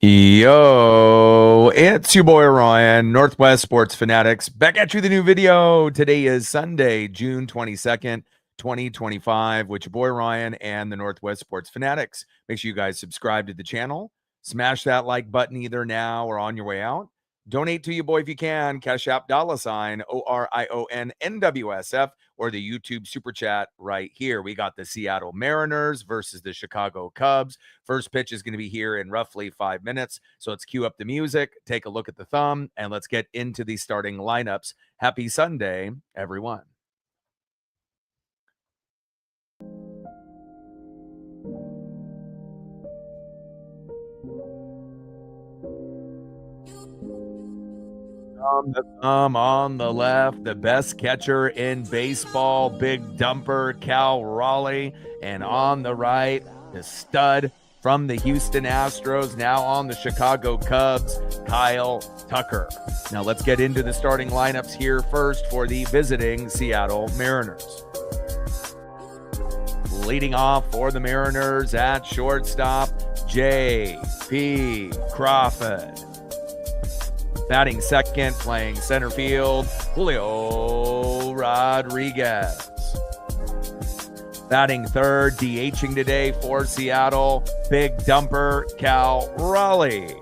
Yo, it's your boy Ryan, Northwest Sports Fanatics, back at you with a new video. Today is Sunday, June 22nd, 2025, with your boy Ryan and the Northwest Sports Fanatics. Make sure you guys subscribe to the channel, smash that like button either now or on your way out. Donate to your boy if you can, Cash App $, ORION NWSF, or the YouTube Super Chat right here. We got the Seattle Mariners versus the Chicago Cubs. First pitch is going to be here in roughly 5 minutes. So let's cue up the music, take a look at the thumb, and let's get into the starting lineups. Happy Sunday, everyone. On the thumb, on the left, the best catcher in baseball, big dumper, Cal Raleigh. And on the right, the stud from the Houston Astros, now on the Chicago Cubs, Kyle Tucker. Now let's get into the starting lineups here first for the visiting Seattle Mariners. Leading off for the Mariners at shortstop, J.P. Crawford. Batting second, playing center field, Julio Rodriguez. Batting third, DHing today for Seattle, big dumper, Cal Raleigh.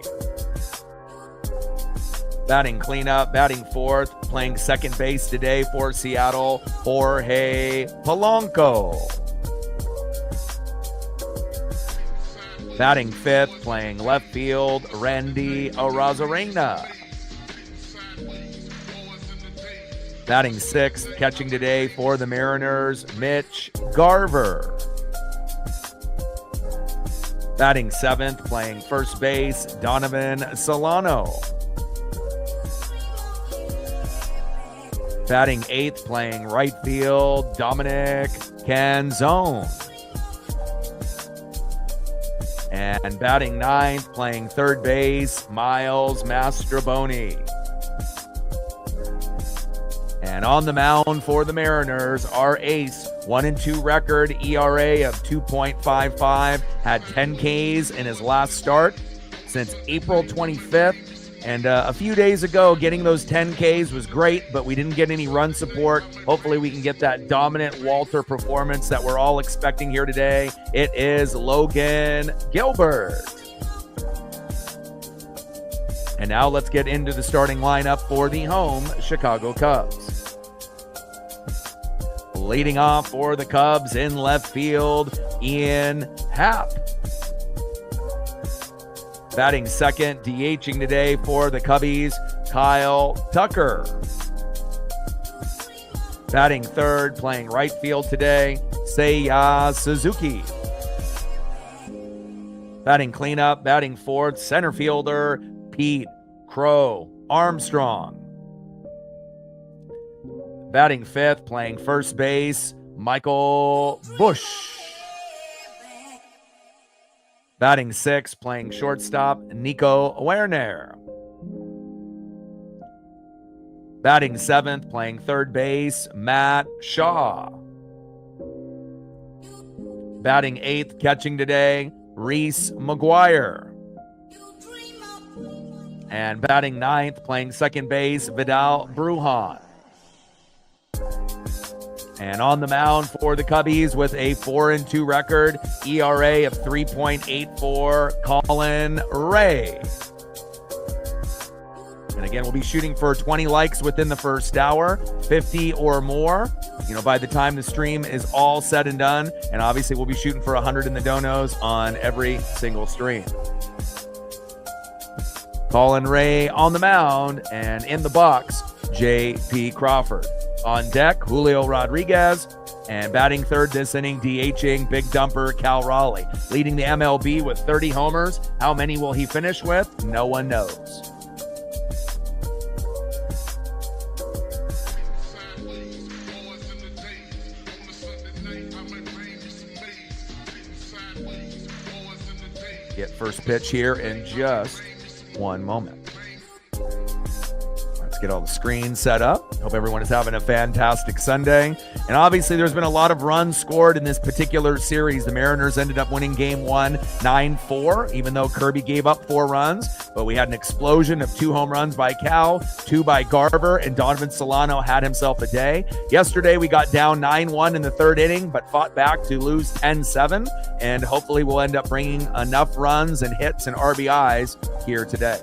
Batting cleanup, batting fourth, playing second base today for Seattle, Jorge Polanco. Batting fifth, playing left field, Randy Arozarena. Batting sixth, catching today for the Mariners, Mitch Garver. Batting seventh, playing first base, Donovan Solano. Batting eighth, playing right field, Dominic Canzone. And batting ninth, playing third base, Miles Mastrobuoni. And on the mound for the Mariners, our ace, 1-2 record, ERA of 2.55, had 10 Ks in his last start since April 25th. And a few days ago, getting those 10 Ks was great, but we didn't get any run support. Hopefully we can get that dominant Walter performance that we're all expecting here today. It is Logan Gilbert. And now let's get into the starting lineup for the home Chicago Cubs. Leading off for the Cubs in left field, Ian Happ. Batting second, DHing today for the Cubbies, Kyle Tucker. Batting third, playing right field today, Seiya Suzuki. Batting cleanup, batting fourth, center fielder, Pete Crow Armstrong. Batting fifth, playing first base, Michael Bush. Batting sixth, playing shortstop, Nico Werner. Batting seventh, playing third base, Matt Shaw. Batting eighth, catching today, Reese McGuire. And batting ninth, playing second base, Vidal Brujan. And on the mound for the Cubbies with a 4-2 record, ERA of 3.84, Colin Ray. And again, we'll be shooting for 20 likes within the first hour, 50 or more, by the time the stream is all said and done. And obviously we'll be shooting for 100 in the donos on every single stream. Colin Ray on the mound, and in the box, J.P. Crawford. On deck, Julio Rodriguez, and batting third this inning, DHing, big dumper, Cal Raleigh. Leading the MLB with 30 homers. How many will he finish with? No one knows. Get first pitch here in just one moment. get all the screens set up. Hope everyone is having a fantastic Sunday. And obviously, there's been a lot of runs scored in this particular series. The Mariners ended up winning game one 9-4, even though Kirby gave up 4 runs. But we had an explosion of 2 home runs by Cal, 2 by Garver, and Donovan Solano had himself a day. Yesterday, we got down 9-1 in the 3rd inning, but fought back to lose 10-7. And hopefully, we'll end up bringing enough runs and hits and RBIs here today.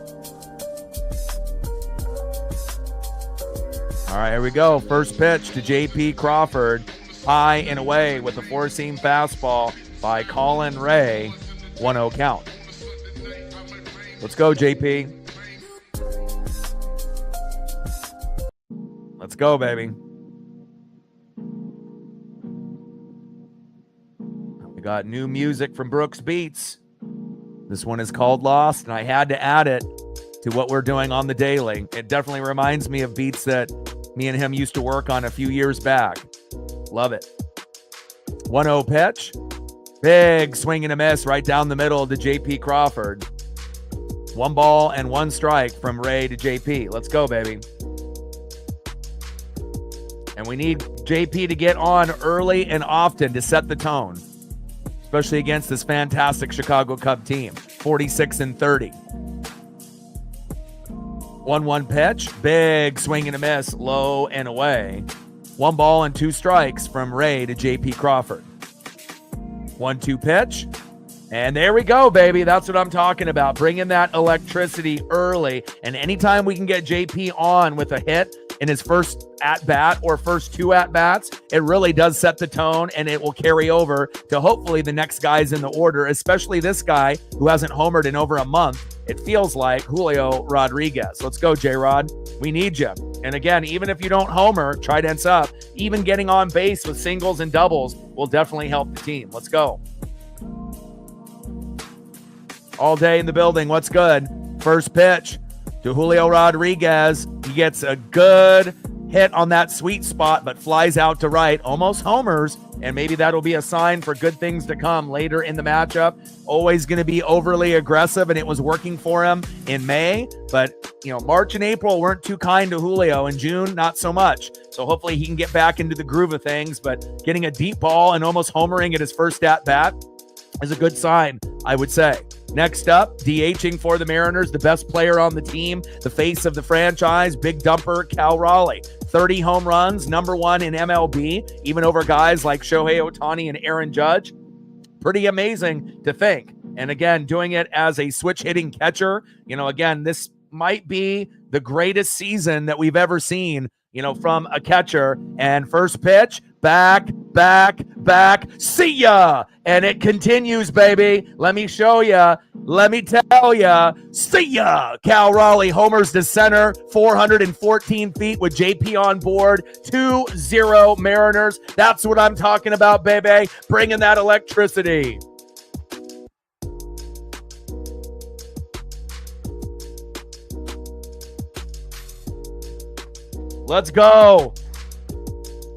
All right, here we go. First pitch to J.P. Crawford. High and away with a 4-seam fastball by Colin Ray. 1-0 count. Let's go, J.P. Let's go, baby. We got new music from Brooks Beats. This one is called Lost, and I had to add it to what we're doing on the daily. It definitely reminds me of beats that me and him used to work on a few years back. Love it. 1-0 pitch. Big swing and a miss right down the middle to J.P. Crawford. 1 ball and 1 strike from Ray to J.P. Let's go, baby. And we need J.P. to get on early and often to set the tone, especially against this fantastic Chicago Cub team. 46-30. 1-1 pitch, big swing and a miss, low and away. 1 ball and 2 strikes from Ray to J.P. Crawford. 1-2 pitch, and there we go, baby. That's what I'm talking about. Bringing that electricity early, and anytime we can get J.P. on with a hit in his first at-bat or first 2 at-bats, it really does set the tone, and it will carry over to hopefully the next guys in the order, especially this guy who hasn't homered in over a month. It feels like Julio Rodriguez. Let's go, J-Rod. We need you. And again, even if you don't homer, tridents up, even getting on base with singles and doubles will definitely help the team. Let's go. All day in the building. What's good? First pitch to Julio Rodriguez. He gets a good hit on that sweet spot, but flies out to right, almost homers, and maybe that'll be a sign for good things to come later in the matchup. Always going to be overly aggressive, and it was working for him in May, but March and April weren't too kind to Julio. In June, not so much. So hopefully he can get back into the groove of things, but getting a deep ball and almost homering at his first at-bat is a good sign, I would say. Next up, DHing for the Mariners, the best player on the team, the face of the franchise, big dumper, Cal Raleigh. 30 home runs, #1 in MLB, even over guys like Shohei Ohtani and Aaron Judge. Pretty amazing to think. And again, doing it as a switch hitting catcher, again, this might be the greatest season that we've ever seen, from a catcher. And first pitch, back, see ya. And it continues, baby. Let me show ya. Let me tell ya. See ya. Cal Raleigh homers to center, 414 feet with JP on board. 2-0 Mariners. That's what I'm talking about, baby. Bringing that electricity. Let's go.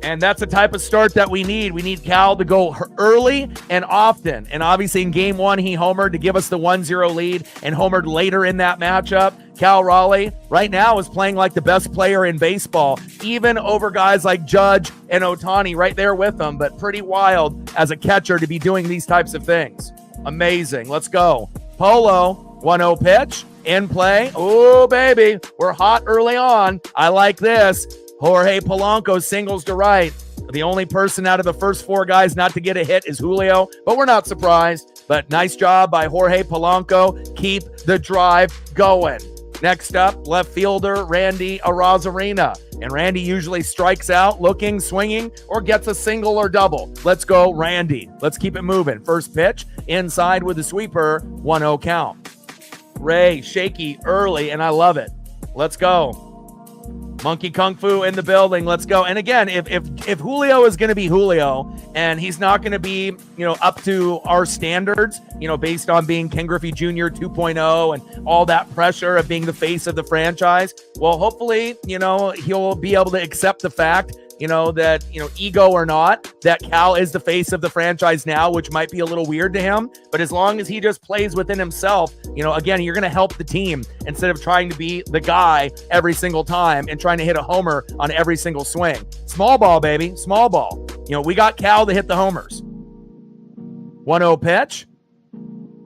And that's the type of start that we need. We need Cal to go early and often. And obviously in game 1, he homered to give us the 1-0 lead and homered later in that matchup. Cal Raleigh right now is playing like the best player in baseball, even over guys like Judge and Ohtani right there with him. But pretty wild as a catcher to be doing these types of things. Amazing. Let's go. Polo, 1-0 pitch. In play. Oh, baby. We're hot early on. I like this. Jorge Polanco singles to right. The only person out of the first 4 guys not to get a hit is Julio, but we're not surprised. But nice job by Jorge Polanco. Keep the drive going. Next up, left fielder Randy Arozarena. And Randy usually strikes out, looking, swinging, or gets a single or double. Let's go, Randy. Let's keep it moving. First pitch, inside with the sweeper, 1-0 count. Ray, shaky early, and I love it. Let's go. Monkey Kung Fu in the building. Let's go. And again, if Julio is going to be Julio and he's not going to be, up to our standards, based on being Ken Griffey Jr. 2.0 and all that pressure of being the face of the franchise, well, hopefully, he'll be able to accept the fact, that, ego or not, that Cal is the face of the franchise now, which might be a little weird to him. But as long as he just plays within himself, again, you're going to help the team instead of trying to be the guy every single time and trying to hit a homer on every single swing. Small ball, baby. Small ball. We got Cal to hit the homers. 1-0 pitch.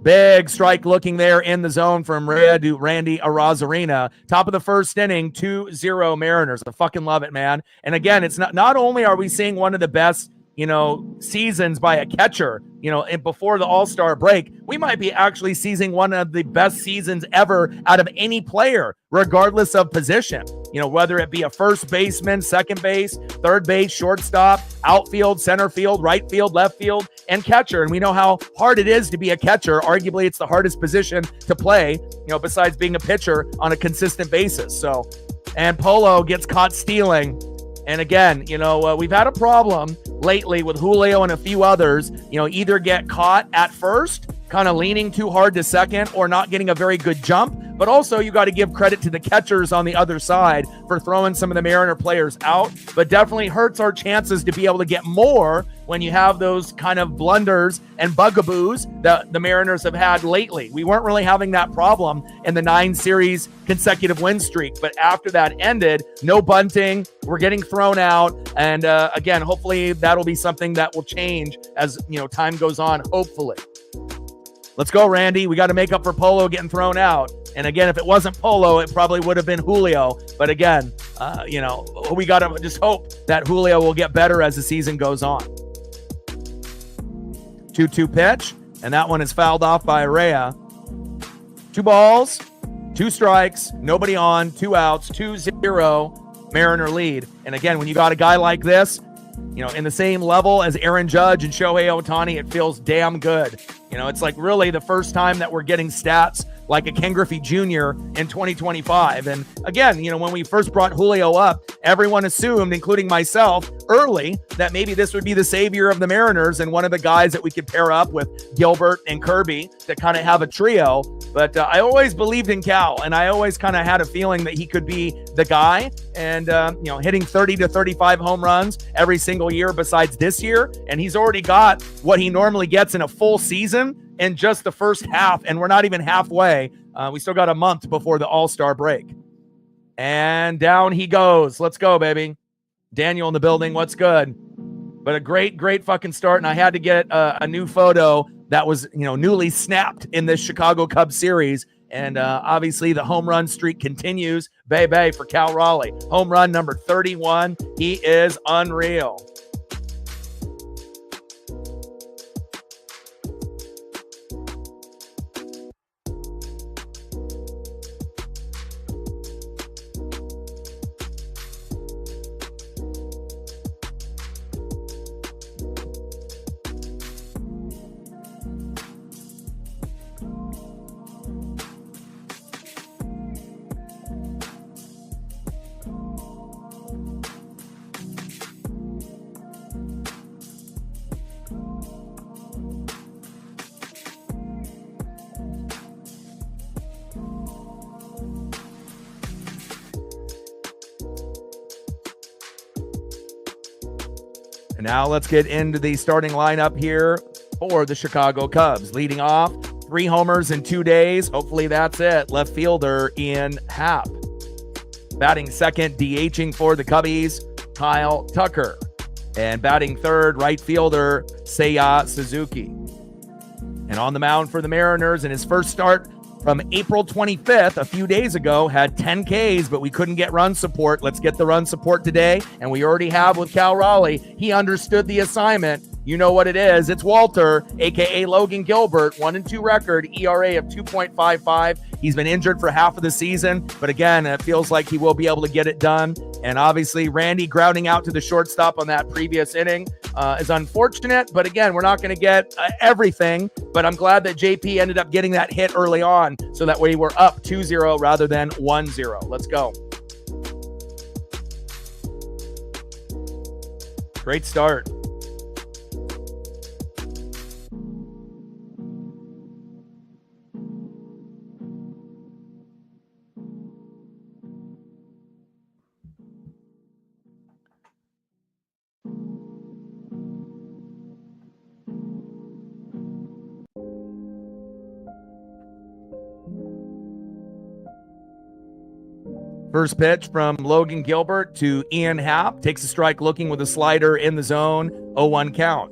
Big strike looking there in the zone from Randy Arozarena. Top of the first inning, 2-0 Mariners. I fucking love it, man. And again, it's not only are we seeing one of the best, seasons by a catcher, and before the All-Star break, we might be actually seeing one of the best seasons ever out of any player, regardless of position. Whether it be a first baseman, second base, third base, shortstop, outfield, center field, right field, left field, and catcher. And we know how hard it is to be a catcher. Arguably, it's the hardest position to play, besides being a pitcher on a consistent basis. So, and Polo gets caught stealing. And again, we've had a problem lately with Julio and a few others, either get caught at first, kind of leaning too hard to second, or not getting a very good jump. But also, you got to give credit to the catchers on the other side for throwing some of the Mariner players out. But definitely hurts our chances to be able to get more when you have those kind of blunders and bugaboos that the Mariners have had lately. We weren't really having that problem in the 9-series consecutive win streak. But after that ended, no bunting, we're getting thrown out. And again, hopefully that'll be something that will change as time goes on, hopefully. Let's go, Randy. We got to make up for Polo getting thrown out. And again, if it wasn't Polo, it probably would have been Julio. But again, we got to just hope that Julio will get better as the season goes on. 2-2 pitch, and that one is fouled off by Rea. 2 balls, 2 strikes, nobody on, 2 outs, 2-0 Mariner lead. And again, when you got a guy like this, in the same level as Aaron Judge and Shohei Ohtani, it feels damn good. It's like really the first time that we're getting stats like a Ken Griffey Jr. in 2025. And again, when we first brought Julio up, everyone assumed, including myself, early that maybe this would be the savior of the Mariners and one of the guys that we could pair up with Gilbert and Kirby to kind of have a trio. But I always believed in Cal, and I always kind of had a feeling that he could be the guy. And, hitting 30 to 35 home runs every single year besides this year. And he's already got what he normally gets in a full season in just the first half, and we're not even halfway. We still got a month before the All-Star break. And down he goes. Let's go, baby. Daniel in the building. What's good? But a great, great fucking start, and I had to get a new photo that was, newly snapped in this Chicago Cubs series. And obviously the home run streak continues. Bay for Cal Raleigh. Home run number 31. He is unreal. And now let's get into the starting lineup here for the Chicago Cubs. Leading off, 3 homers in 2 days. Hopefully that's it. Left fielder Ian Happ. Batting second, DHing for the Cubbies, Kyle Tucker. And batting third, right fielder Seiya Suzuki. And on the mound for the Mariners in his first start from April 25th, a few days ago, had 10 Ks, but we couldn't get run support. Let's get the run support today, and we already have with Cal Raleigh. He understood the assignment. You know what it is. It's Walter, a.k.a. Logan Gilbert, 1-2 record, ERA of 2.55. He's been injured for half of the season, but again, it feels like he will be able to get it done. And obviously, Randy grounding out to the shortstop on that previous inning is unfortunate, but again, we're not going to get everything, but I'm glad that JP ended up getting that hit early on, so that way we're up 2-0 rather than 1-0. Let's go. Great start. First pitch from Logan Gilbert to Ian Happ. Takes a strike looking with a slider in the zone. 0-1 count.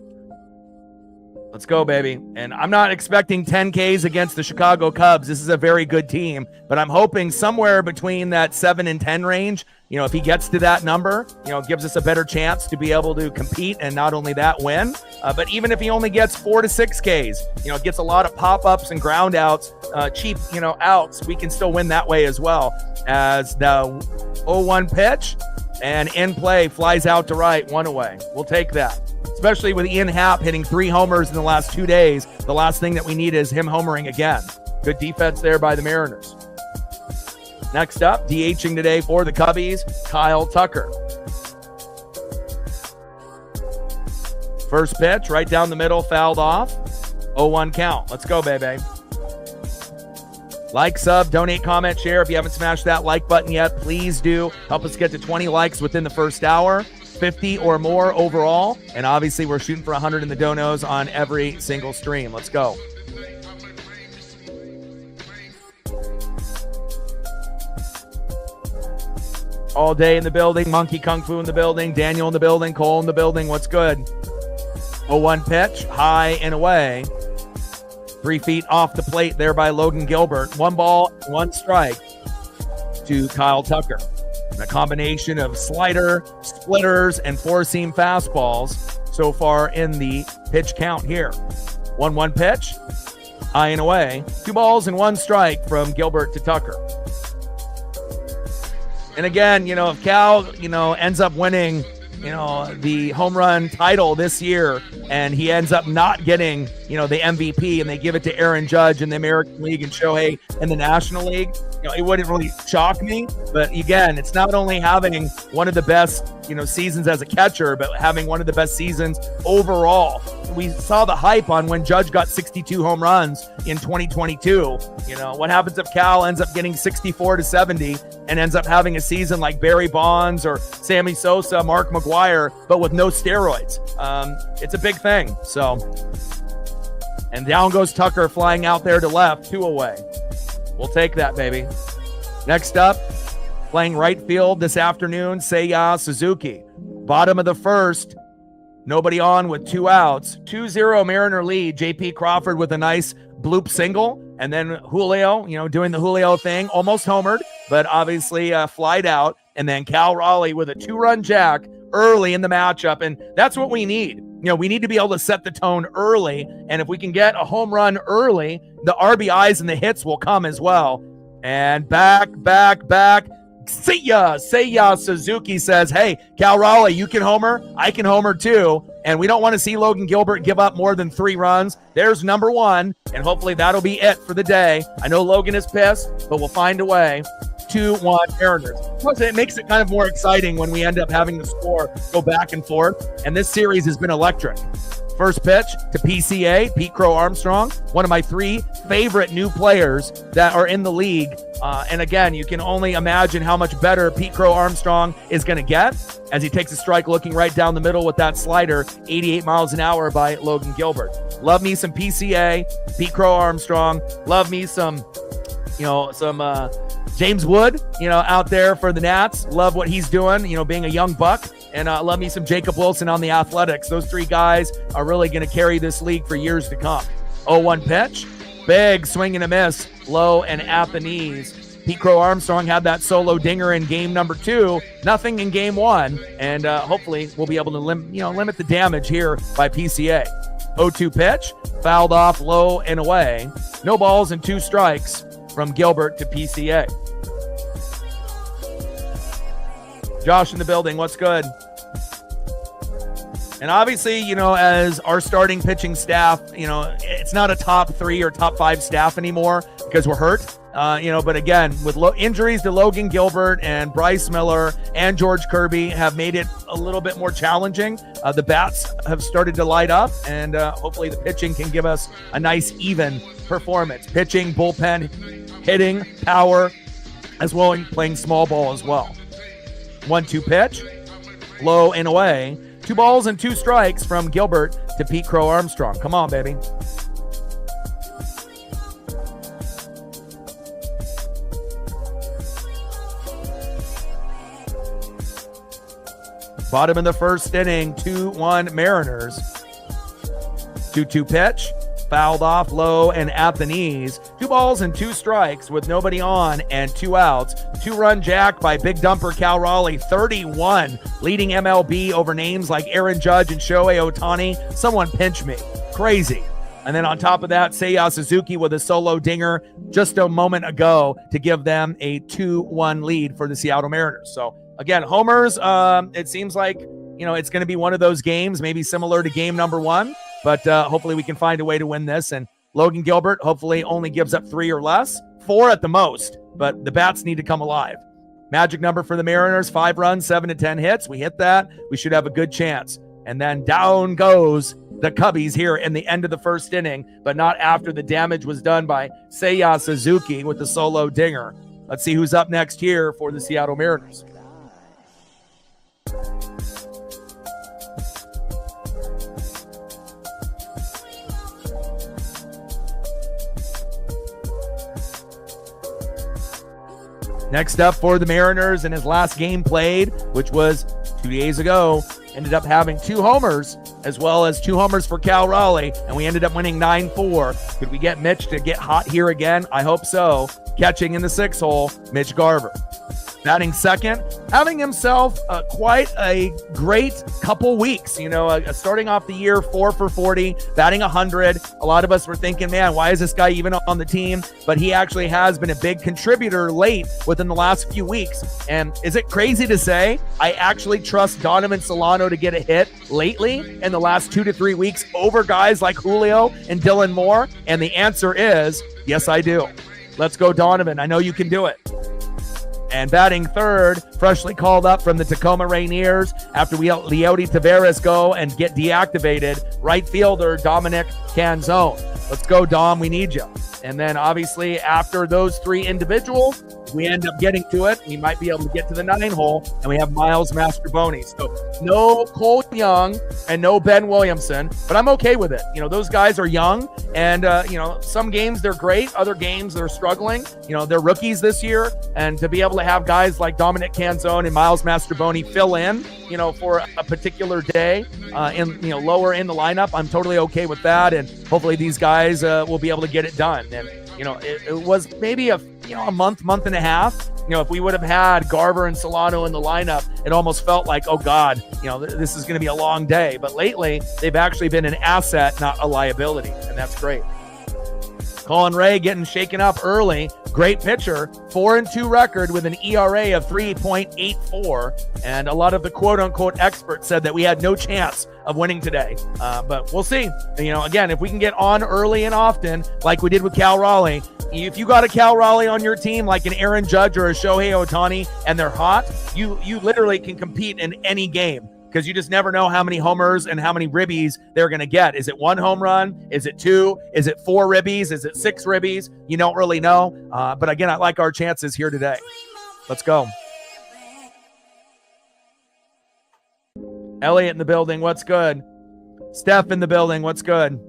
Let's go, baby. And I'm not expecting 10 Ks against the Chicago Cubs. This is a very good team, but I'm hoping somewhere between that 7 and 10 range, if he gets to that number, it gives us a better chance to be able to compete and not only that win, but even if he only gets 4 to 6 Ks, gets a lot of pop-ups and ground outs, cheap, outs, we can still win that way as well. As the 0-1 pitch and in play flies out to right, 1 away. We'll take that. Especially with Ian Happ hitting 3 homers in the last 2 days. The last thing that we need is him homering again. Good defense there by the Mariners. Next up, DHing today for the Cubbies, Kyle Tucker. First pitch, right down the middle, fouled off. 0-1 count. Let's go, baby. Like, sub, donate, comment, share. If you haven't smashed that like button yet, please do. Help us get to 20 likes within the first hour. 50 or more overall, and obviously we're shooting for 100 in the donos on every single stream. Let's go. All day in the building, Monkey Kung Fu in the building, Daniel in the building, Cole in the building. What's good? 0-1 pitch, high and away. 3 feet off the plate there by Logan Gilbert. 1 ball, 1 strike to Kyle Tucker. A combination of slider, splitters, and 4-seam fastballs so far in the pitch count here. 1-1 pitch, high and away. 2 balls and 1 strike from Gilbert to Tucker. And again, if Cal, ends up winning, the home run title this year, and he ends up not getting, the MVP, and they give it to Aaron Judge in the American League and Shohei in the National League, it wouldn't really shock me. But again, it's not only having one of the best, seasons as a catcher, but having one of the best seasons overall. We saw the hype on when Judge got 62 home runs in 2022. What happens if Cal ends up getting 64 to 70 and ends up having a season like Barry Bonds or Sammy Sosa, Mark McGwire, but with no steroids? It's a big thing. So, and down goes Tucker flying out there to left, 2 away. We'll take that, baby. Next up, playing right field this afternoon, Seiya Suzuki. Bottom of the first, nobody on with 2 outs. 2-0 Mariner lead. JP Crawford with a nice bloop single. And then Julio, doing the Julio thing, almost homered, but obviously flied out. And then Cal Raleigh with a 2-run jack early in the matchup. And that's what we need. We need to be able to set the tone early. And if we can get a home run early, the RBIs and the hits will come as well. And back. Seiya Suzuki says, hey, Cal Raleigh, you can homer. I can homer too. And we don't want to see Logan Gilbert give up more than 3 runs. There's number 1. And hopefully that'll be it for the day. I know Logan is pissed, but we'll find a way. 2-1 Mariners. Plus, it makes it kind of more exciting when we end up having the score go back and forth. And this series has been electric. First pitch to PCA, Pete Crow Armstrong, one of my 3 favorite new players that are in the league. And again, you can only imagine how much better Pete Crow Armstrong is going to get as he takes a strike looking right down the middle with that slider, 88 miles an hour by Logan Gilbert. Love me some PCA, Pete Crow Armstrong. Love me some James Wood, out there for the Nats. Love what he's doing, being a young buck. And love me some Jacob Wilson on the Athletics. Those 3 guys are really going to carry this league for years to come. 0-1 pitch. Big swing and a miss. Low and at the knees. Pete Crow Armstrong had that solo dinger in game number 2. Nothing in game 1. And hopefully we'll be able to limit the damage here by PCA. 0-2 pitch. Fouled off low and away. No balls and 2 strikes from Gilbert to PCA. Josh in the building, what's good? And obviously, as our starting pitching staff, it's not a top 3 or top 5 staff anymore because we're hurt. But again, with injuries to Logan Gilbert and Bryce Miller and George Kirby have made it a little bit more challenging. The bats have started to light up, and hopefully the pitching can give us a nice even performance. Pitching, bullpen, hitting, power, as well as playing small ball as well. 1-2 pitch, low and away. 2 balls and 2 strikes from Gilbert to Pete Crow Armstrong. Come on, baby. Bottom of the first inning, 2-1 Mariners. 2-2 pitch, fouled off low and at the knees. 2 balls and 2 strikes with nobody on and 2 outs. 2-run jack by big dumper Cal Raleigh, 31, leading MLB over names like Aaron Judge and Shohei Ohtani. Someone pinch me. Crazy. And then on top of that, Seiya Suzuki with a solo dinger just a moment ago to give them a 2-1 lead for the Seattle Mariners. So again, homers, it seems like, it's going to be one of those games, maybe similar to game number 1, but hopefully we can find a way to win this. And Logan Gilbert hopefully only gives up 3 or less, 4 at the most, but the bats need to come alive. Magic number for the Mariners, 5 runs, 7 to 10 hits. We hit that. We should have a good chance. And then down goes the Cubbies here in the end of the first inning, but not after the damage was done by Seiya Suzuki with the solo dinger. Let's see who's up next here for the Seattle Mariners. Next up for the Mariners in his last game played, which was 2 days ago, ended up having 2 homers as well as 2 homers for Cal Raleigh, and we ended up winning 9-4. Could we get Mitch to get hot here again? I hope so. Catching in the 6 hole, Mitch Garver. Batting second, having himself quite a great couple weeks. Starting off the year 4 for 40, batting 100. A lot of us were thinking, man, why is this guy even on the team? But he actually has been a big contributor late within the last few weeks. And is it crazy to say I actually trust Donovan Solano to get a hit lately in the last 2 to 3 weeks over guys like Julio and Dylan Moore? And the answer is, yes, I do. Let's go, Donovan. I know you can do it. And batting third, freshly called up from the Tacoma Rainiers after we let Leody Taveras go and get deactivated, right fielder Dominic Canzone. Let's go, Dom. We need you. And then obviously after those 3 individuals, we end up getting to it. We might be able to get to the 9 hole, and we have Miles Mastrobuoni. So no Cole Young and no Ben Williamson, but I'm okay with it. Those guys are young, and some games they're great, other games they're struggling. They're rookies this year, and to be able to have guys like Dominic Canzone and Miles Mastrobuoni fill in, for a particular day, lower in the lineup, I'm totally okay with that, and hopefully these guys will be able to get it done. And it was maybe a month and a half. If we would have had Garver and Solano in the lineup, it almost felt like, oh God, this is going to be a long day. But lately, they've actually been an asset, not a liability, and that's great. Colin Ray getting shaken up early. Great pitcher, 4-2 record with an ERA of 3.84. And a lot of the quote-unquote experts said that we had no chance of winning today. But we'll see. Again, if we can get on early and often, like we did with Cal Raleigh, if you got a Cal Raleigh on your team, like an Aaron Judge or a Shohei Ohtani, and they're hot, you literally can compete in any game, because you just never know how many homers and how many ribbies they're going to get. Is it 1 home run? Is it 2? Is it 4 ribbies? Is it 6 ribbies? You don't really know. But again, I like our chances here today. Let's go. Elliot in the building. What's good? Steph in the building. What's good?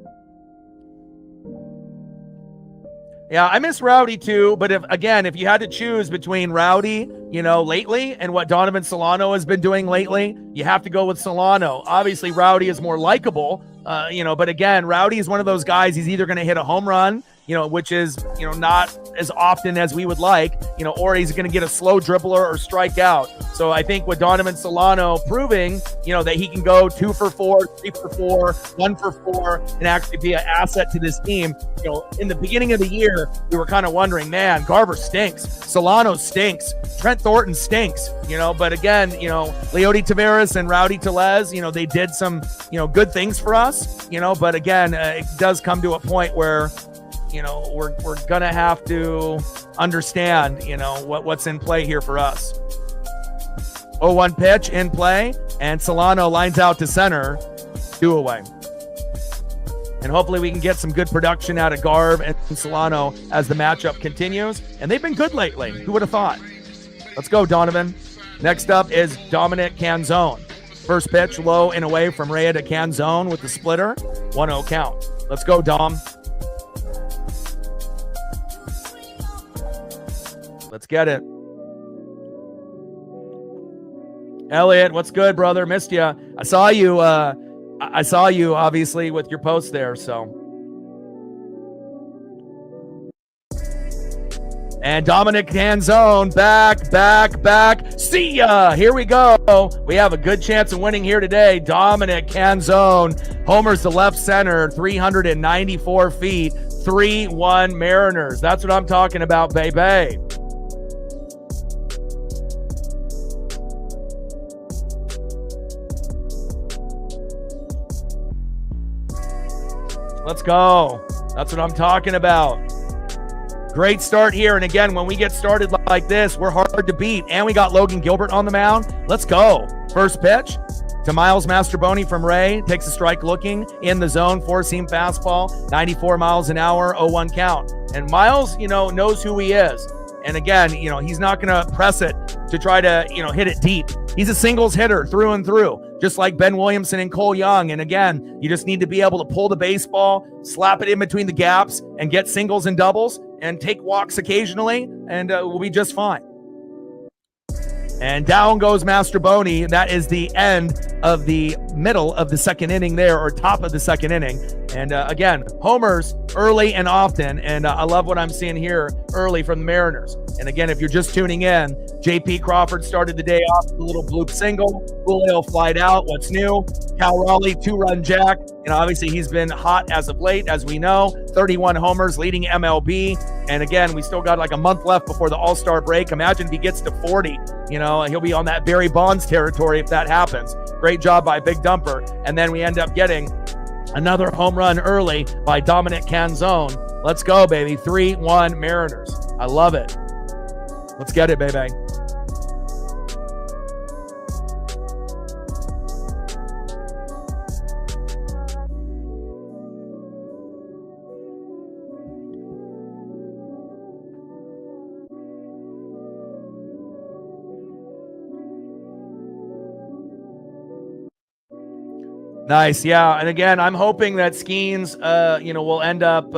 Yeah, I miss Rowdy too, but if you had to choose between Rowdy, lately and what Donovan Solano has been doing lately, you have to go with Solano. Obviously, Rowdy is more likable, but again, Rowdy is one of those guys, he's either going to hit a home run, which is, not as often as we would like, or he's going to get a slow dribbler or strike out. So I think with Donovan Solano proving, that he can go 2 for 4, 3 for 4, 1 for 4, and actually be an asset to this team. In the beginning of the year, we were kind of wondering, man, Garver stinks. Solano stinks. Trent Thornton stinks, but again, Leody Taveras and Rowdy Tellez, they did some, good things for us, but again, it does come to a point where, we're going to have to understand, what's in play here for us. 0-1 pitch in play, and Solano lines out to center, 2 away. And hopefully we can get some good production out of Garv and Solano as the matchup continues. And they've been good lately. Who would have thought? Let's go, Donovan. Next up is Dominic Canzone. First pitch low and away from Rhea to Canzone with the splitter. 1-0 count. Let's go, Dom. Let's get it. Elliot, what's good, brother? Missed you. I saw you. I saw you obviously with your post there. So. And Dominic Canzone back. See ya. Here we go. We have a good chance of winning here today. Dominic Canzone homers to left center, 394 feet, 3-1 Mariners. That's what I'm talking about, baby. Let's go. That's what I'm talking about. Great start here. And again, when we get started like this, we're hard to beat. And we got Logan Gilbert on the mound. Let's go. First pitch to Miles Mastroboni from Ray. Takes a strike looking in the zone. Four-seam fastball, 94 miles an hour, 0-1 count. And Miles, knows who he is. And again, he's not going to press it to try to, hit it deep. He's a singles hitter through and through, just like Ben Williamson and Cole Young. And again, you just need to be able to pull the baseball, slap it in between the gaps, and get singles and doubles, and take walks occasionally, and we'll be just fine. And down goes Mastroboni. That is the end of the middle of the second inning there, or top of the second inning. And again, homers early and often. And I love what I'm seeing here early from the Mariners. And again, if you're just tuning in, J.P. Crawford started the day off with a little bloop single. Julio flied out. What's new? Cal Raleigh, 2-run jack. And obviously he's been hot as of late, as we know. 31 homers, leading MLB. And again, we still got like a month left before the All-Star break. Imagine if he gets to 40. He'll be on that Barry Bonds territory if that happens. Great job by Big Dumper. And then we end up getting another home run early by Dominic Canzone. Let's go, baby. 3-1 Mariners. I love it. Let's get it, baby. Nice, yeah. And again, I'm hoping that Skeens, will end up,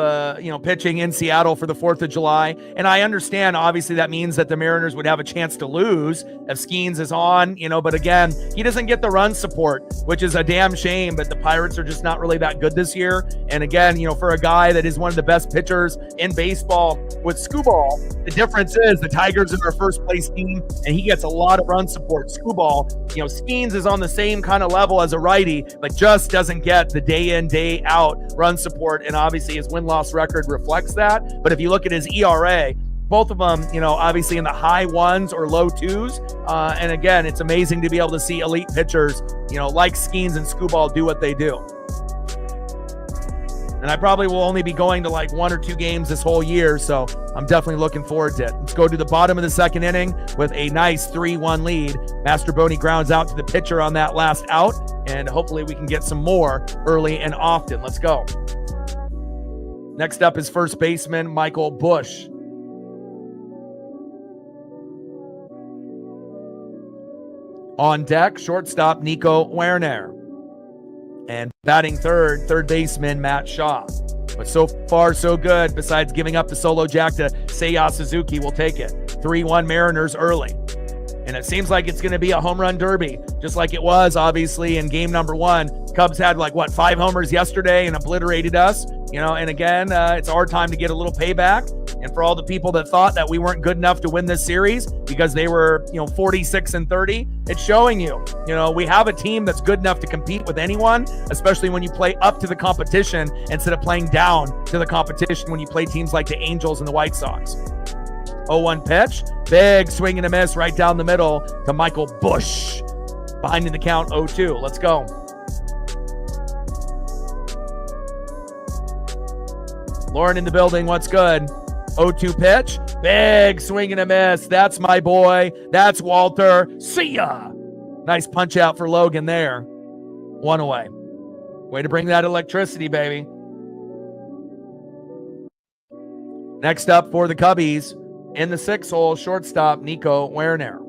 pitching in Seattle for the 4th of July. And I understand, obviously, that means that the Mariners would have a chance to lose if Skeens is on, but again, he doesn't get the run support, which is a damn shame, but the Pirates are just not really that good this year. And again, for a guy that is one of the best pitchers in baseball with Scooball, the difference is the Tigers are their first place team, and he gets a lot of run support. Scooball, Skeens is on the same kind of level as a righty, but just doesn't get the day in, day out run support. And obviously his win-loss record reflects that. But if you look at his ERA, both of them, obviously in the high ones or low twos. And again, it's amazing to be able to see elite pitchers, like Skeens and Scooball do what they do. And I probably will only be going to like 1 or 2 games this whole year, so I'm definitely looking forward to it. Let's go to the bottom of the second inning with a nice 3-1 lead. Mastroboni grounds out to the pitcher on that last out, and hopefully we can get some more early and often. Let's go. Next up is first baseman Michael Busch. On deck, shortstop Nico Werner. And batting third baseman Matt Shaw. But so far, so good. Besides giving up the solo jack to Seiya Suzuki, we'll take it. 3-1 Mariners early. And it seems like it's going to be a home run derby, just like it was, obviously, in game number 1. Cubs had 5 homers yesterday and obliterated us. And again, it's our time to get a little payback. And for all the people that thought that we weren't good enough to win this series because they were, 46-30, it's showing you, we have a team that's good enough to compete with anyone, especially when you play up to the competition instead of playing down to the competition when you play teams like the Angels and the White Sox. 0-1 pitch, big swing and a miss right down the middle to Michael Busch. Behind in the count, 0-2. Let's go. Lauren in the building, what's good? 0-2 pitch, big swing and a miss. That's my boy. That's Walter. See ya. Nice punch out for Logan there. 1 away. Way to bring that electricity, baby. Next up for the Cubbies, in the 6th hole, shortstop Nico Werner.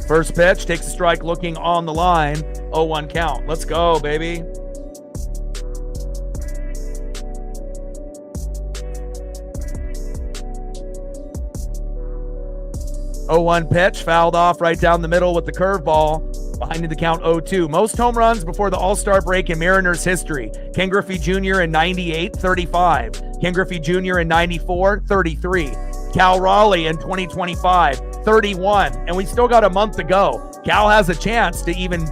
First pitch, takes a strike looking on the line. 0-1 count. Let's go, baby. 0-1 pitch, fouled off right down the middle with the curveball. Behind the count 0-2. Most home runs before the All-Star break in Mariners history. Ken Griffey Jr. in 98, 35. Ken Griffey Jr. in 94, 33. Cal Raleigh in 2025, 31. And we still got a month to go. Cal has a chance to even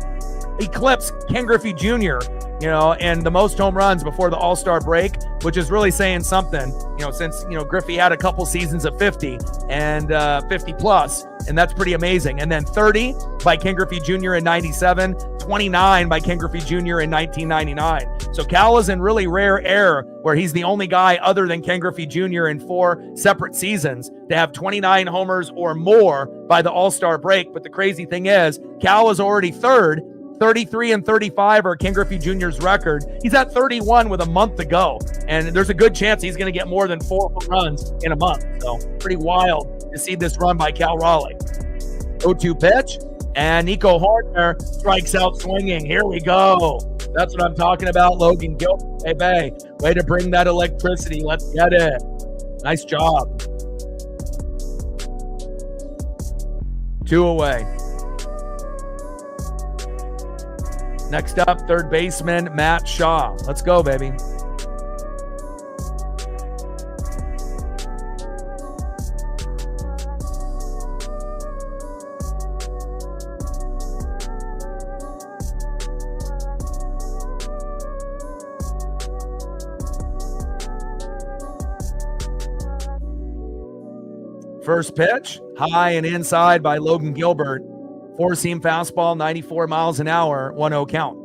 eclipse Ken Griffey Jr., and the most home runs before the All-Star break, which is really saying something, since, Griffey had a couple seasons of 50 and 50 plus, and that's pretty amazing. And then 30 by Ken Griffey Jr. in 97, 29 by Ken Griffey Jr. in 1999. So Cal is in really rare air where he's the only guy other than Ken Griffey Jr. in 4 separate seasons to have 29 homers or more by the All-Star break. But the crazy thing is, Cal is already third. 33 and 35 are Ken Griffey Jr.'s record. He's at 31 with a month to go, and there's a good chance he's going to get more than 4 home runs in a month. So pretty wild to see this run by Cal Raleigh. 0-2 pitch, and Nico Horner strikes out swinging. Here we go. That's what I'm talking about, Logan Gilbert. Hey, babe, way to bring that electricity. Let's get it. Nice job. 2 away. Next up, third baseman, Matt Shaw. Let's go, baby. First pitch, high and inside by Logan Gilbert. Four-seam fastball, 94 miles an hour, 1-0 count.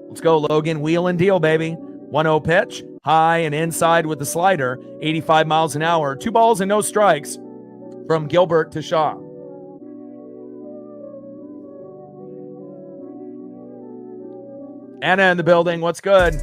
Let's go, Logan. Wheel and deal, baby. 1-0 pitch, high and inside with the slider, 85 miles an hour. 2 balls and no strikes from Gilbert to Shaw. Anna in the building, what's good?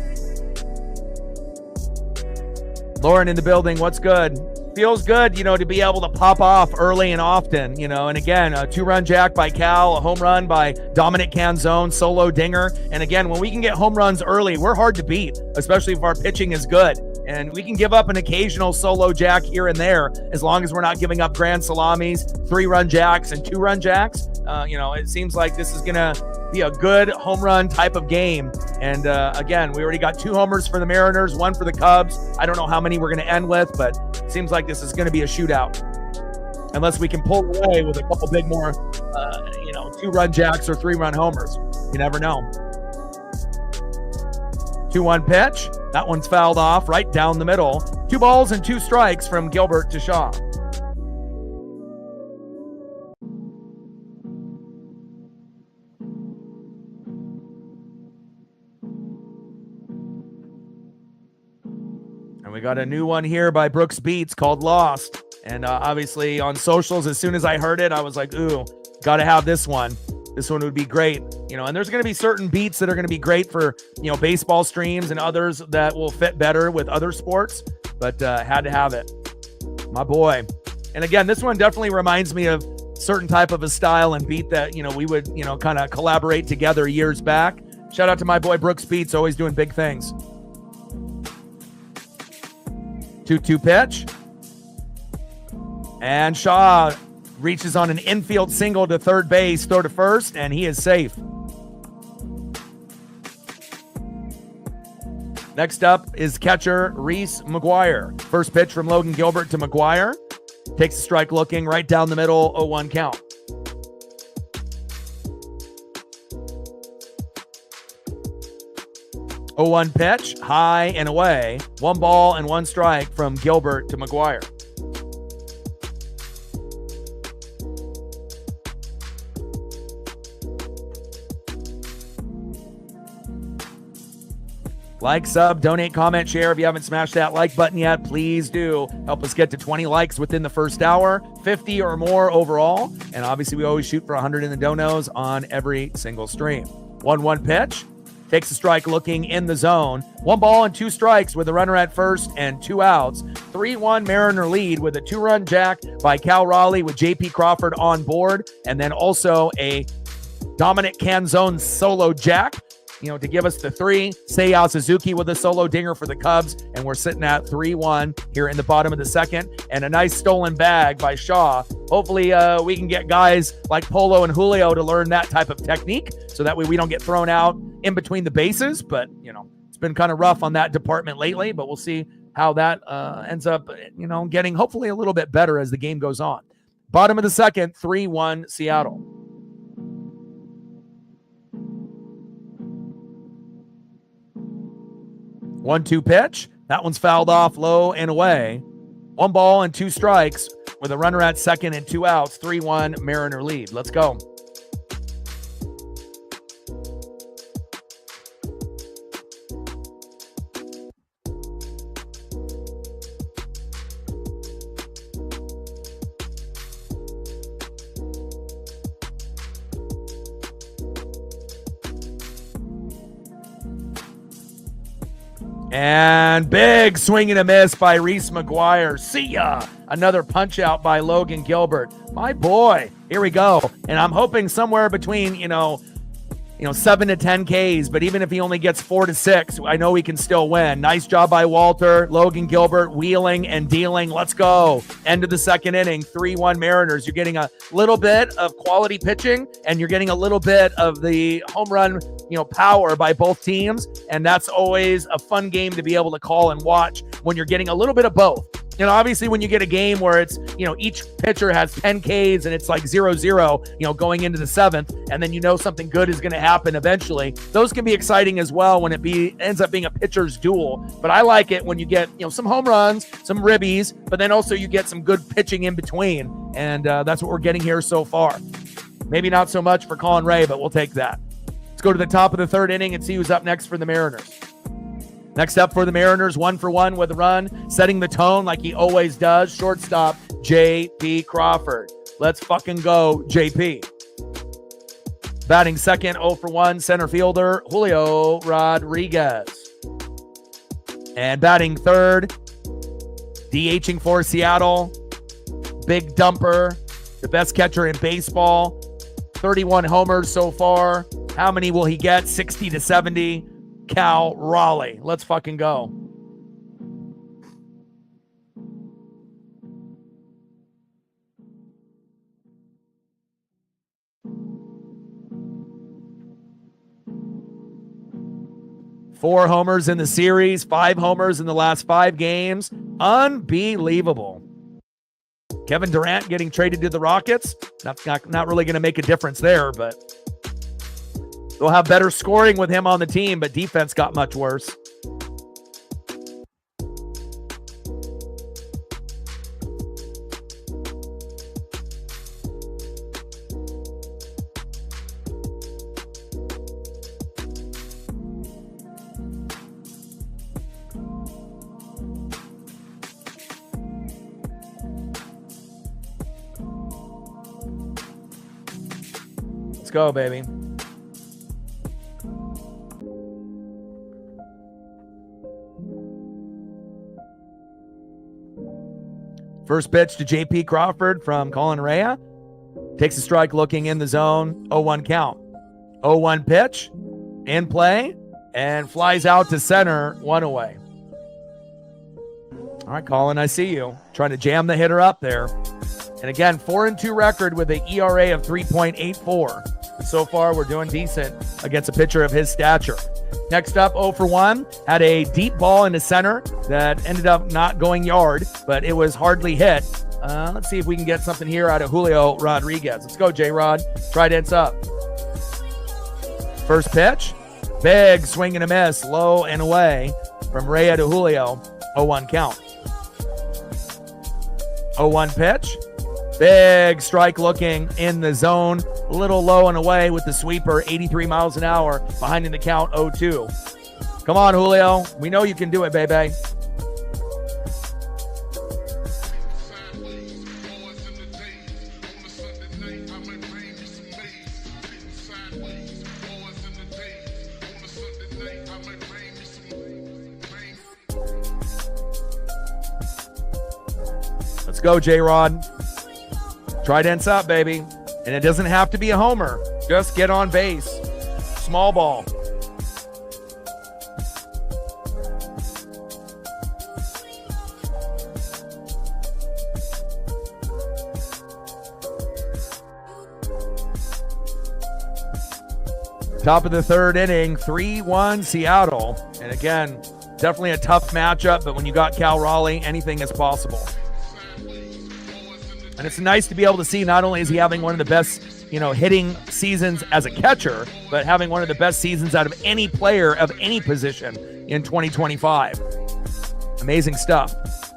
Lauren in the building, what's good? Feels good, to be able to pop off early and often, and again, a 2-run jack by Cal, a home run by Dominic Canzone, solo dinger. And again, when we can get home runs early, we're hard to beat, especially if our pitching is good. And we can give up an occasional solo jack here and there, as long as we're not giving up grand salamis, 3-run jacks and 2-run jacks. It seems like this is going to be a good home run type of game. And again, we already got 2 homers for the Mariners, 1 for the Cubs. I don't know how many we're going to end with, but it seems like this is going to be a shootout. Unless we can pull away with a couple big more, 2-run jacks or 3-run homers. You never know. 2-1 pitch. That one's fouled off right down the middle. 2 balls and 2 strikes from Gilbert to Shaw. And we got a new one here by Brooks Beats called Lost. And obviously on socials, as soon as I heard it, I was like, ooh, got to have this one. This one would be great. And there's going to be certain beats that are going to be great for, baseball streams and others that will fit better with other sports, but had to have it. My boy. And again, this one definitely reminds me of certain type of a style and beat that, we would, kind of collaborate together years back. Shout out to my boy Brooks Beats, always doing big things. 2-2 pitch. And Shaw reaches on an infield single to third base, throw to first, and he is safe. Next up is catcher Reese McGuire. First pitch from Logan Gilbert to McGuire. Takes a strike looking right down the middle, 0-1 count. Oh, 1 pitch, high and away. 1 ball and 1 strike from Gilbert to McGuire. Like, sub, donate, comment, share. If you haven't smashed that like button yet, please do. Help us get to 20 likes within the first hour, 50 or more overall. And obviously, we always shoot for 100 in the donos on every single stream. 1-1 pitch. Takes a strike looking in the zone. 1 ball and 2 strikes with a runner at first and 2 outs. 3-1 Mariner lead with a 2-run jack by Cal Raleigh with J.P. Crawford on board. And then also a Dominic Canzone solo jack to give us the 3. Seiya Suzuki with a solo dinger for the Cubs, and we're sitting at 3-1 here in the bottom of the second, and a nice stolen bag by Shaw. Hopefully we can get guys like Polo and Julio to learn that type of technique, so that way we don't get thrown out in between the bases. But, it's been kind of rough on that department lately, but we'll see how that ends up, getting hopefully a little bit better as the game goes on. Bottom of the second, 3-1 Seattle. 1-2 pitch. That one's fouled off low and away. 1 ball and 2 strikes with a runner at second and 2 outs. 3-1 Mariner lead. Let's go. And big swing and a miss by Reese McGuire. See ya. Another punch out by Logan Gilbert. My boy. Here we go. And I'm hoping somewhere between, 7 to 10 Ks, but even if he only gets 4 to 6, I know he can still win. Nice job by Walter. Logan Gilbert wheeling and dealing. Let's go. End of the second inning, 3-1 Mariners. You're getting a little bit of quality pitching, and you're getting a little bit of the home run, power by both teams, and that's always a fun game to be able to call and watch when you're getting a little bit of both. Obviously when you get a game where it's, each pitcher has 10 Ks and it's like 0-0, going into the 7th, and then something good is going to happen eventually. Those can be exciting as well when it ends up being a pitcher's duel. But I like it when you get, some home runs, some ribbies, but then also you get some good pitching in between. And that's what we're getting here so far. Maybe not so much for Colin Ray, but we'll take that. Let's go to the top of the 3rd inning and see who's up next for the Mariners. Next up for the Mariners, 1-for-1 with a run, setting the tone like he always does. Shortstop, J.P. Crawford. Let's fucking go, J.P. Batting second, 0-for-1, center fielder, Julio Rodriguez. And batting third, DHing for Seattle, big dumper, the best catcher in baseball. 31 homers so far. How many will he get? 60 to 70. Cal Raleigh. Let's fucking go. Four homers in the series, 5 homers in the last 5 games. Unbelievable. Kevin Durant getting traded to the Rockets. Not really going to make a difference there, but they'll have better scoring with him on the team, but defense got much worse. Let's go, baby. First pitch to J.P. Crawford from Colin Rea. Takes a strike looking in the zone. 0-1 count. 0-1 pitch. In play. And flies out to center. 1 away. All right, Colin, I see you. Trying to jam the hitter up there. And again, 4-2 record with an ERA of 3.84. So far, we're doing decent against a pitcher of his stature. Next up, 0-for-1, had a deep ball in the center that ended up not going yard, but it was hardly hit. Let's see if we can get something here out of Julio Rodriguez. Let's go, J-Rod. Try dance up. First pitch, big swing and a miss, low and away from Rea to Julio. 0-1 count. 0-1 pitch. Big strike looking in the zone. A little low and away with the sweeper. 83 miles an hour. Behind in the count, 0-2. Come on, Julio. We know you can do it, baby. Let's go, J-Rod. Try dance up, baby. And it doesn't have to be a homer. Just get on base. Small ball. Top of the third inning, 3-1 Seattle. And again, definitely a tough matchup, but when you got Cal Raleigh, anything is possible. And it's nice to be able to see not only is he having one of the best, hitting seasons as a catcher, but having one of the best seasons out of any player of any position in 2025. Amazing stuff.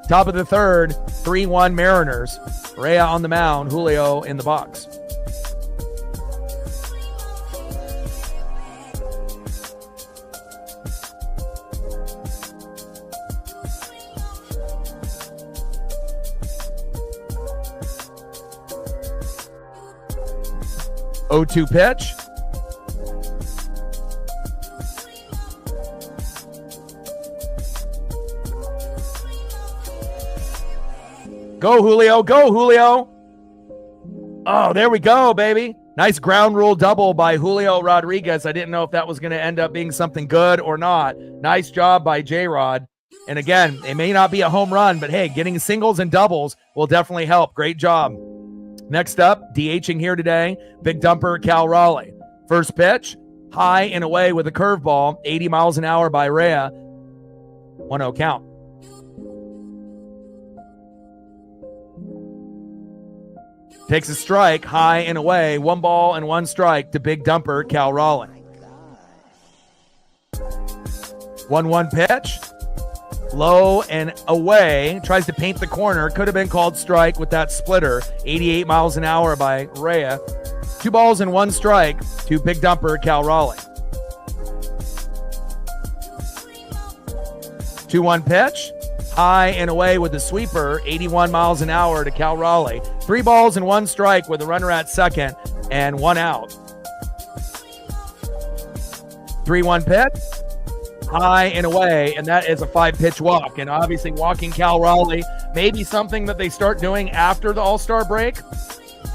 Top of the third, 3-1 Mariners. Rea on the mound, Julio in the box. (0-2) pitch. Go, Julio. Go, Julio. Oh, there we go, baby. Nice ground rule double by Julio Rodriguez. I didn't know if that was going to end up being something good or not. Nice job by J-Rod. And again, it may not be a home run, but hey, getting singles and doubles will definitely help. Great job. Next up, DHing here today, big dumper Cal Raleigh. First pitch, high and away with a curveball, 80 miles an hour by Rea. 1-0 count. Takes a strike, high and away, 1 ball and 1 strike to big dumper Cal Raleigh. 1-1 pitch. Low and away, tries to paint the corner. Could have been called strike with that splitter. 88 miles an hour by Rea. 2 balls and 1 strike to big dumper Cal Raleigh. 2-1 pitch. High and away with the sweeper. 81 miles an hour to Cal Raleigh. 3 balls and 1 strike with a runner at second and 1 out. 3-1 pitch. High and away, and that is a 5-pitch walk. And obviously walking Cal Raleigh may be something that they start doing after the All-Star break,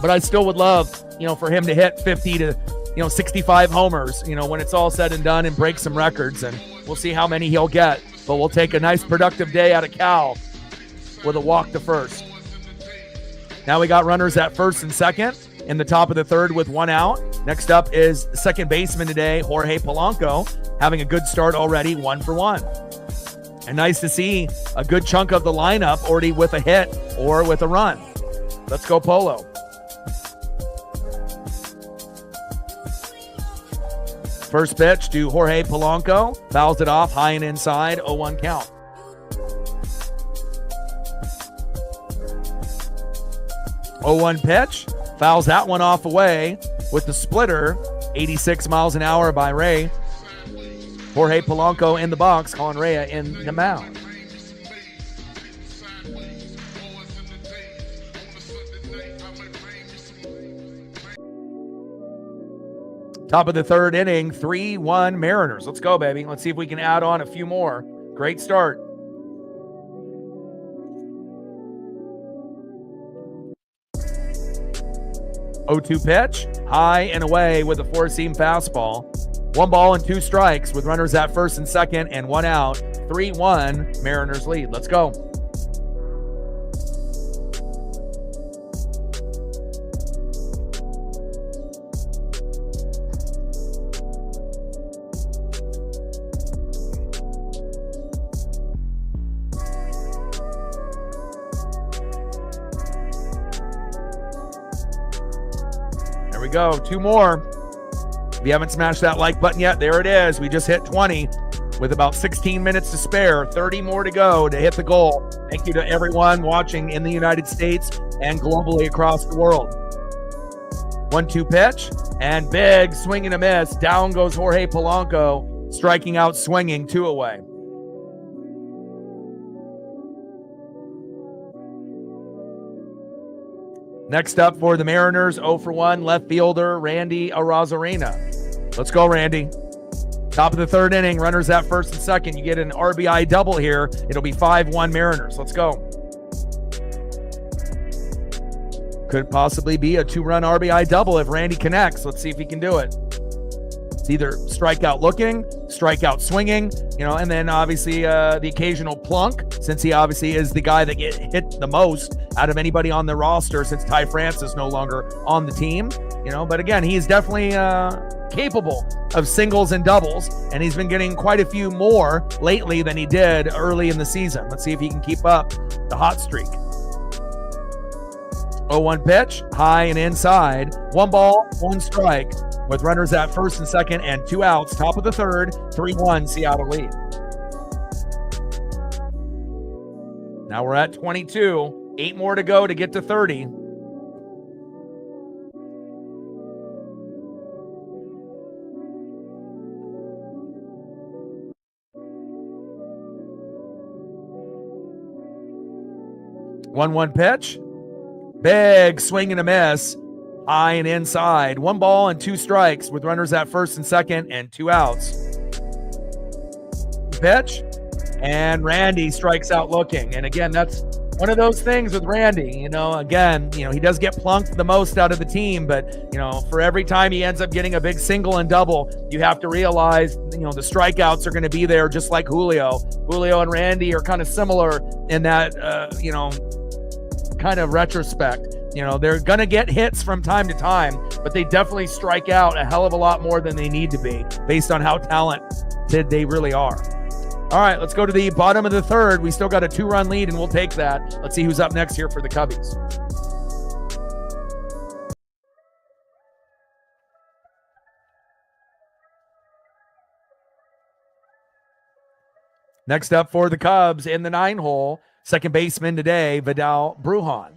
but I still would love, for him to hit 50 to, 65 homers, when it's all said and done, and break some records. And we'll see how many he'll get, but we'll take a nice productive day out of Cal with a walk to first. Now we got runners at first and second in the top of the third with 1 out. Next up is second baseman today, Jorge Polanco, having a good start already, 1 for 1. And nice to see a good chunk of the lineup already with a hit or with a run. Let's go Polo. First pitch to Jorge Polanco, fouls it off high and inside, 0-1 count. (0-1) pitch, fouls that one off away with the splitter, 86 miles an hour by Ray. Jorge Polanco in the box, calling Rea in the mound. Top of the third inning, 3-1 Mariners. Let's go, baby. Let's see if we can add on a few more. Great start. (0-2) pitch, high and away with a 4-seam fastball. 1 ball and 2 strikes with runners at first and second and 1 out. 3-1 Mariners lead. Let's go. There we go. 2 more. If you haven't smashed that like button yet, there it is. We just hit 20 with about 16 minutes to spare. 30 more to go to hit the goal. Thank you to everyone watching in the United States and globally across the world. 1-2 pitch and big swing and a miss. Down goes Jorge Polanco, striking out swinging, 2 away. Next up for the Mariners, 0 for 1, left fielder Randy Arozarena. Let's go, Randy. Top of the third inning, runners at first and second. You get an RBI double here. It'll be 5-1 Mariners. Let's go. Could possibly be a 2-run RBI double if Randy connects. Let's see if he can do it. It's either strikeout looking, strikeout swinging, and then obviously the occasional plunk, since he obviously is the guy that get hit the most out of anybody on the roster since Ty France is no longer on the team, But again, he's definitely capable of singles and doubles, and he's been getting quite a few more lately than he did early in the season. Let's see if he can keep up the hot streak. 0-1 pitch, high and inside. 1 ball, 1 strike, with runners at first and second and 2 outs. Top of the third, 3-1 Seattle lead. Now we're at 22. 8 more to go to get to 30. One pitch. Big swing and a miss. High and inside. 1 ball and 2 strikes with runners at first and second and 2 outs. Pitch. And Randy strikes out looking. And again, that's one of those things with Randy. Again, he does get plunked the most out of the team, but, for every time he ends up getting a big single and double, you have to realize, the strikeouts are going to be there just like Julio. Julio and Randy are kind of similar in that, kind of retrospect. They're going to get hits from time to time, but they definitely strike out a hell of a lot more than they need to be based on how talented they really are. All right, let's go to the bottom of the third. We still got a 2-run lead, and we'll take that. Let's see who's up next here for the Cubbies. Next up for the Cubs in the 9-hole, second baseman today, Vidal Brujan.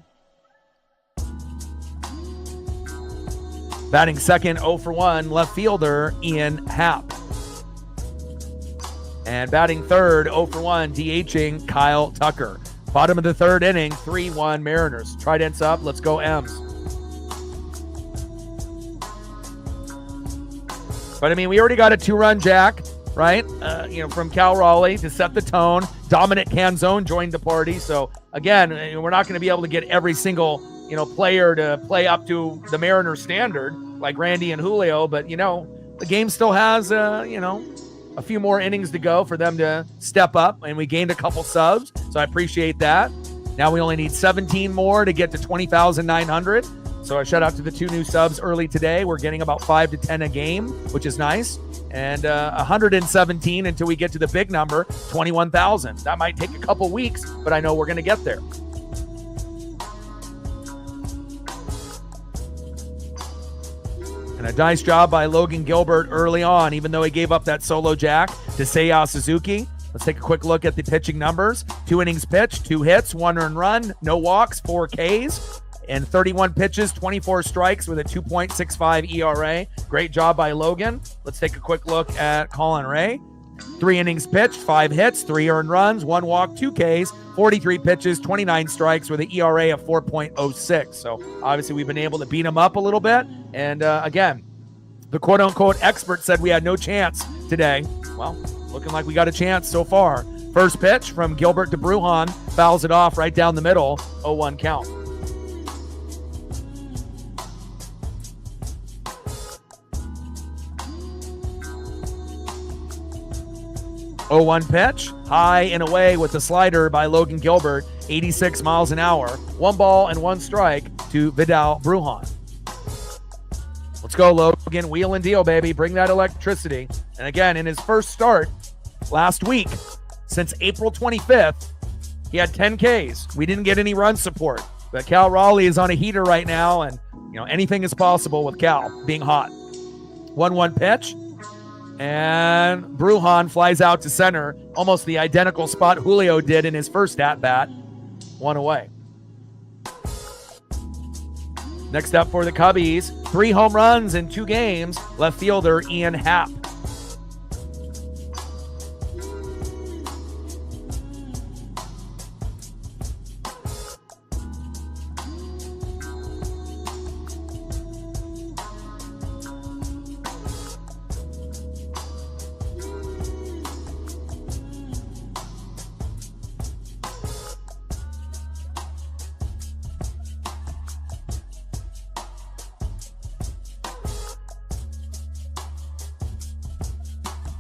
Batting second, 0 for 1, left fielder Ian Happ. And batting third, 0 for 1, DHing Kyle Tucker. Bottom of the third inning, 3-1 Mariners. Trident's up. Let's go M's. But, we already got a 2-run jack, right? From Cal Raleigh to set the tone. Dominic Canzone joined the party. So, again, we're not going to be able to get every single, player to play up to the Mariners standard like Randy and Julio. But, the game still has, a few more innings to go for them to step up, and we gained a couple subs, so I appreciate that. Now we only need 17 more to get to 20,900. So a shout out to the 2 new subs early today. We're getting about 5 to 10 a game, which is nice. And 117 until we get to the big number, 21,000. That might take a couple weeks, but I know we're going to get there. And a nice job by Logan Gilbert early on, even though he gave up that solo jack to Seiya Suzuki. Let's take a quick look at the pitching numbers. 2 innings pitched, 2 hits, 1 earned run, no walks, 4 Ks, and 31 pitches, 24 strikes with a 2.65 ERA. Great job by Logan. Let's take a quick look at Colin Ray. 3 innings pitched, 5 hits, 3 earned runs, 1 walk, 2 Ks, 43 pitches, 29 strikes with an ERA of 4.06. So obviously we've been able to beat him up a little bit. And again, the quote-unquote expert said we had no chance today. Well, looking like we got a chance so far. First pitch from Gilbert to Brujan, fouls it off right down the middle, 0-1 count. Oh, 1 pitch, high and away with the slider by Logan Gilbert, 86 miles an hour. 1 ball and 1 strike to Vidal Brujan. Let's go, Logan. Wheel and deal, baby. Bring that electricity. And again, in his first start last week, since April 25th, he had 10 Ks. We didn't get any run support. But Cal Raleigh is on a heater right now, and anything is possible with Cal being hot. 1-1 pitch. And Brujan flies out to center, almost the identical spot Julio did in his first at-bat. 1 away. Next up for the Cubbies, 3 home runs in 2 games, left fielder Ian Happ.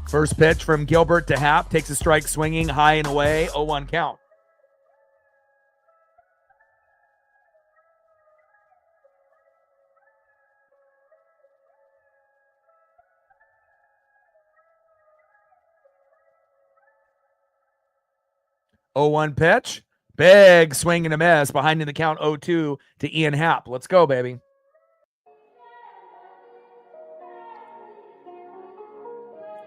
First pitch from Gilbert to Happ, takes a strike swinging, high and away, 0-1 count. 0-1 pitch. Big swing and a miss. Behind in the count 0-2 to Ian Happ. Let's go, baby.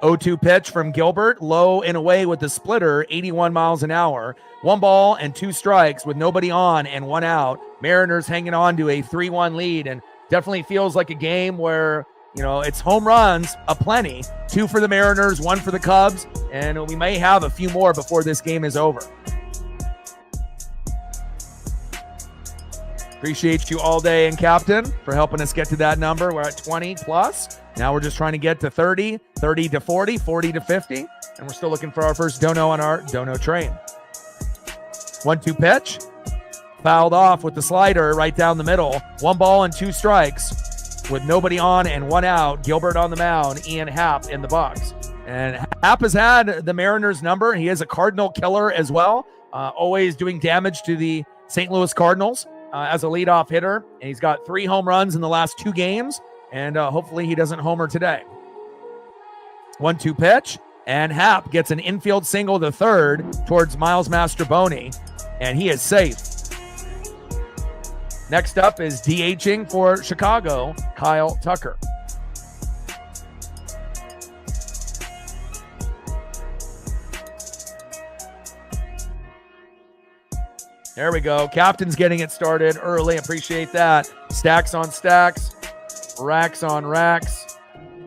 (0-2) pitch from Gilbert, low and away with the splitter, 81 miles an hour. 1 ball and 2 strikes with nobody on and 1 out. Mariners hanging on to a 3-1 lead, and definitely feels like a game where, you know, it's home runs aplenty. 2 for the Mariners, 1 for the Cubs, and we may have a few more before this game is over. Appreciate you all day, and Captain, for helping us get to that number. We're at 20 plus. Now we're just trying to get to 30, 30 to 40, 40 to 50, and we're still looking for our first dono on our dono train. 1-2 pitch. Fouled off with the slider right down the middle. 1 ball and 2 strikes with nobody on and 1 out. Gilbert on the mound, Ian Happ in the box. And Happ has had the Mariners number. He is a Cardinal killer as well, always doing damage to the St. Louis Cardinals as a leadoff hitter. And he's got 3 home runs in the last 2 games. And hopefully he doesn't homer today. 1-2 pitch, and Happ gets an infield single to third towards Miles Mastrobuoni, and he is safe. Next up is DHing for Chicago, Kyle Tucker. There we go. Captain's getting it started early. Appreciate that. Stacks on stacks. Racks on racks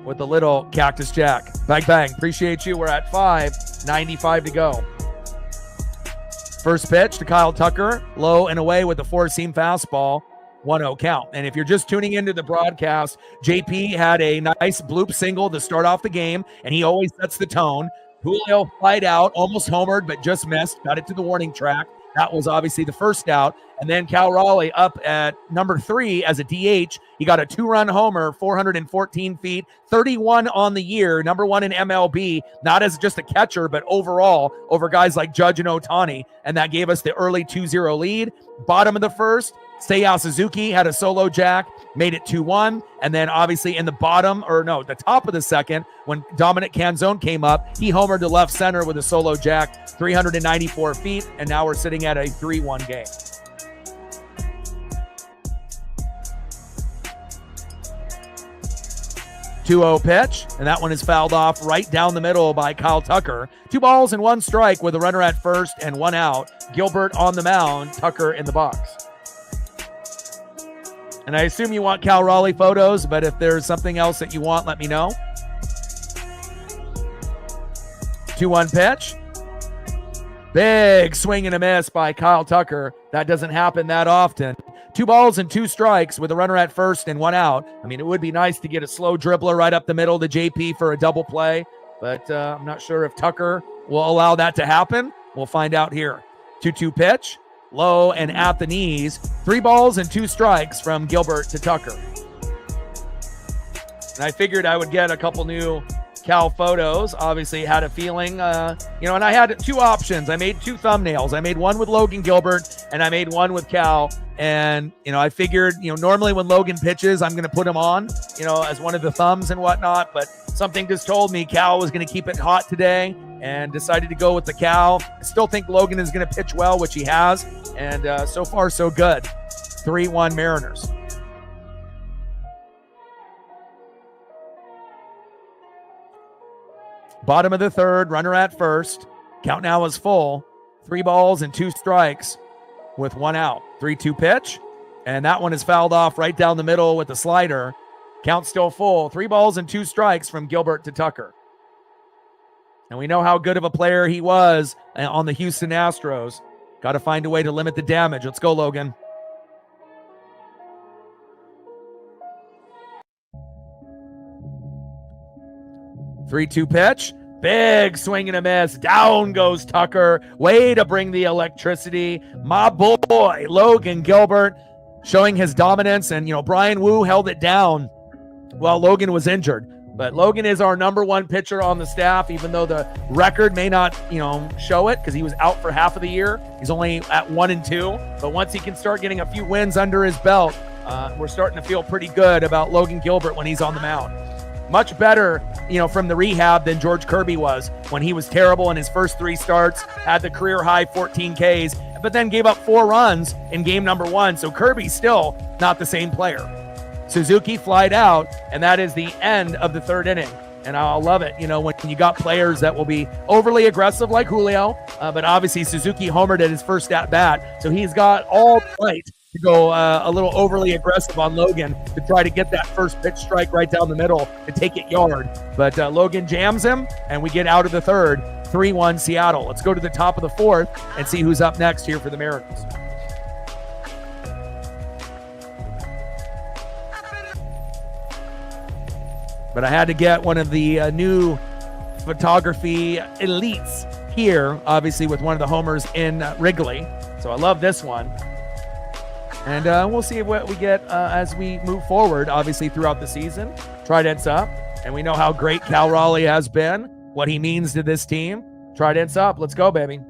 with the little Cactus Jack. Bang, bang. Appreciate you. We're at 5:95 to go. First pitch to Kyle Tucker, low and away with the 4-seam fastball, 1-0 count. And if you're just tuning into the broadcast, JP had a nice bloop single to start off the game, and he always sets the tone. Julio flied out, almost homered, but just missed. Got it to the warning track. That was obviously the first out. And then Cal Raleigh up at number 3 as a DH. He got a 2-run homer, 414 feet, 31 on the year, number 1 in MLB, not as just a catcher, but overall over guys like Judge and Ohtani. And that gave us the early 2-0 lead. Bottom of the first, Seiya Suzuki had a solo jack, made it 2-1. And then obviously in the the top of the second, when Dominic Canzone came up, he homered to left center with a solo jack, 394 feet. And now we're sitting at a 3-1 game. (2-0) pitch, and that one is fouled off right down the middle by Kyle Tucker. 2 balls and 1 strike with a runner at first and 1 out. Gilbert on the mound, Tucker in the box. And I assume you want Cal Raleigh photos, but if there's something else that you want, let me know. 2-1 pitch. Big swing and a miss by Kyle Tucker. That doesn't happen that often. 2 balls and 2 strikes with a runner at first and 1 out. I mean, it would be nice to get a slow dribbler right up the middle to JP for a double play, but I'm not sure if Tucker will allow that to happen. We'll find out here. 2-2 pitch, low and at the knees. 3 balls and 2 strikes from Gilbert to Tucker. And I figured I would get a couple new Cal photos. Obviously had a feeling, and I had 2 options. I made 2 thumbnails. I made one with Logan Gilbert and I made one with Cal. And, I figured, normally when Logan pitches, I'm going to put him on, as one of the thumbs and whatnot. But something just told me Cal was going to keep it hot today and decided to go with the Cal. I still think Logan is going to pitch well, which he has. And so far, so good. 3-1 Mariners. Bottom of the third, runner at first. Count now is full. 3 balls and 2 strikes with 1 out. 3-2 pitch, and that one is fouled off right down the middle with the slider. Count still full. 3 balls and 2 strikes from Gilbert to Tucker. And we know how good of a player he was on the Houston Astros. Got to find a way to limit the damage. Let's go, Logan. (3-2) pitch. Big swing and a miss. Down goes Tucker. Way to bring the electricity. My boy, Logan Gilbert, showing his dominance. And, Brian Wu held it down while Logan was injured. But Logan is our number 1 pitcher on the staff, even though the record may not, show it because he was out for half of the year. He's only at 1-2. But once he can start getting a few wins under his belt, we're starting to feel pretty good about Logan Gilbert when he's on the mound. much better, from the rehab than George Kirby was when he was terrible in his first 3 starts, had the career high 14 Ks, but then gave up 4 runs in game number 1. So Kirby's still not the same player. Suzuki flied out, and that is the end of the 3rd inning. And I'll love it, when you got players that will be overly aggressive like Julio, but obviously Suzuki homered at his first at-bat, so he's got all the right to go a little overly aggressive on Logan to try to get that first pitch strike right down the middle to take it yard. But Logan jams him, and we get out of the 3rd, 3-1 Seattle. Let's go to the top of the 4th and see who's up next here for the Mariners. But I had to get one of the new photography elites here, obviously with one of the homers in Wrigley. So I love this one. And we'll see what we get as we move forward, obviously throughout the season. Trident's up, and we know how great Cal Raleigh has been, what he means to this team. Trident's up. Let's go, baby.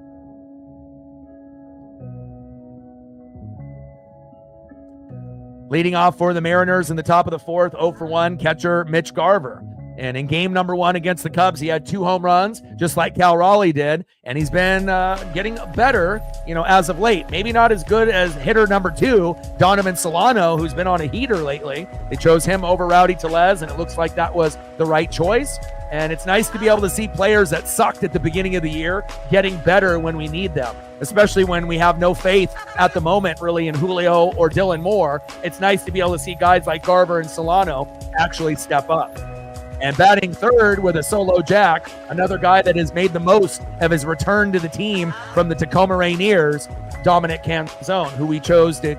Leading off for the Mariners in the top of the 4th, 0 for 1, catcher Mitch Garver. And in game number 1 against the Cubs, he had 2 home runs, just like Cal Raleigh did. And he's been getting better, as of late. Maybe not as good as hitter number 2, Donovan Solano, who's been on a heater lately. They chose him over Rowdy Tellez, and it looks like that was the right choice. And it's nice to be able to see players that sucked at the beginning of the year getting better when we need them, especially when we have no faith at the moment really in Julio or Dylan Moore. It's nice to be able to see guys like Garver and Solano actually step up. And batting 3rd with a solo jack, another guy that has made the most of his return to the team from the Tacoma Rainiers, Dominic Canzone, who we chose to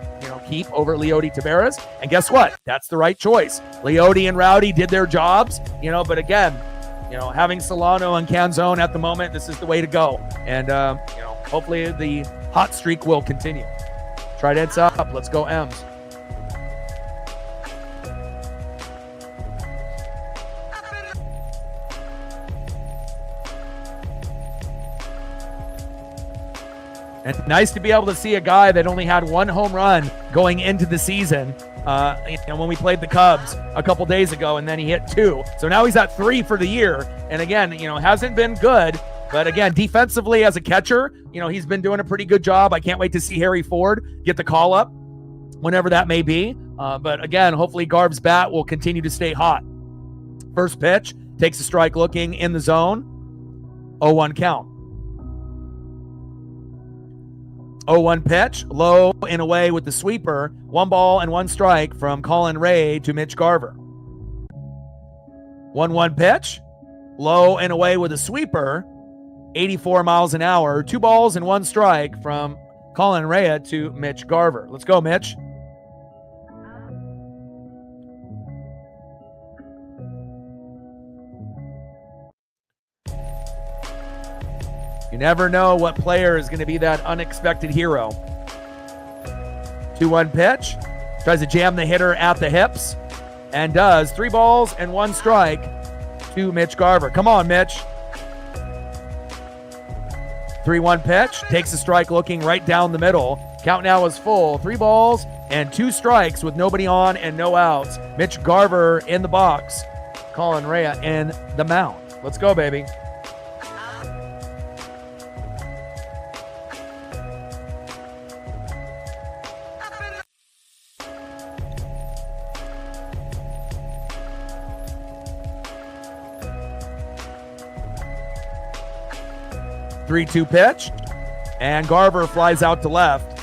keep over Leody Taveras. And guess what? That's the right choice. Leody and Rowdy did their jobs, but again, having Solano and Canzone at the moment, this is the way to go. And, hopefully the hot streak will continue. Trident's up. Let's go, M's. And nice to be able to see a guy that only had 1 home run going into the season. When we played the Cubs a couple days ago, and then he hit 2. So now he's at 3 for the year. And again, hasn't been good. But again, defensively as a catcher, he's been doing a pretty good job. I can't wait to see Harry Ford get the call up whenever that may be. But again, hopefully Garv's bat will continue to stay hot. First pitch, takes a strike looking in the zone. 0-1 count. 0-1 pitch, low and away with the sweeper. 1 ball and 1 strike from Colin Ray to Mitch Garver. 1-1 pitch, low and away with a sweeper. 84 miles an hour. 2 balls and 1 strike from Colin Ray to Mitch Garver. Let's go, Mitch. You never know what player is going to be that unexpected hero. 2-1 pitch. Tries to jam the hitter at the hips. And does. 3 balls and 1 strike to Mitch Garver. Come on, Mitch. 3-1 pitch. Takes a strike looking right down the middle. Count now is full. 3 balls and 2 strikes with nobody on and no outs. Mitch Garver in the box. Colin Ray in the mound. Let's go, baby. Three-two pitch, and Garver flies out to left.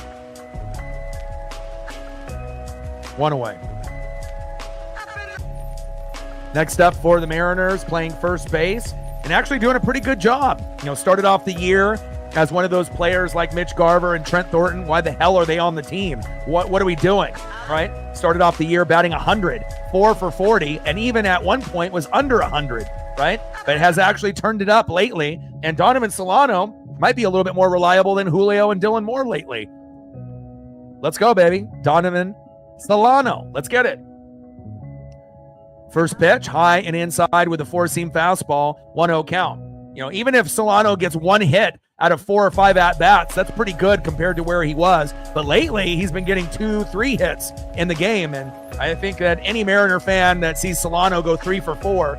1 away. Next up for the Mariners, playing first base and actually doing a pretty good job. Started off the year as one of those players like Mitch Garver and Trent Thornton. Why the hell are they on the team? What are we doing, right? Started off the year batting 100, 4 for 40, and even at one point was under 100, right? But has actually turned it up lately. And Donovan Solano might be a little bit more reliable than Julio and Dylan Moore lately. Let's go, baby. Donovan Solano. Let's get it. First pitch, high and inside with a 4-seam fastball, 1-0 count. Even if Solano gets 1 hit out of 4 or 5 at-bats. That's pretty good compared to where he was. But lately, he's been getting 2-3 hits in the game. And I think that any Mariner fan that sees Solano go 3 for 4,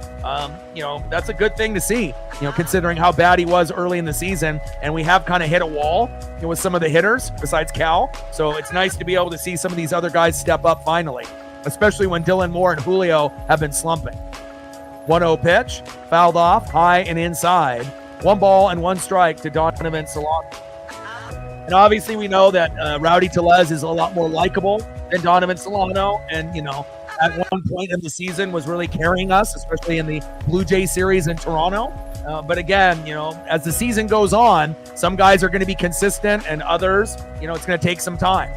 that's a good thing to see, considering how bad he was early in the season. And we have kind of hit a wall with some of the hitters besides Cal. So it's nice to be able to see some of these other guys step up finally, especially when Dylan Moore and Julio have been slumping. 1-0 pitch, fouled off, high and inside. 1 ball and 1 strike to Donovan Solano. And obviously we know that Rowdy Tellez is a lot more likable than Donovan Solano. And, at one point in the season was really carrying us, especially in the Blue Jay series in Toronto. But again, as the season goes on, some guys are going to be consistent and others, it's going to take some time.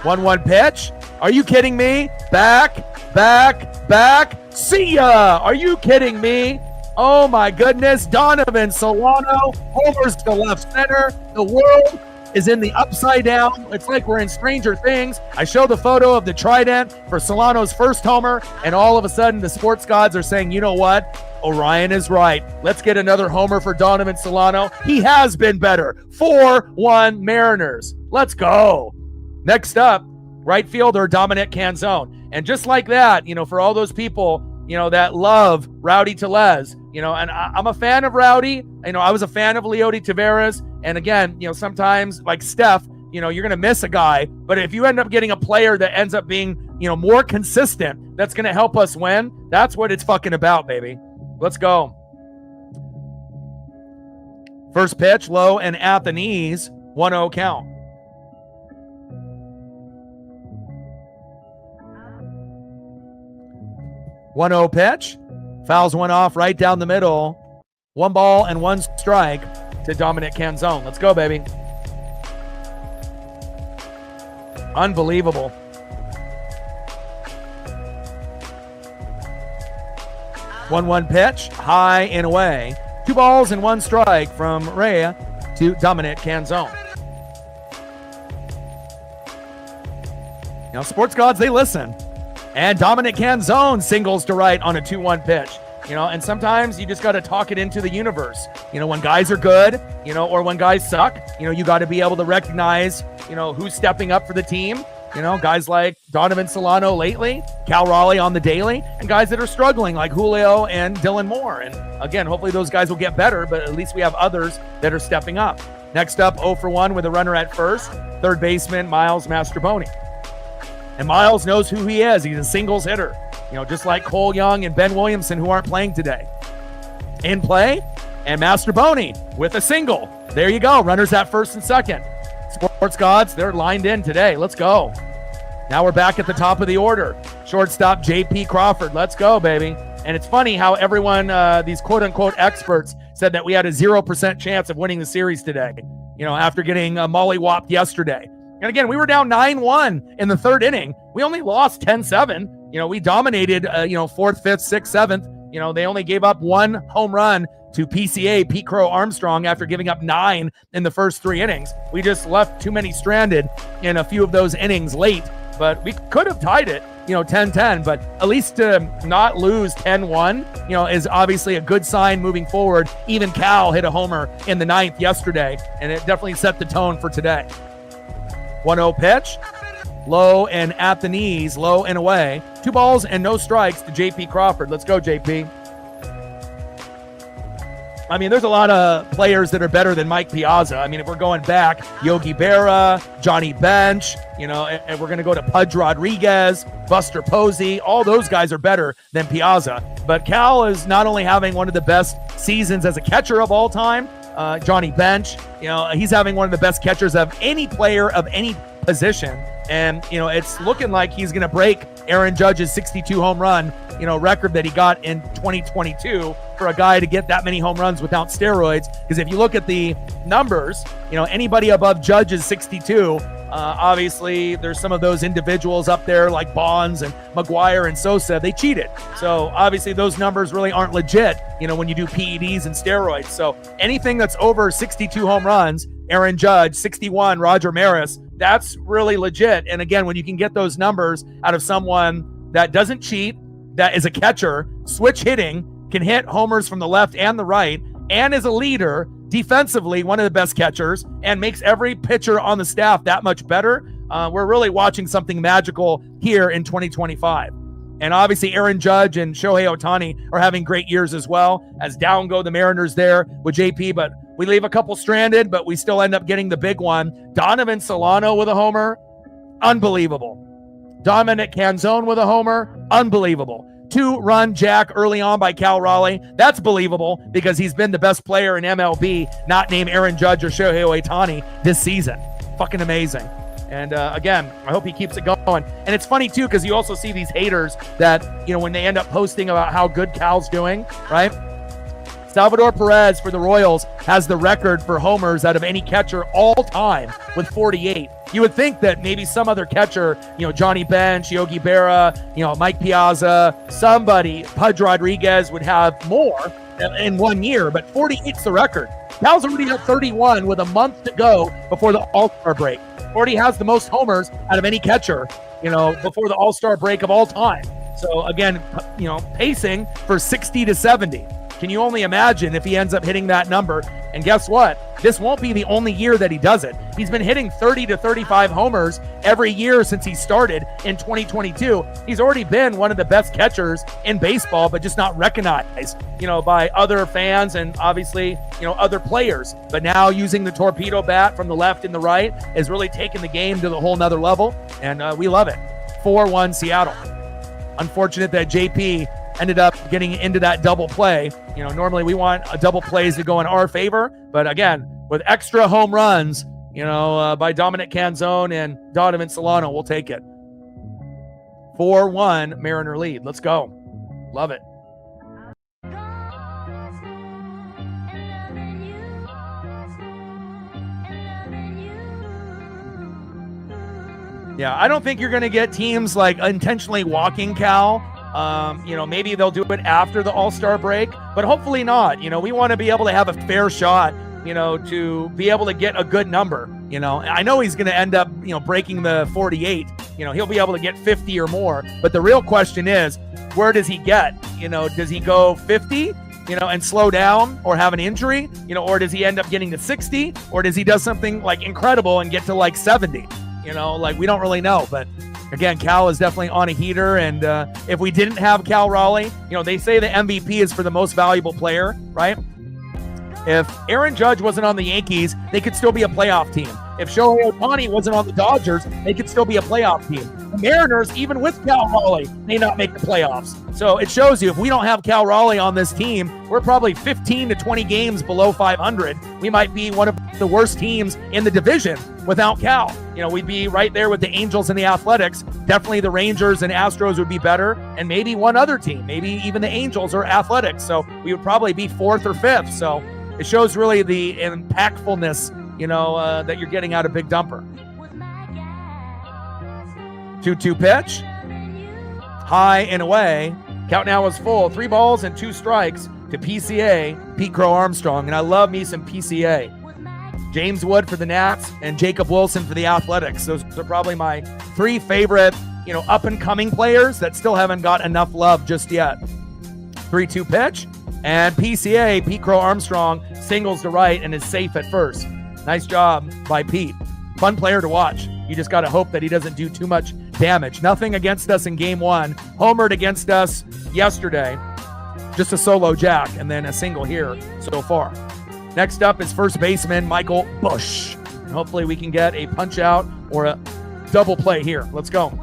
1-1 pitch. Are you kidding me? Back. See ya. Are you kidding me? Oh my goodness. Donovan Solano homers to left center. The world is in the upside down. It's like we're in Stranger Things. I show the photo of the trident for Solano's first homer, and all of a sudden the sports gods are saying, you know what? Orion is right. Let's get another homer for Donovan Solano. He has been better. 4-1 Mariners. Let's go. Next up, right fielder Dominic Canzone. And just like that, for all those people, that love Rowdy Tellez, and I'm a fan of Rowdy. I was a fan of Leody Taveras. And again, sometimes like Steph, you're going to miss a guy. But if you end up getting a player that ends up being, more consistent, that's going to help us win. That's what it's fucking about, baby. Let's go. First pitch, low and at the knees, 1-0 count. 1-0 pitch, fouls one off right down the middle. 1 ball and 1 strike to Dominic Canzone. Let's go, baby. Unbelievable. 1-1 pitch, high and away. 2 balls and 1 strike from Raleigh to Dominic Canzone. Sports gods, they listen. And Dominic Canzone singles to right on a 2-1 pitch. And sometimes you just got to talk it into the universe. When guys are good, or when guys suck, you got to be able to recognize, who's stepping up for the team. Guys like Donovan Solano lately, Cal Raleigh on the daily, and guys that are struggling like Julio and Dylan Moore. And again, hopefully those guys will get better, but at least we have others that are stepping up. Next up, 0 for 1 with a runner at first, third baseman Miles Mastrobuoni. And Miles knows who he is. He's a singles hitter, just like Cole Young and Ben Williamson, who aren't playing today. In play, and Mastrobuoni with a single. There you go. Runners at first and second. Sports gods, they're lined in today. Let's go. Now we're back at the top of the order. Shortstop J.P. Crawford. Let's go, baby. And it's funny how everyone, these quote-unquote experts, said that we had a 0% chance of winning the series today, after getting mollywopped yesterday. And again, we were down 9-1 in the third inning. We only lost 10-7. We dominated, 4th, 5th, 6th, 7th. They only gave up 1 home run to PCA, Pete Crow Armstrong, after giving up 9 in the first 3 innings. We just left too many stranded in a few of those innings late, but we could have tied it, 10-10, but at least to not lose 10-1, is obviously a good sign moving forward. Even Cal hit a homer in the 9th yesterday, and it definitely set the tone for today. 1-0 pitch, low and at the knees, low and away. 2 balls and no strikes to J.P. Crawford. Let's go, J.P. There's a lot of players that are better than Mike Piazza. If we're going back, Yogi Berra, Johnny Bench, and we're going to go to Pudge Rodriguez, Buster Posey. All those guys are better than Piazza. But Cal is not only having one of the best seasons as a catcher of all time, Johnny Bench, he's having one of the best catchers of any player of any position. And, it's looking like he's going to break Aaron Judge's 62 home run, record that he got in 2022 for a guy to get that many home runs without steroids. Because if you look at the numbers, anybody above Judge's 62, obviously there's some of those individuals up there like Bonds and McGuire and Sosa, they cheated. So obviously those numbers really aren't legit, when you do PEDs and steroids. So anything that's over 62 home runs, Aaron Judge, 61, Roger Maris, that's really legit. And again, when you can get those numbers out of someone that doesn't cheat, that is a catcher, switch hitting, can hit homers from the left and the right, and is a leader, defensively one of the best catchers, and makes every pitcher on the staff that much better. We're really watching something magical here in 2025. And obviously Aaron Judge and Shohei Ohtani are having great years as well, as down go the Mariners there with JP, but we leave a couple stranded, but we still end up getting the big one. Donovan Solano with a homer, unbelievable. Dominic Canzone with a homer, unbelievable. 2-run jack early on by Cal Raleigh. That's believable because he's been the best player in MLB, not named Aaron Judge or Shohei Ohtani this season. Fucking amazing. And again, I hope he keeps it going. And it's funny too, because you also see these haters that, you know, when they end up posting about how good Cal's doing, right? Salvador Perez for the Royals has the record for homers out of any catcher all time with 48. You would think that maybe some other catcher, you know, Johnny Bench, Yogi Berra, you know, Mike Piazza, somebody, Pudge Rodriguez would have more in 1 year, but 48's the record. Cal's already at 31 with a month to go before the All-Star break. Already has the most homers out of any catcher, you know, before the All-Star break of all time. So again, you know, pacing for 60 to 70. Can you only imagine if he ends up hitting that number? And guess what? This won't be the only year that he does it. He's been hitting 30 to 35 homers every year since he started in 2022. He's already been one of the best catchers in baseball, but just not recognized, you know, by other fans and obviously, you know, other players. But now using the torpedo bat from the left and the right is really taking the game to the whole nother level, and we love it. 4-1 Seattle. Unfortunate that JP ended up getting into that double play. You know, normally we want a double plays to go in our favor, but again, with extra home runs, you know, by Dominic Canzone and Donovan Solano, we'll take it. 4-1 Mariner lead. Let's go. Love it. Yeah, I don't think you're going to get teams like intentionally walking Cal. You know, maybe they'll do it after the All-Star break, but hopefully not. You know, we want to be able to have a fair shot, you know, to be able to get a good number. You know, I know he's going to end up, you know, breaking the 48. You know, he'll be able to get 50 or more. But the real question is, where does he get? You know, does he go 50, you know, and slow down or have an injury, you know, or does he end up getting to 60, or does he do something like incredible and get to like 70? You know, like we don't really know, but again, Cal is definitely on a heater, and if we didn't have Cal Raleigh, you know, they say the MVP is for the most valuable player, right? If Aaron Judge wasn't on the Yankees, they could still be a playoff team. If Shohei Ohtani wasn't on the Dodgers, they could still be a playoff team. The Mariners, even with Cal Raleigh, may not make the playoffs. So it shows you, if we don't have Cal Raleigh on this team, we're probably 15 to 20 games below 500. We might be one of the worst teams in the division without Cal. You know, we'd be right there with the Angels and the Athletics. Definitely the Rangers and Astros would be better, and maybe one other team, maybe even the Angels or Athletics. So we would probably be 4th or 5th. So it shows really the impactfulness, you know, that you're getting out of Big Dumper. 2-2 pitch. High and away. Count now is full. 3 balls and 2 strikes to PCA, Pete Crow Armstrong. And I love me some PCA. James Wood for the Nats and Jacob Wilson for the Athletics. Those are probably my 3 favorite, you know, up-and-coming players that still haven't got enough love just yet. 3-2 pitch. And PCA, Pete Crow Armstrong, singles to right and is safe at first. Nice job by Pete. Fun player to watch. You just got to hope that he doesn't do too much damage. Nothing against us in game 1. Homered against us yesterday. Just a solo jack and then a single here so far. Next up is first baseman Michael Busch. And hopefully we can get a punch out or a double play here. Let's go.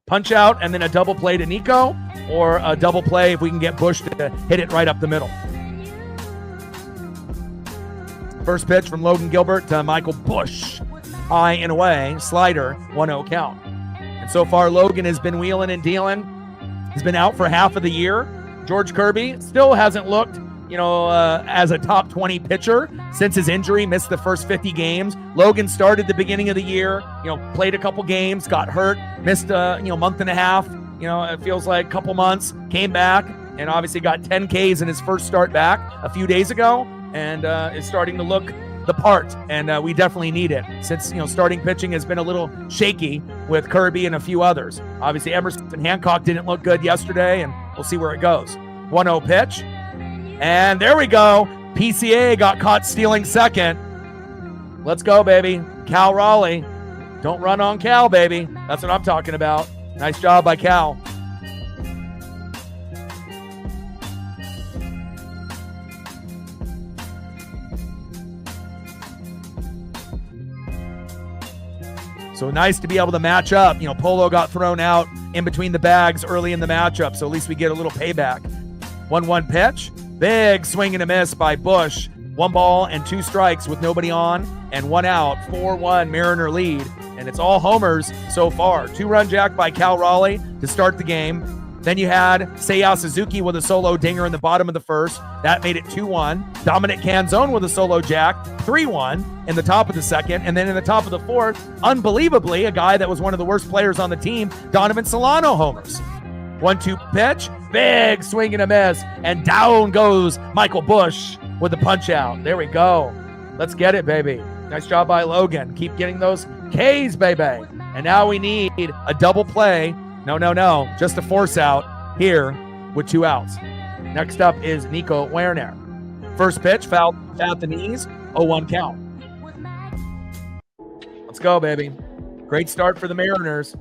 Punch out and then a double play to Nico, or a double play if we can get Busch to hit it right up the middle. First pitch from Logan Gilbert to Michael Busch. High and away, slider, 1-0 count. And so far, Logan has been wheeling and dealing. He's been out for half of the year. George Kirby still hasn't looked, you know, as a top 20 pitcher since his injury, missed the first 50 games. Logan started the beginning of the year, you know, played a couple games, got hurt, missed a, you know, month and a half. You know, it feels like a couple months, came back, and obviously got 10 Ks in his first start back a few days ago, and is starting to look the part, and we definitely need it since, you know, starting pitching has been a little shaky with Kirby and a few others. Obviously, Emerson Hancock didn't look good yesterday, and we'll see where it goes. 1-0 pitch, and there we go. PCA got caught stealing second. Let's go, baby. Cal Raleigh. Don't run on Cal, baby. That's what I'm talking about. Nice job by Cal. So nice to be able to match up. You know, Polo got thrown out in between the bags early in the matchup, so at least we get a little payback. 1-1 pitch. Big swing and a miss by Bush. 1 ball and 2 strikes with nobody on and 1 out. 4-1 Mariner lead, and it's all homers so far. 2-run jack by Cal Raleigh to start the game. Then you had Seiya Suzuki with a solo dinger in the bottom of the first. That made it 2-1. Dominic Canzone with a solo jack, 3-1 in the top of the second. And then in the top of the fourth, unbelievably, a guy that was one of the worst players on the team, Donovan Solano homers. 1-2 pitch, big swing and a miss, and down goes Michael Bush with the punch out. There we go. Let's get it, baby. Nice job by Logan. Keep getting those Ks, baby. And now we need a double play. No. Just a force out here with 2 outs. Next up is Nico Werner. First pitch, foul at the knees, 0-1 count. Let's go, baby. Great start for the Mariners.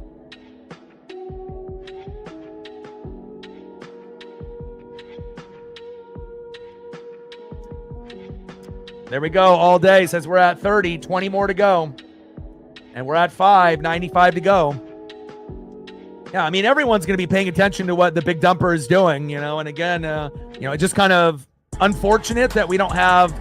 There we go, all day. Says we're at 30, 20 more to go. And we're at 5, 95 to go. Yeah, I mean, everyone's going to be paying attention to what the big dumper is doing, you know. And again, it's just kind of unfortunate that we don't have,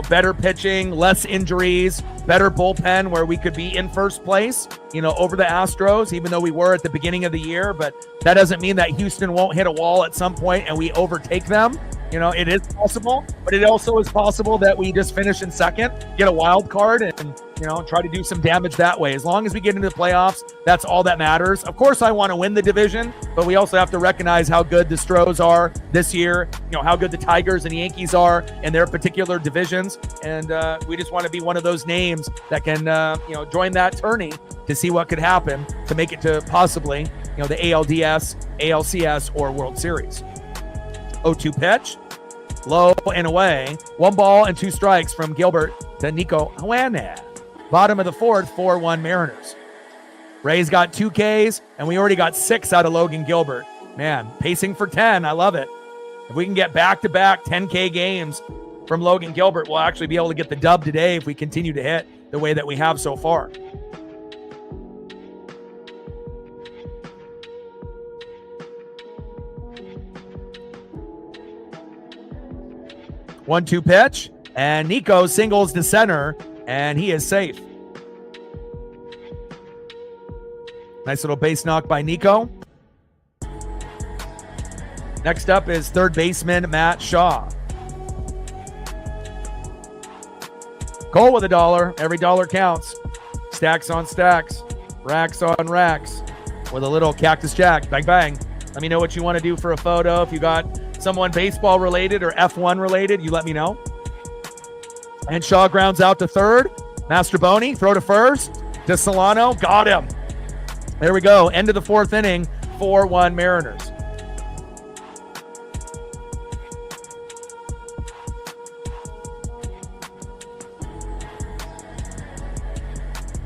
better pitching, less injuries, better bullpen where we could be in first place, over the Astros, even though we were at the beginning of the year. But that doesn't mean that Houston won't hit a wall at some point and we overtake them. It is possible, but it also is possible that we just finish in second, get a wild card, and, try to do some damage that way. As long as we get into the playoffs, that's all that matters. Of course, I want to win the division, but we also have to recognize how good the Stros are this year, how good the Tigers and Yankees are in their particular divisions. And we just want to be one of those names that can, join that tourney to see what could happen to make it to possibly, the ALDS, ALCS, or World Series. 0-2 pitch, low and away. 1 ball and 2 strikes from Gilbert to Nico Werner. Bottom of the fourth, 4-1 Mariners. Rays got 2 Ks, and we already got 6 out of Logan Gilbert. Man, pacing for 10. I love it. If we can get back-to-back 10K games from Logan Gilbert, we'll actually be able to get the dub today if we continue to hit the way that we have so far. One-two pitch, and Nico singles to center, and he is safe. Nice little base knock by Nico. Next up is third baseman Matt Shaw. Cole with $1. Every dollar counts. Stacks on stacks. Racks on racks. With a little Cactus Jack. Bang, bang. Let me know what you want to do for a photo. If you got someone baseball related or F1 related, you let me know. And Shaw grounds out to third. Mastroboni, throw to first. To Solano, got him. There we go. End of the fourth inning, 4-1 Mariners.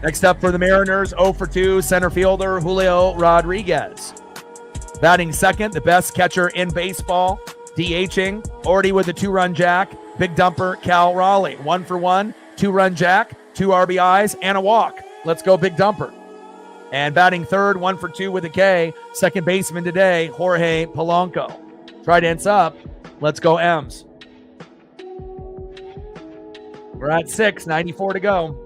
Next up for the Mariners, 0 for 2, center fielder Julio Rodriguez. Batting second, the best catcher in baseball. DHing, already with a 2-run jack. Big dumper, Cal Raleigh. 1 for 1, 2-run jack, 2 RBIs, and a walk. Let's go, big dumper. And batting third, 1 for 2 with a K. Second baseman today, Jorge Polanco. Trident's up. Let's go, M's. We're at 6, 94 to go.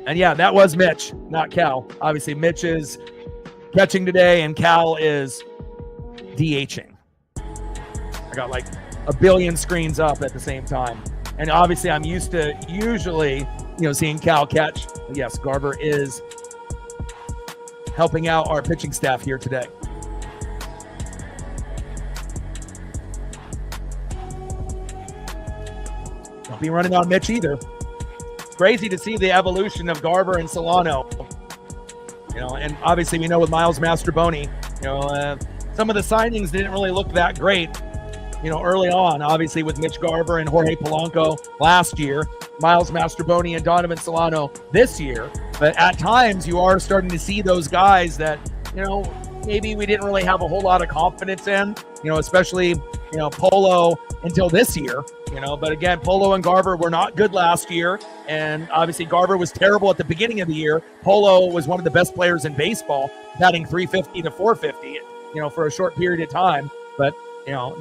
And yeah, that was Mitch, not Cal. Obviously, Mitch is catching today, and Cal is DHing. I got like a billion screens up at the same time. And obviously, I'm used to usually, seeing Cal catch. But yes, Garber is helping out our pitching staff here today. Don't be running on Mitch either. Crazy to see the evolution of Garber and Solano. And obviously we know with Miles Mastrobuoni, some of the signings didn't really look that great, early on, obviously with Mitch Garver and Jorge Polanco last year, Miles Mastrobuoni and Donovan Solano this year. But at times you are starting to see those guys that, maybe we didn't really have a whole lot of confidence in, especially, Polo until this year, but again, Polo and Garver were not good last year. And obviously Garver was terrible at the beginning of the year. Polo was one of the best players in baseball, batting 350 to 450, for a short period of time. But,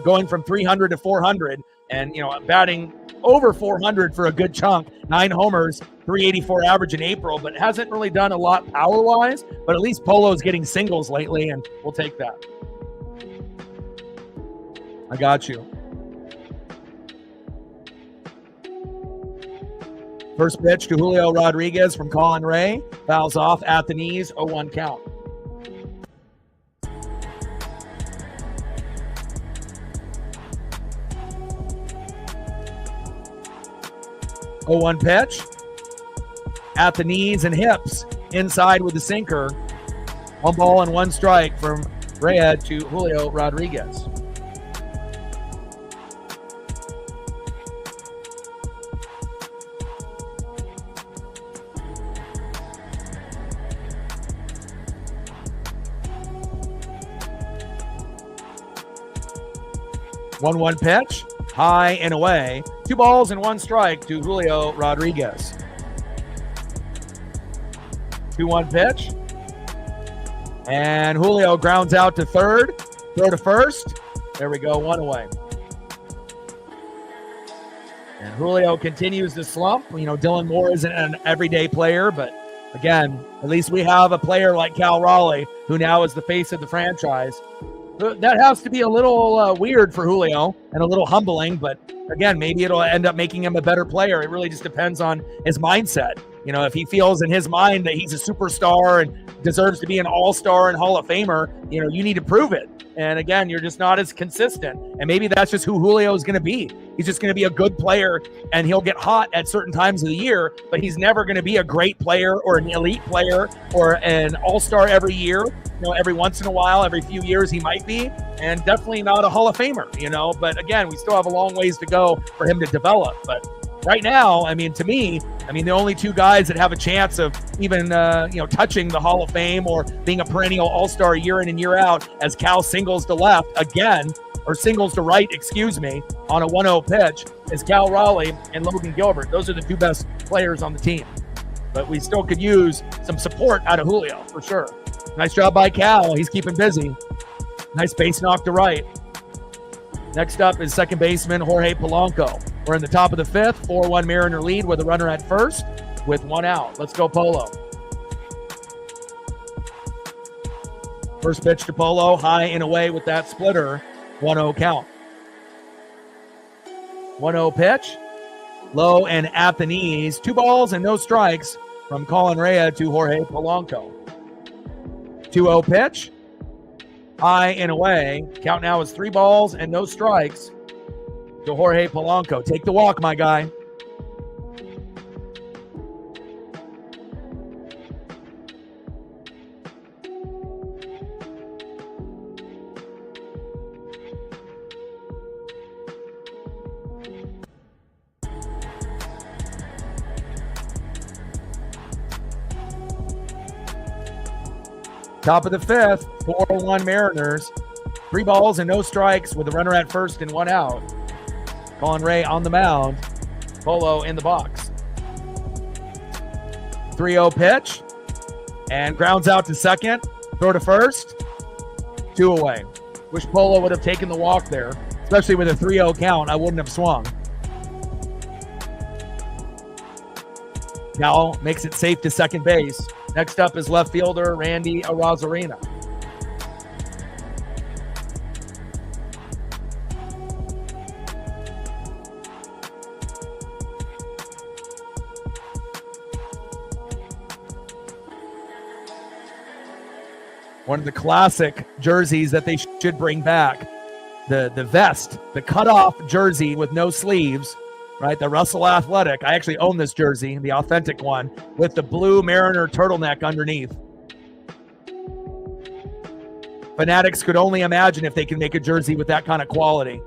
going from 300 to 400 and, batting over 400 for a good chunk, 9 homers, 384 average in April, but hasn't really done a lot power-wise. But at least Polo's getting singles lately, and we'll take that. I got you. First pitch to Julio Rodriguez from Colin Ray. Fouls off at the knees, 0-1 count. Oh, 0-1 pitch. At the knees and hips. Inside with the sinker. 1 ball and 1 strike from Ray to Julio Rodriguez. One pitch, high and away. 2 balls and 1 strike to Julio Rodriguez. 2-1 pitch. And Julio grounds out to third. Throw to first. There we go, 1 away. And Julio continues to slump. Dylan Moore isn't an everyday player, but again, at least we have a player like Cal Raleigh, who now is the face of the franchise. That has to be a little weird for Julio and a little humbling, but again, maybe it'll end up making him a better player. It really just depends on his mindset. If he feels in his mind that he's a superstar and deserves to be an all-star and Hall of Famer, you need to prove it. And again, you're just not as consistent. And maybe that's just who Julio is going to be. He's just going to be a good player, and he'll get hot at certain times of the year, but he's never going to be a great player or an elite player or an all-star every year. Every once in a while, every few years he might be, and definitely not a Hall of Famer, But again, we still have a long ways to go for him to develop. But right now, to me, the only 2 guys that have a chance of even, touching the Hall of Fame or being a perennial all-star year in and year out, as Cal singles to left again, or singles to right, on a 1-0 pitch, is Cal Raleigh and Logan Gilbert. Those are the 2 best players on the team. But we still could use some support out of Julio, for sure. Nice job by Cal. He's keeping busy. Nice base knock to right. Next up is second baseman Jorge Polanco. We're in the top of the 5th, 4-1 Mariner lead with a runner at first with 1 out. Let's go Polo. First pitch to Polo, high and away with that splitter, 1-0 count. 1-0 pitch, low and at the knees. 2 balls and no strikes from Colin Rea to Jorge Polanco. 2-0 pitch, high and away. Count now is 3 balls and no strikes to Jorge Polanco. Take the walk, my guy. Top of the 5th, 4-1 Mariners. 3 balls and no strikes with a runner at first and 1 out. Colin Ray on the mound. Polo in the box. 3-0 pitch. And grounds out to second. Throw to first. 2 away. Wish Polo would have taken the walk there. Especially with a 3-0 count, I wouldn't have swung. Cal makes it safe to second base. Next up is left fielder Randy Arozarena. One of the classic jerseys that they should bring back. The vest, the cutoff jersey with no sleeves. Right, the Russell Athletic. I actually own this jersey, the authentic one, with the blue Mariner turtleneck underneath. Fanatics could only imagine if they could make a jersey with that kind of quality.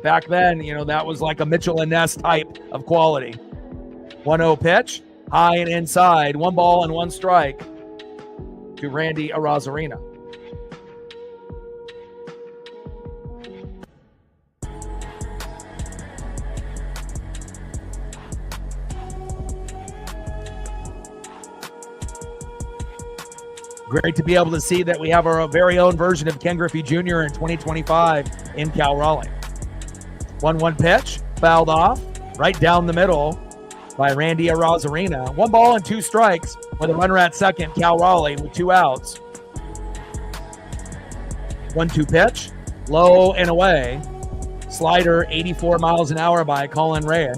Back then, that was like a Mitchell and Ness type of quality. 1-0 pitch, high and inside, 1 ball and 1 strike to Randy Arozarena. Great to be able to see that we have our very own version of Ken Griffey Jr. in 2025 in Cal Raleigh. 1-1 pitch, fouled off, right down the middle by Randy Arozarena. 1 ball and 2 strikes with a runner at second, Cal Raleigh with 2 outs. 1-2 pitch, low and away. Slider, 84 miles an hour by Colin Ray.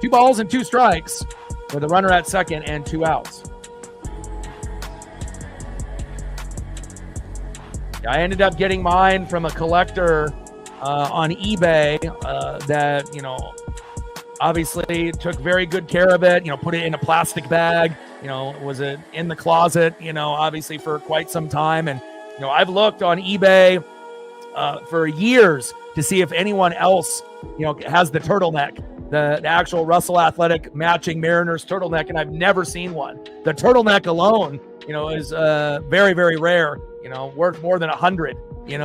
2 balls and 2 strikes with a runner at second and 2 outs. I ended up getting mine from a collector on eBay that, obviously took very good care of it, put it in a plastic bag, was it in the closet, obviously for quite some time. And, I've looked on eBay for years to see if anyone else, has the turtleneck, the actual Russell Athletic matching Mariners turtleneck, and I've never seen one. The turtleneck alone, is very, very rare, worth more than 100,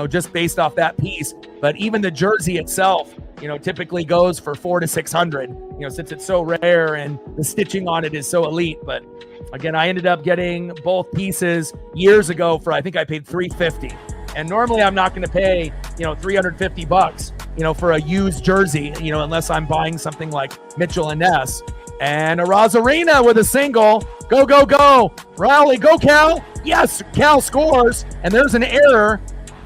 just based off that piece. But even the jersey itself, typically goes for 400 to 600, since it's so rare and the stitching on it is so elite. But again, I ended up getting both pieces years ago for, I think I paid $350. And normally I'm not going to pay, $350, for a used jersey, unless I'm buying something like Mitchell and Ness. And Arozarena with a single. Go, go, go. Raleigh, go Cal. Yes, Cal scores. And there's an error.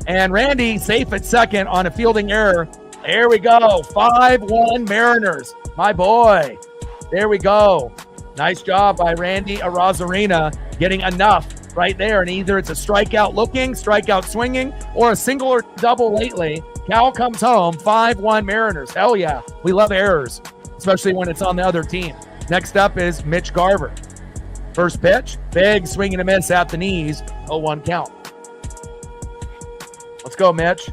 And Randy safe at second on a fielding error. There we go. 5-1 Mariners. My boy. There we go. Nice job by Randy Arozarena getting enough right there. And either it's a strikeout looking, strikeout swinging, or a single or double lately. Cal comes home. 5-1 Mariners. Hell yeah. We love errors, especially when it's on the other team. Next up is Mitch Garver. First pitch, big swing and a miss at the knees. 0-1 count. Let's go, Mitch.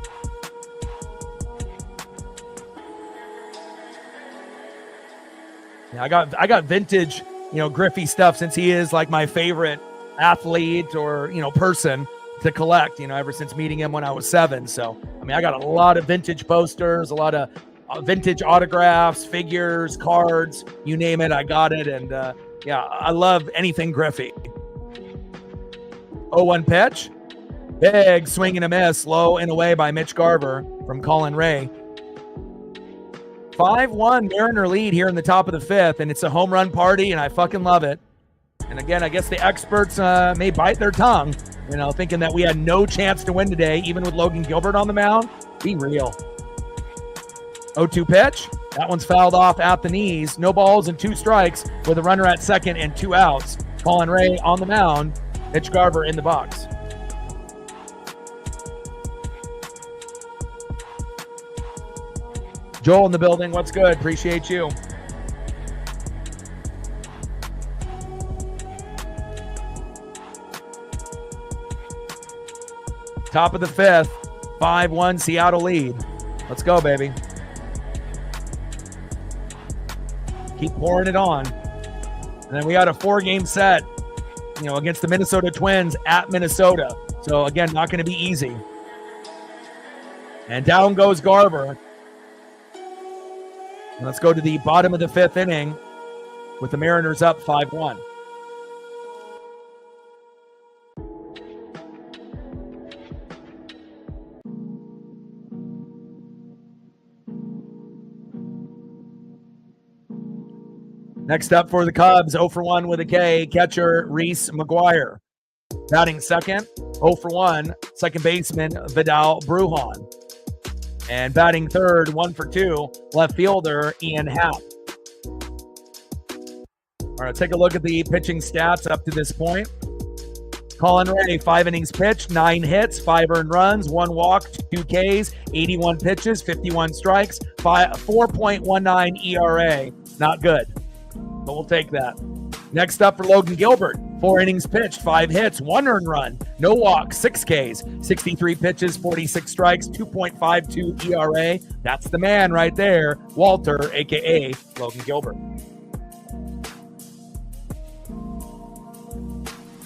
Yeah, I got vintage, Griffey stuff, since he is like my favorite athlete or, person to collect, ever since meeting him when I was 7. So, I got a lot of vintage posters, a lot of vintage autographs, figures, cards, you name it, I got it. And I love anything Griffey. 0-1 pitch. Big swing and a miss, low and away by Mitch Garver from Colin Ray. 5-1 Mariner lead here in the top of the 5th, and it's a home run party, and I fucking love it. And again, I guess the experts may bite their tongue, thinking that we had no chance to win today, even with Logan Gilbert on the mound. Be real. 0-2 pitch. That one's fouled off at the knees. No balls and 2 strikes with a runner at second and 2 outs. Colin Ray on the mound. Mitch Garver in the box. Joel in the building. What's good? Appreciate you. Top of the 5th. 5-1 Seattle lead. Let's go, baby. Keep pouring it on. And then we got a 4-game set, against the Minnesota Twins at Minnesota. So, again, not going to be easy. And down goes Garver. And let's go to the bottom of the 5th inning with the Mariners up 5-1. Next up for the Cubs, 0-for-1 with a K, catcher Reese McGuire. Batting second, 0-for-1, second baseman Vidal Brujan. And batting third, 1-for-2, left fielder Ian Happ. All right, take a look at the pitching stats up to this point. Colin Ray, 5 innings pitched, 9 hits, 5 earned runs, 1 walk, 2 Ks, 81 pitches, 51 strikes, 4.19 ERA. Not good, but we'll take that. Next up for Logan Gilbert, 4 innings pitched, 5 hits, 1 earned run, no walks, 6 Ks, 63 pitches, 46 strikes, 2.52 ERA. That's the man right there, Walter, a.k.a. Logan Gilbert.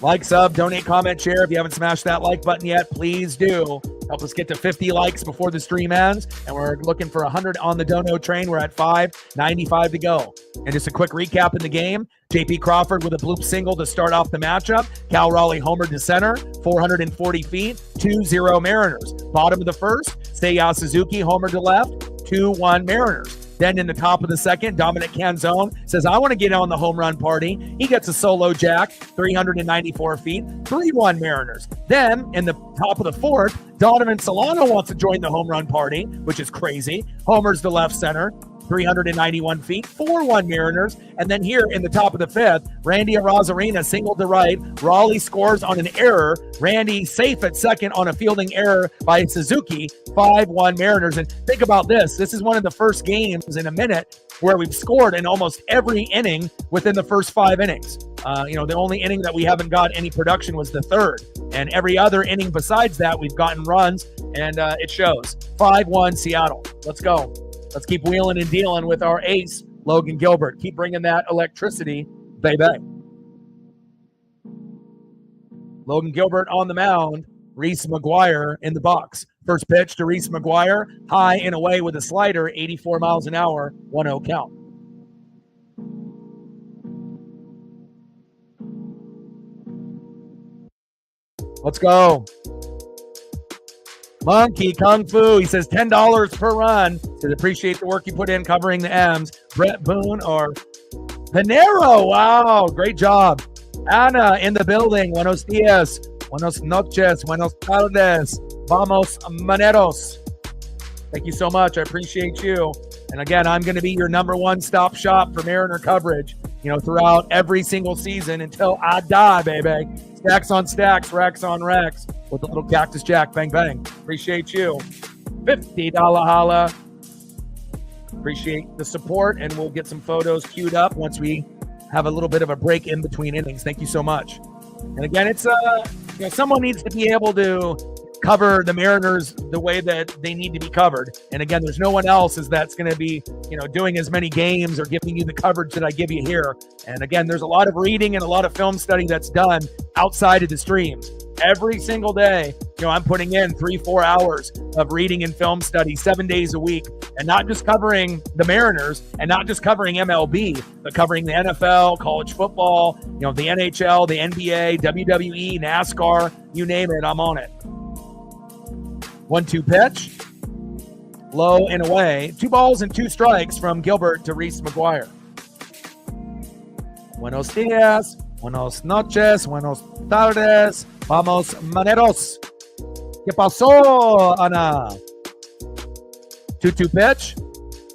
Like, sub, donate, comment, share. If you haven't smashed that like button yet, please do. Help us get to 50 likes before the stream ends. And we're looking for 100 on the dono train. We're at 5:95 to go. And just a quick recap in the game. J.P. Crawford with a bloop single to start off the matchup. Cal Raleigh homered to center, 440 feet, 2-0 Mariners. Bottom of the first, Seiya Suzuki homered to left, 2-1 Mariners. Then in the top of the second, Dominic Canzone says, I want to get on the home run party. He gets a solo jack, 394 feet, 3-1 Mariners. Then in the top of the fourth, Donovan Solano wants to join the home run party, which is crazy. Homers to left center, 391 feet, 4-1 Mariners. And then here in the top of the fifth, Randy Arozarena singled to right. Raleigh scores on an error. Randy safe at second on a fielding error by Suzuki, 5-1 Mariners. And think about this. This is one of the first games in a minute where we've scored in almost every inning within the first 5 innings. The only inning that we haven't got any production was the third. And every other inning besides that, we've gotten runs, and it shows. 5-1 Seattle. Let's go. Let's keep wheeling and dealing with our ace, Logan Gilbert. Keep bringing that electricity, baby. Logan Gilbert on the mound. Reese McGuire in the box. First pitch to Reese McGuire. High and away with a slider, 84 miles an hour, 1-0 count. Let's go. Monkey Kung Fu, he says $10 per run. Says appreciate the work you put in covering the M's. Brett Boone or Panero, wow, great job. Ana in the building, buenos dias, buenos noches, buenos tardes, vamos maneros. Thank you so much, I appreciate you. And again, I'm going to be your number one stop shop for Mariner coverage, throughout every single season until I die, baby. Stacks on stacks, racks on racks. With a little Cactus Jack, bang, bang. Appreciate you. $50 holla. Appreciate the support, and we'll get some photos queued up once we have a little bit of a break in between innings. Thank you so much. And again, it's someone needs to be able to cover the Mariners the way that they need to be covered. And again, there's no one else that's going to be, doing as many games or giving you the coverage that I give you here. And again, there's a lot of reading and a lot of film study that's done outside of the streams. Every single day, I'm putting in 3-4 hours of reading and film study 7 days a week, and not just covering the Mariners and not just covering MLB, but covering the NFL, college football, the NHL, the NBA, WWE, NASCAR, you name it, I'm on it. 1-2 pitch, low and away. 2 balls and 2 strikes from Gilbert to Reese McGuire. Buenos dias, buenos noches, buenos tardes. Vamos, maneros. ¿Qué pasó, Ana? 2-2 pitch.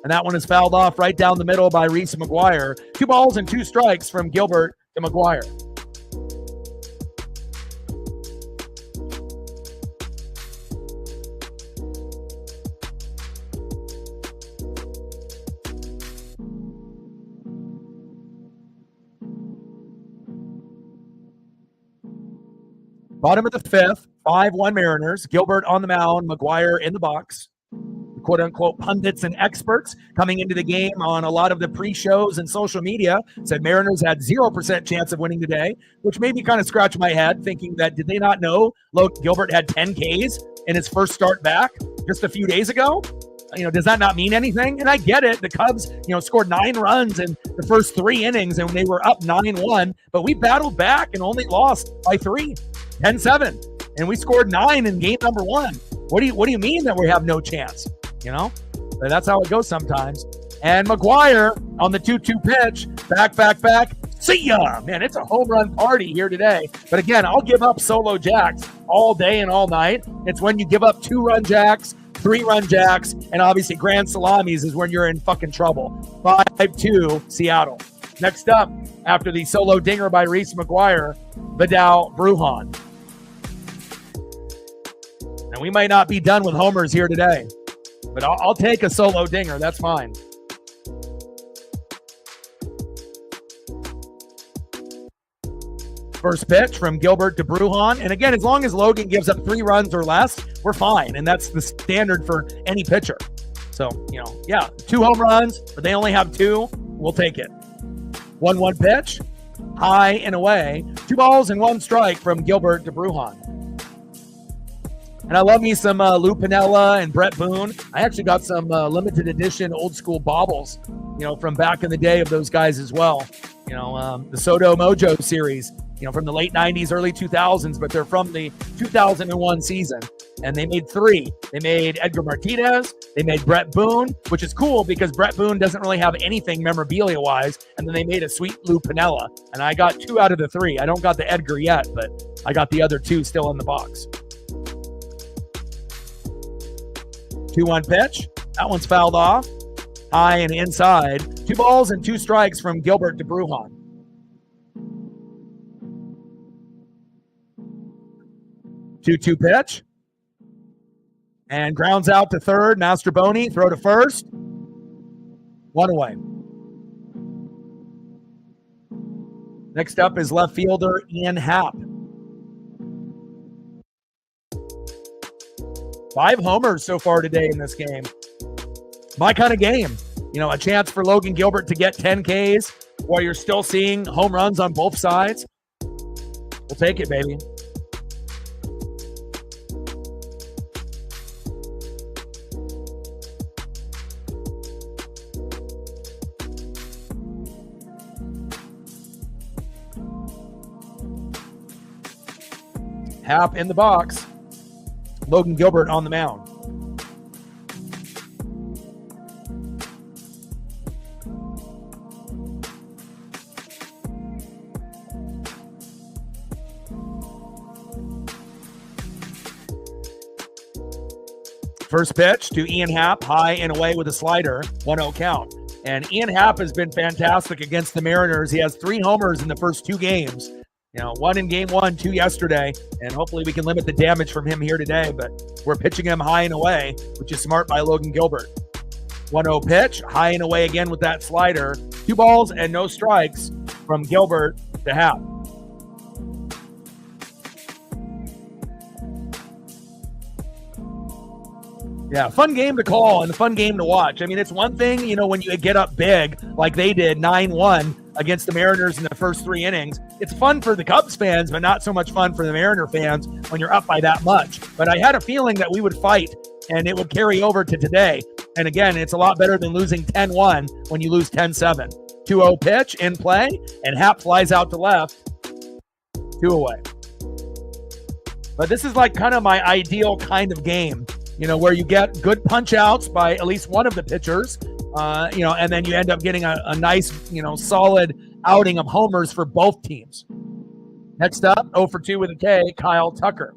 And that one is fouled off right down the middle by Reese McGuire. 2 balls and 2 strikes from Gilbert to McGuire. Bottom of the fifth, 5-1 Mariners. Gilbert on the mound, McGuire in the box. The quote-unquote pundits and experts coming into the game on a lot of the pre-shows and social media said Mariners had 0% chance of winning today, which made me kind of scratch my head thinking that did they not know Logan Gilbert had 10 Ks in his first start back just a few days ago? Does that not mean anything? And I get it. The Cubs, scored 9 runs in the first 3 innings and they were up 9-1, but we battled back and only lost by 3. 10-7, and we scored 9 in game number 1. What do you mean that we have no chance? But that's how it goes sometimes. And McGuire on the 2-2 pitch, back. See ya, man! It's a home run party here today. But again, I'll give up solo jacks all day and all night. It's when you give up 2-run jacks, 3-run jacks, and obviously grand salamis is when you're in fucking trouble. 5-2 Seattle. Next up, after the solo dinger by Reese McGuire, Vidal Brujan. And we might not be done with homers here today, but I'll take a solo dinger. That's fine. First pitch from Gilbert to Brujan. And again, as long as Logan gives up 3 runs or less, we're fine. And that's the standard for any pitcher. So, 2 home runs, but they only have 2. We'll take it. 1-1 pitch, high and away. 2 balls and 1 strike from Gilbert to Brujan. And I love me some Lou Piniella and Brett Boone. I actually got some limited edition old school baubles, from back in the day of those guys as well. The Soto Mojo series, from the late 90s, early 2000s, but they're from the 2001 season. And they made 3. They made Edgar Martinez. They made Brett Boone, which is cool because Brett Boone doesn't really have anything memorabilia-wise. And then they made a sweet Lou Piniella. And I got 2 out of the 3. I don't got the Edgar yet, but I got the other 2 still in the box. 2-1 pitch. That one's fouled off. High and inside. 2 balls and 2 strikes from Gilbert to Brujan. 2-2 pitch. And grounds out to third. Mastroboni, throw to first. 1 away. Next up is left fielder Ian Happ. 5 homers so far today in this game. My kind of game. A chance for Logan Gilbert to get 10 Ks while you're still seeing home runs on both sides. We'll take it, baby. Happ in the box. Logan Gilbert on the mound. First pitch to Ian Happ, high and away with a slider, 1-0 count. And Ian Happ has been fantastic against the Mariners. He has 3 homers in the first 2 games. 1 in game 1, 2 yesterday, and hopefully we can limit the damage from him here today, but we're pitching him high and away, which is smart by Logan Gilbert. 1-0 pitch, high and away again with that slider. 2 balls and no strikes from Gilbert to Happ. Yeah, fun game to call and a fun game to watch. I mean, it's one thing, when you get up big like they did 9-1 against the Mariners in the first 3 innings. It's fun for the Cubs fans, but not so much fun for the Mariner fans when you're up by that much. But I had a feeling that we would fight and it would carry over to today. And again, it's a lot better than losing 10-1 when you lose 10-7. 2-0 pitch in play, and Happ flies out to left. 2 away. But this is like kind of my ideal kind of game, where you get good punch outs by at least one of the pitchers, and then you end up getting a nice, solid outing of homers for both teams. Next up, 0 for 2 with a K, Kyle Tucker.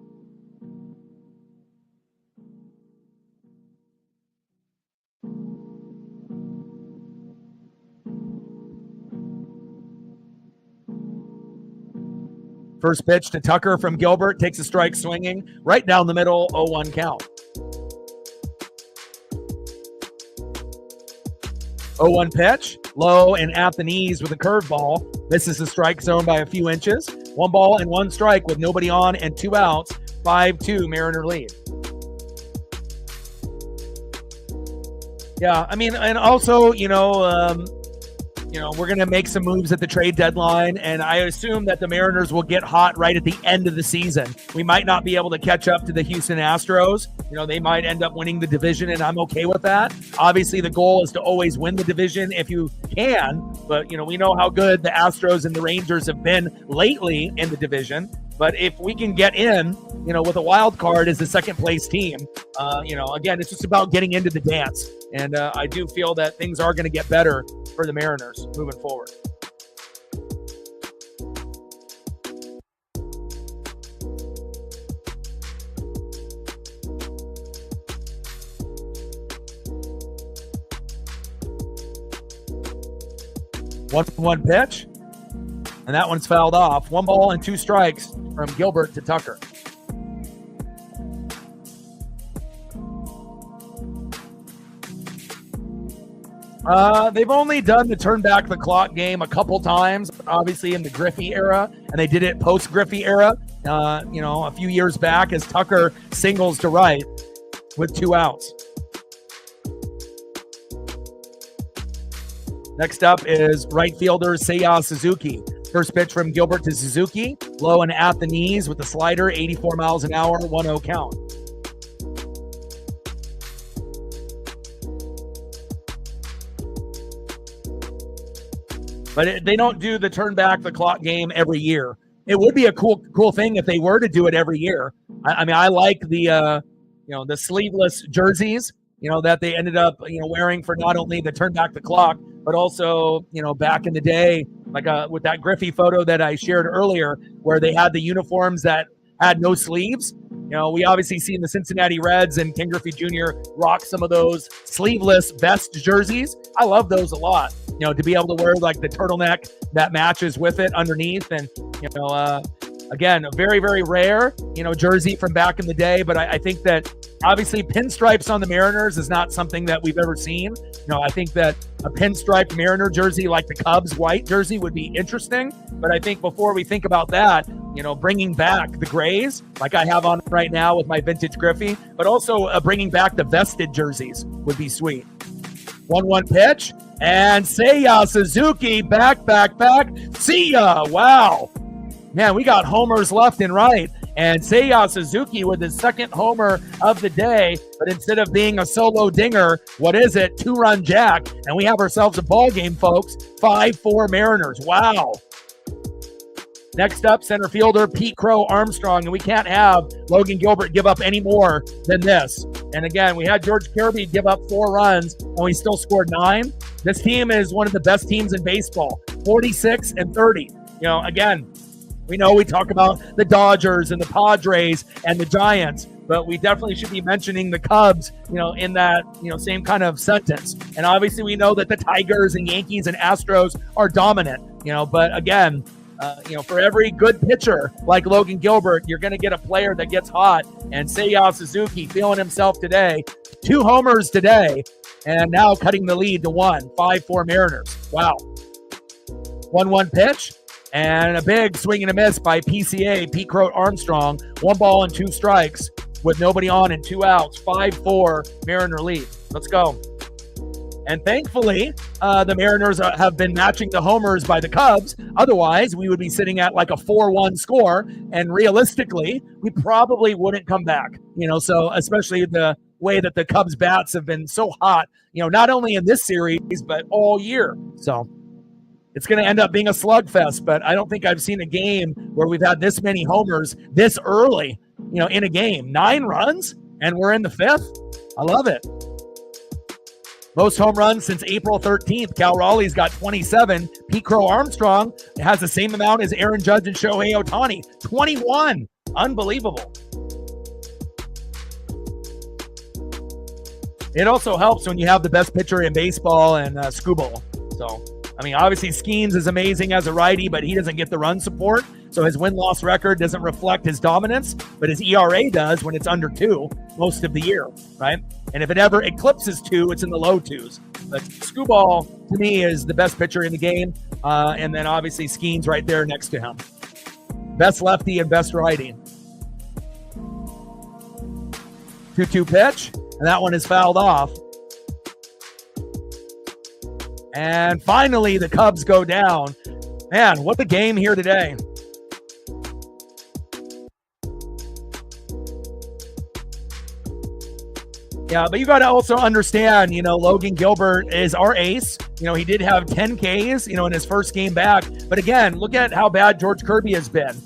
First pitch to Tucker from Gilbert, takes a strike swinging, right down the middle, 0-1 count. 0-1 pitch, low and at the knees with a curveball. Misses the strike zone by a few inches. 1 ball and 1 strike with nobody on and 2 outs. 5-2 Mariner lead. Yeah, I mean, and also, we're going to make some moves at the trade deadline, and I assume that the Mariners will get hot right at the end of the season. We might not be able to catch up to the Houston Astros. They might end up winning the division, and I'm okay with that. Obviously, the goal is to always win the division if you can, but, we know how good the Astros and the Rangers have been lately in the division. But if we can get in, with a wild card as the second place team, again, it's just about getting into the dance. And I do feel that things are going to get better for the Mariners moving forward. One pitch, and that one's fouled off. 1 ball and 2 strikes from Gilbert to Tucker. They've only done the turn back the clock game a couple times, obviously in the Griffey era, and they did it post Griffey era, a few years back as Tucker singles to right with 2 outs. Next up is right fielder Seiya Suzuki. First pitch from Gilbert to Suzuki, low and at the knees with the slider, 84 miles an hour, 1-0 count. But they don't do the turn back the clock game every year. It would be a cool thing if they were to do it every year. I mean, I like the sleeveless jerseys, that they ended up, wearing for not only the turn back the clock, but also, back in the day, like with that Griffey photo that I shared earlier, where they had the uniforms that had no sleeves. We obviously seen the Cincinnati Reds and Ken Griffey Jr. rock some of those sleeveless vest jerseys. I love those a lot. To be able to wear like the turtleneck that matches with it underneath. And, again, a very, very rare, jersey from back in the day. But I think that obviously pinstripes on the Mariners is not something that we've ever seen. I think that a pinstriped Mariner jersey like the Cubs white jersey would be interesting. But I think before we think about that, bringing back the grays like I have on right now with my vintage Griffey, but also bringing back the vested jerseys would be sweet. 1-1 pitch. And Seiya Suzuki, back. See ya. Wow. Man, we got homers left and right. And Seiya Suzuki with his second homer of the day. But instead of being a solo dinger, what is it? 2-run jack. And we have ourselves a ball game, folks. 5-4 Mariners. Wow. Next up, center fielder Pete Crow Armstrong. And we can't have Logan Gilbert give up any more than this. And again, we had George Kirby give up 4 runs, and we still scored 9. This team is one of the best teams in baseball, 46-30. Again, we know we talk about the Dodgers and the Padres and the Giants, but we definitely should be mentioning the Cubs, in that, same kind of sentence. And obviously we know that the Tigers and Yankees and Astros are dominant, but again, for every good pitcher like Logan Gilbert, you're going to get a player that gets hot. And Seiya Suzuki feeling himself today. 2 homers today, and now cutting the lead to 1. 5-4 Mariners. Wow. 1-1 pitch, and a big swing and a miss by PCA, Pete Crow Armstrong. 1 ball and 2 strikes with nobody on and 2 outs. 5-4 Mariner lead. Let's go. And thankfully, the Mariners have been matching the homers by the Cubs. Otherwise, we would be sitting at like a 4-1 score. And realistically, we probably wouldn't come back. So especially the way that the Cubs bats have been so hot, not only in this series, but all year. So it's going to end up being a slugfest. But I don't think I've seen a game where we've had this many homers this early, in a game. 9 runs, and we're in the 5th. I love it. Most home runs since April 13th. Cal Raleigh's got 27. Pete Crow Armstrong has the same amount as Aaron Judge and Shohei Ohtani. 21. Unbelievable. It also helps when you have the best pitcher in baseball and Skubal. So, obviously Skeens is amazing as a righty, but he doesn't get the run support. So his win-loss record doesn't reflect his dominance, but his ERA does when it's under 2 most of the year, right? And if it ever eclipses 2, it's in the low 2s. But Skubal, to me, is the best pitcher in the game. And then obviously Skeens right there next to him. Best lefty and best righty. 2-2 pitch, and that one is fouled off. And finally, the Cubs go down. Man, what a game here today. Yeah, but you got to also understand, Logan Gilbert is our ace. He did have 10 Ks, in his first game back. But again, look at how bad George Kirby has been.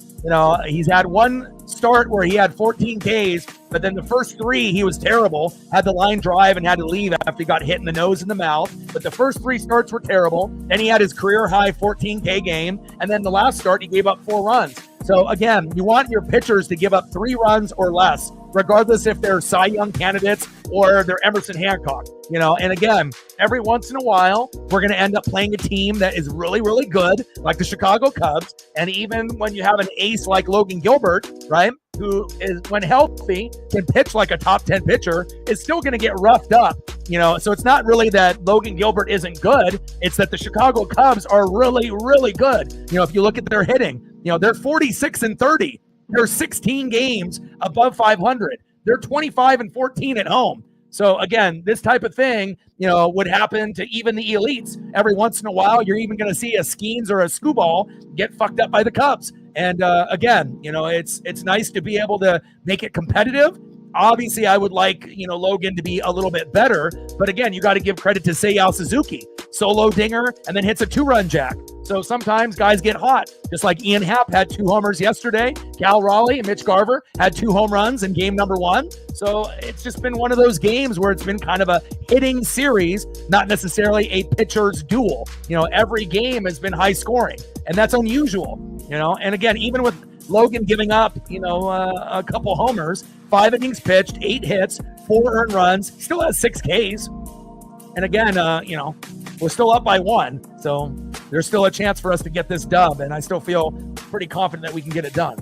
He's had one start where he had 14 Ks, but then the first 3, he was terrible, had the line drive and had to leave after he got hit in the nose and the mouth. But the first 3 starts were terrible. Then he had his career high 14 K game. And then the last start, he gave up 4 runs. So again, you want your pitchers to give up 3 runs or less, regardless if they're Cy Young candidates or they're Emerson Hancock, And again, every once in a while, we're going to end up playing a team that is really, really good, like the Chicago Cubs. And even when you have an ace like Logan Gilbert, right, who is, when healthy, can pitch like a top 10 pitcher, is still going to get roughed up So it's not really that Logan Gilbert isn't good. It's that the Chicago Cubs are really, really good. If you look at their hitting, they're 46-30. They're 16 games above 500. They're 25-14 at home. So again, this type of thing, would happen to even the elites. Every once in a while, you're even going to see a Skeens or a Skubal get fucked up by the Cubs. And again, it's nice to be able to make it competitive. Obviously, I would like, Logan to be a little bit better. But again, you got to give credit to Seiya Suzuki. Solo dinger and then hits a 2-run jack. So sometimes guys get hot, just like Ian Happ had 2 homers yesterday. Cal Raleigh and Mitch Garver had 2 home runs in game number 1. So it's just been one of those games where it's been kind of a hitting series, not necessarily a pitcher's duel. Every game has been high scoring, and that's unusual. And again, even with Logan giving up, a couple homers, 5 innings pitched, 8 hits, 4 earned runs, still has 6 Ks. And again, we're still up by 1. So there's still a chance for us to get this dub. And I still feel pretty confident that we can get it done.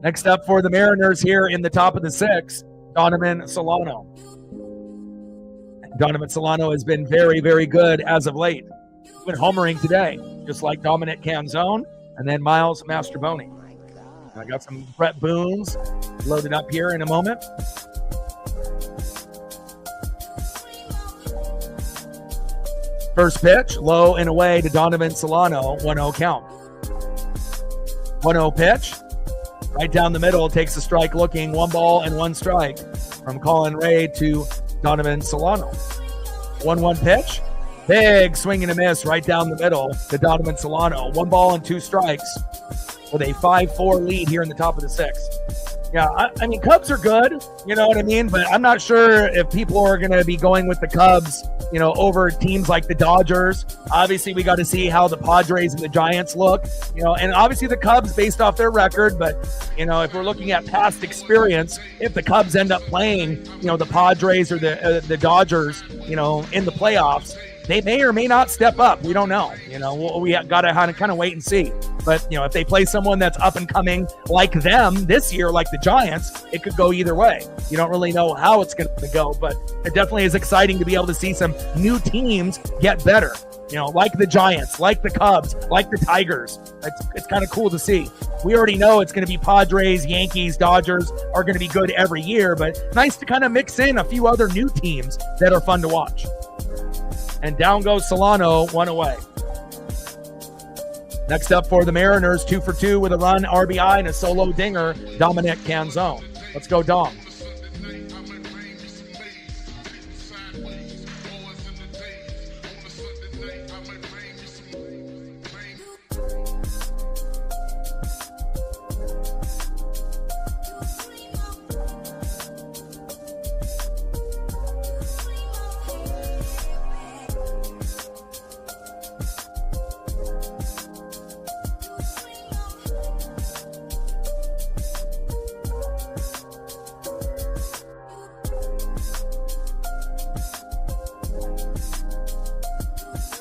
Next up for the Mariners here in the top of the 6th, Donovan Solano. Donovan Solano has been very, very good as of late. He's been homering today, just like Dominic Canzone and then Miles Mastrobuoni. I got some Brett Boone's loaded up here in a moment. First pitch, low and away to Donovan Solano, 1-0 count. 1-0 pitch. Right down the middle, takes a strike looking, 1 ball and 1 strike from Colin Ray to Donovan Solano. 1-1 pitch, big swing and a miss right down the middle to Donovan Solano. 1 ball and 2 strikes with a 5-4 lead here in the top of the 6th. Yeah, I mean, Cubs are good, you know what I mean? But I'm not sure if people are going to be going with the Cubs, over teams like the Dodgers. Obviously, we got to see how the Padres and the Giants look, and obviously the Cubs based off their record. But, if we're looking at past experience, if the Cubs end up playing, the Padres or the Dodgers, in the playoffs, they may or may not step up. We don't know. We got to kind of wait and see. But, if they play someone that's up and coming like them this year, like the Giants, it could go either way. You don't really know how it's going to go, but it definitely is exciting to be able to see some new teams get better. Like the Giants, like the Cubs, like the Tigers. It's kind of cool to see. We already know it's going to be Padres, Yankees, Dodgers are going to be good every year, but nice to kind of mix in a few other new teams that are fun to watch. And down goes Solano, 1 away. Next up for the Mariners, 2 for 2 with a run, RBI, and a solo dinger, Dominic Canzone. Let's go, Dom.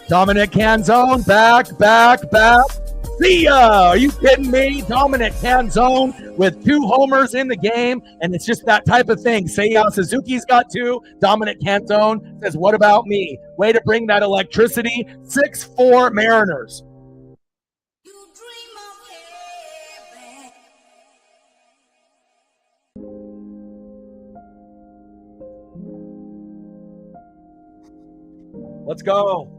Dominic Canzone, back. See ya! Are you kidding me? Dominic Canzone with 2 homers in the game, and it's just that type of thing. Seiya Suzuki's got 2. Dominic Canzone says, what about me? Way to bring that electricity. 6-4 Mariners. Let's go.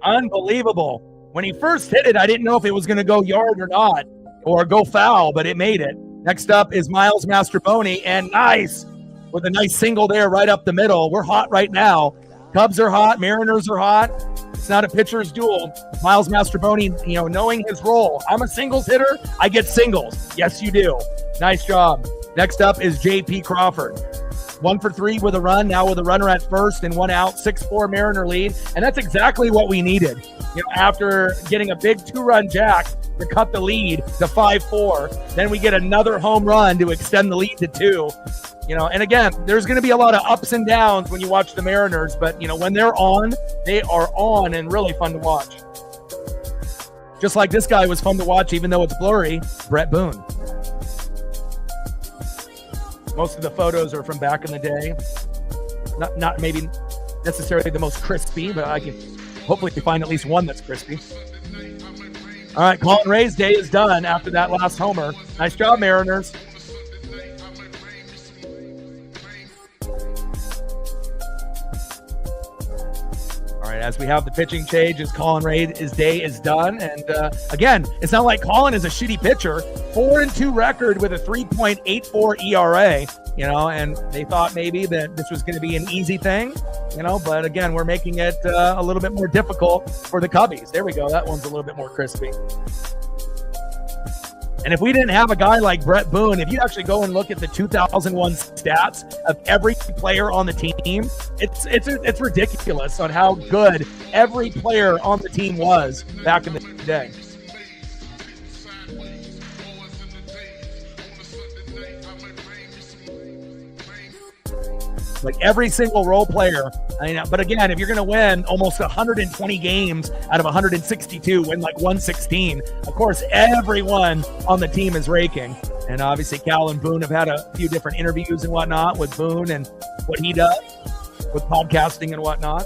Unbelievable. When he first hit it, I didn't know if it was going to go yard or not, or go foul, but it made it. Next up is Miles Mastrobuoni, and nice, with a nice single there right up the middle. We're hot right now. Cubs are hot. Mariners are hot. It's not a pitcher's duel. Miles Mastrobuoni, knowing his role. I'm a singles hitter. I get singles. Yes, you do. Nice job. Next up is J.P. Crawford. 1 for 3 with a run, now with a runner at first and 1 out, 6-4 Mariner lead. And that's exactly what we needed. After getting a big 2-run jack to cut the lead to 5-4, then we get another home run to extend the lead to 2. And again, there's going to be a lot of ups and downs when you watch the Mariners, but, when they're on, they are on and really fun to watch. Just like this guy was fun to watch, even though it's blurry, Brett Boone. Most of the photos are from back in the day. Not maybe necessarily the most crispy, but I can hopefully find at least one that's crispy. All right, Colin Ray's day is done after that last homer. Nice job, Mariners. All right, as we have the pitching change, as Colin Ray, his day is done. And again, it's not like Colin is a shitty pitcher. 4-2 record with a 3.84 ERA, and they thought maybe that this was going to be an easy thing, but again, we're making it a little bit more difficult for the Cubbies. There we go. That one's a little bit more crispy. And if we didn't have a guy like Brett Boone, if you actually go and look at the 2001 stats of every player on the team, it's ridiculous on how good every player on the team was back in the day. Like every single role player. But again, if you're going to win almost 120 games out of 162, win like 116, of course, everyone on the team is raking. And obviously, Cal and Boone have had a few different interviews and whatnot with Boone and what he does with podcasting and whatnot.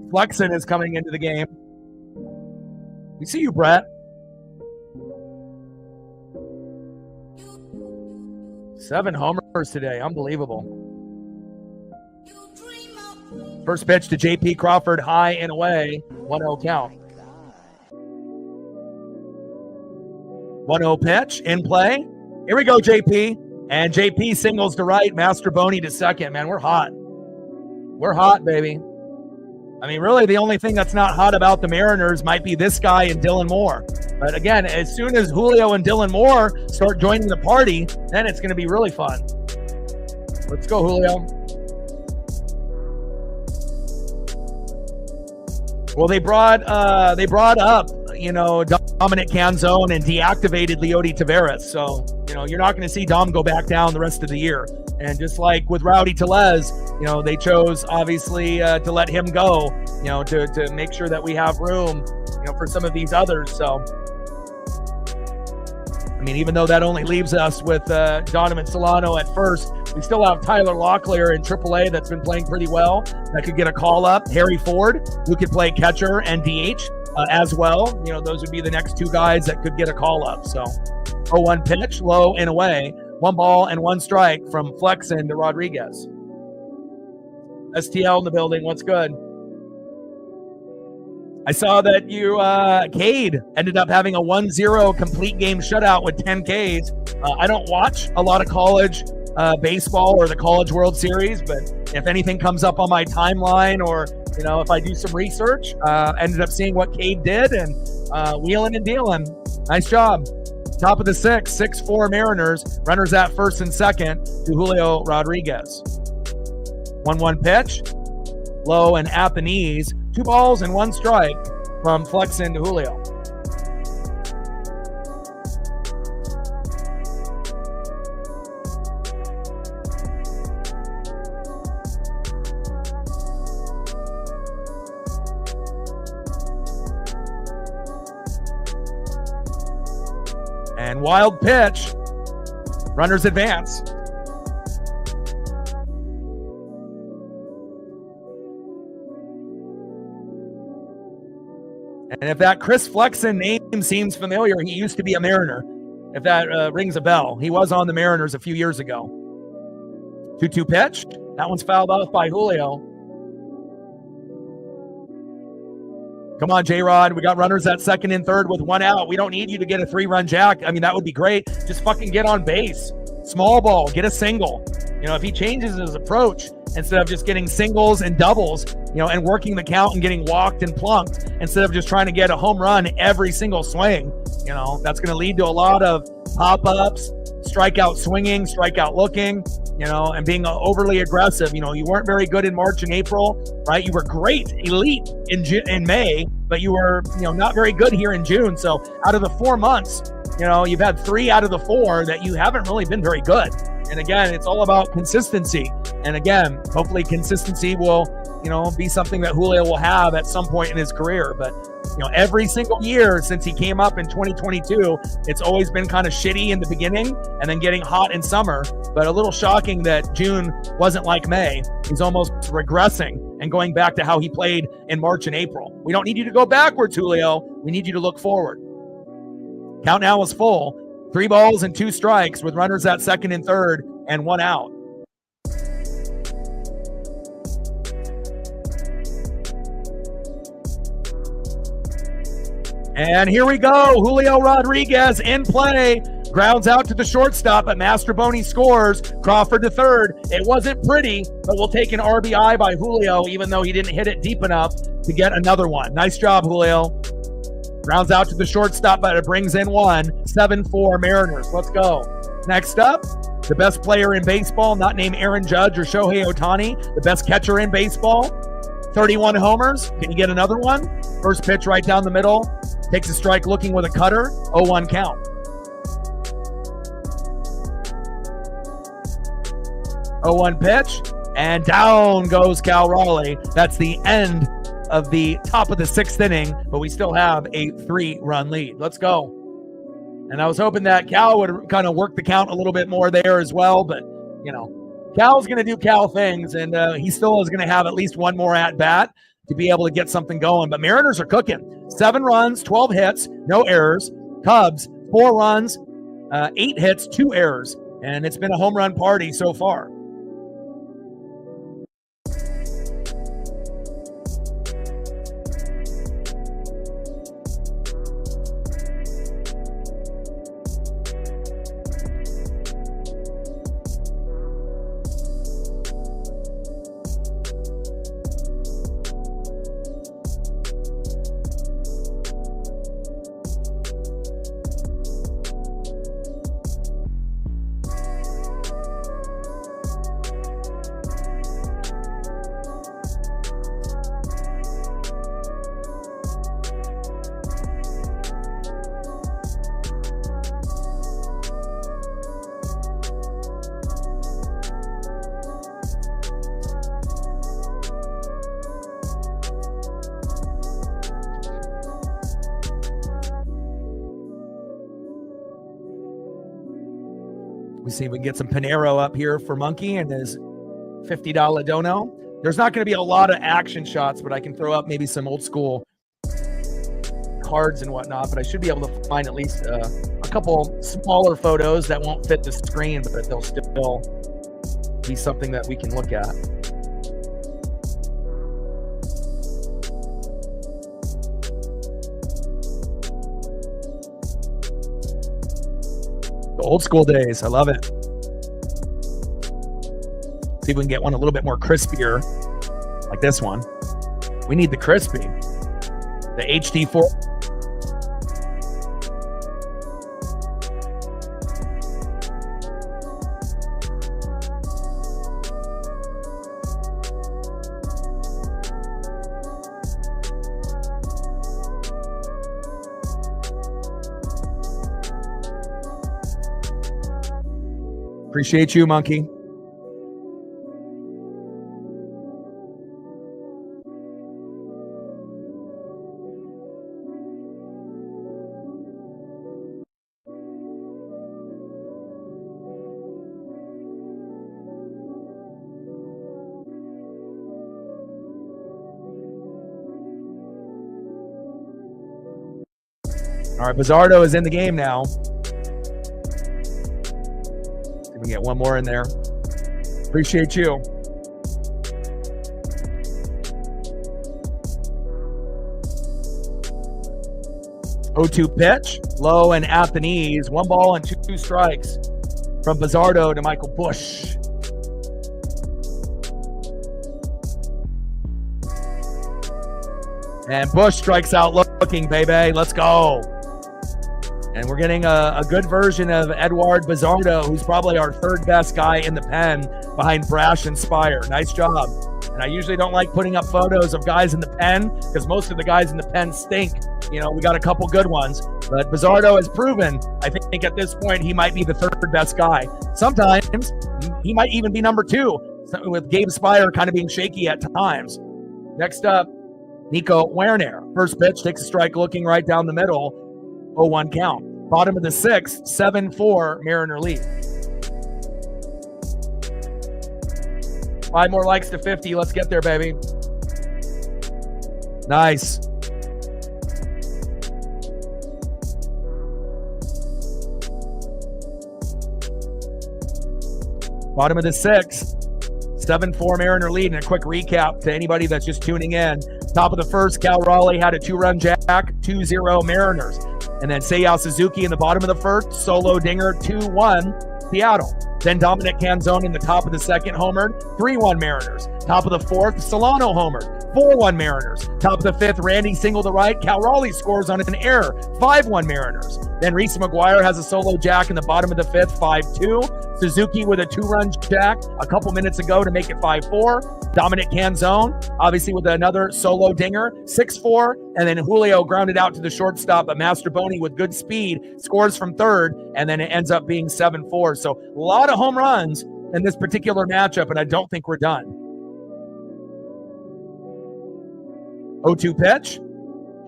Flexen is coming into the game. We see you, Brett. 7 homers today. Unbelievable. First pitch to J.P. Crawford, high and away. 1-0 count. 1-0 pitch in play. Here we go, J.P. And J.P. singles to right. Master Boney to second. Man, we're hot. We're hot, baby. Really, the only thing that's not hot about the Mariners might be this guy and Dylan Moore. But again, as soon as Julio and Dylan Moore start joining the party, then it's going to be really fun. Let's go, Julio. Well, they brought up, Dominic Canzone and deactivated Leody Taveras. So, you're not going to see Dom go back down the rest of the year. And just like with Rowdy Tellez, they chose obviously to let him go, to make sure that we have room, for some of these others. So, even though that only leaves us with Donovan Solano at first, we still have Tyler Locklear in AAA that's been playing pretty well. That could get a call up. Harry Ford, who could play catcher and DH as well. Those would be the next 2 guys that could get a call up. So, 0-1 pitch, low and away. 1 ball and 1 strike from Flexen to Rodriguez. STL in the building. What's good? I saw that you, Cade, ended up having a 1-0 complete game shutout with 10 Ks. I don't watch a lot of college baseball or the College World Series, but if anything comes up on my timeline or, if I do some research, ended up seeing what Cade did and wheeling and dealing. Nice job. Top of the 6-4 Mariners. Runners at first and second to Julio Rodriguez. 1-1 pitch. Low and at the knees. 2 balls and 1 strike from Flexen to Julio. And wild pitch. Runners advance. And if that Chris Flexen name seems familiar, he used to be a Mariner. If that rings a bell. He was on the Mariners a few years ago. 2-2 pitch. That one's fouled off by Julio. Come on, J-Rod. We got runners at second and third with one out. We don't need you to get a 3-run jack. I mean, that would be great. Just fucking get on base. Small ball, get a single. You know, if he changes his approach, instead of just getting singles and doubles, you know, and working the count and getting walked and plunked, instead of just trying to get a home run every single swing, you know, that's going to lead to a lot of pop-ups, strikeout swinging, strikeout looking, you know, and being overly aggressive. You know, you weren't very good in March and April, right? You were great, elite in May, but you were, you know, not very good here in June. So out of the 4 months, you know, you've had 3 out of the 4 that you haven't really been very good. And again, it's all about consistency. And again, hopefully consistency will, you know, be something that Julio will have at some point in his career. But, you know, every single year since he came up in 2022, it's always been kind of shitty in the beginning and then getting hot in summer. But a little shocking that June wasn't like May. He's almost regressing and going back to how he played in March and April. We don't need you to go backwards, Julio. We need you to look forward. Count now is full. 3 balls and 2 strikes with runners at second and third and 1 out. And here we go. Julio Rodriguez in play. Grounds out to the shortstop, but Mastroboni scores. Crawford to third. It wasn't pretty, but we'll take an RBI by Julio, even though he didn't hit it deep enough to get another one. Nice job, Julio. Grounds out to the shortstop, but it brings in 1. 7-4 Mariners. Let's go. Next up, the best player in baseball, not named Aaron Judge or Shohei Ohtani. The best catcher in baseball. 31 homers. Can you get another one? First pitch right down the middle. Takes a strike looking with a cutter. 0-1 count. 0-1 pitch. And down goes Cal Raleigh. That's the end of the top of the 6th inning, but we still have a 3-run lead. Let's go. And I was hoping that Cal would kind of work the count a little bit more there as well, but, you know, Cal's going to do Cal things, and he still is going to have at least one more at-bat to be able to get something going. But Mariners are cooking. 7 runs, 12 hits, no errors. Cubs, 4 runs, 8 hits, 2 errors. And it's been a home run party so far. We see if we can get some Panero up here for Monkey and his $50 dono. There's not going to be a lot of action shots, but I can throw up maybe some old school cards and whatnot. But I should be able to find at least a couple smaller photos that won't fit the screen, but they'll still be something that we can look at. The old school days. I love it. See if we can get one a little bit more crispier, like this one. We need the crispy. The HD4. Appreciate you, Monkey. All right, Bizzardo is in the game now. We can get one more in there. Appreciate you. 0-2 pitch, low and at the knees. 1 ball and 2 strikes from Bizzardo to Michael Busch. And Busch strikes out looking, baby. Let's go. And we're getting a good version of Eduard Bizzardo, who's probably our 3rd best guy in the pen behind Brash and Spire. Nice job. And I usually don't like putting up photos of guys in the pen because most of the guys in the pen stink. You know, we got a couple good ones, but Bizzardo has proven, I think at this point, he might be the 3rd best guy. Sometimes he might even be number 2, with Gabe Spire kind of being shaky at times. Next up, Nico Werner. First pitch, takes a strike looking right down the middle. 0-1 count. Bottom of the 6th, 7-4 Mariner lead. 5 more likes to 50. Let's get there, baby. Nice. Bottom of the 6th, 7-4 Mariner lead. And a quick recap to anybody that's just tuning in. Top of the 1st, Cal Raleigh had a 2-run jack, 2-0 Mariners. And then Seiya Suzuki in the bottom of the 1st, solo dinger, 2-1 Seattle. Then Dominic Canzone in the top of the 2nd homered, 3-1 Mariners. Top of the 4th, Solano homered, 4-1 Mariners. Top of the 5th, Randy single to right. Cal Raleigh scores on an error, 5-1 Mariners. Then Reese McGuire has a solo jack in the bottom of the 5th, 5-2. Suzuki with a 2-run jack a couple minutes ago to make it 5-4. Dominic Canzone, obviously with another solo dinger, 6-4. And then Julio grounded out to the shortstop, but Mastroboni with good speed scores from 3rd, and then it ends up being 7-4. So a lot of home runs in this particular matchup, and I don't think we're done. 0-2 pitch,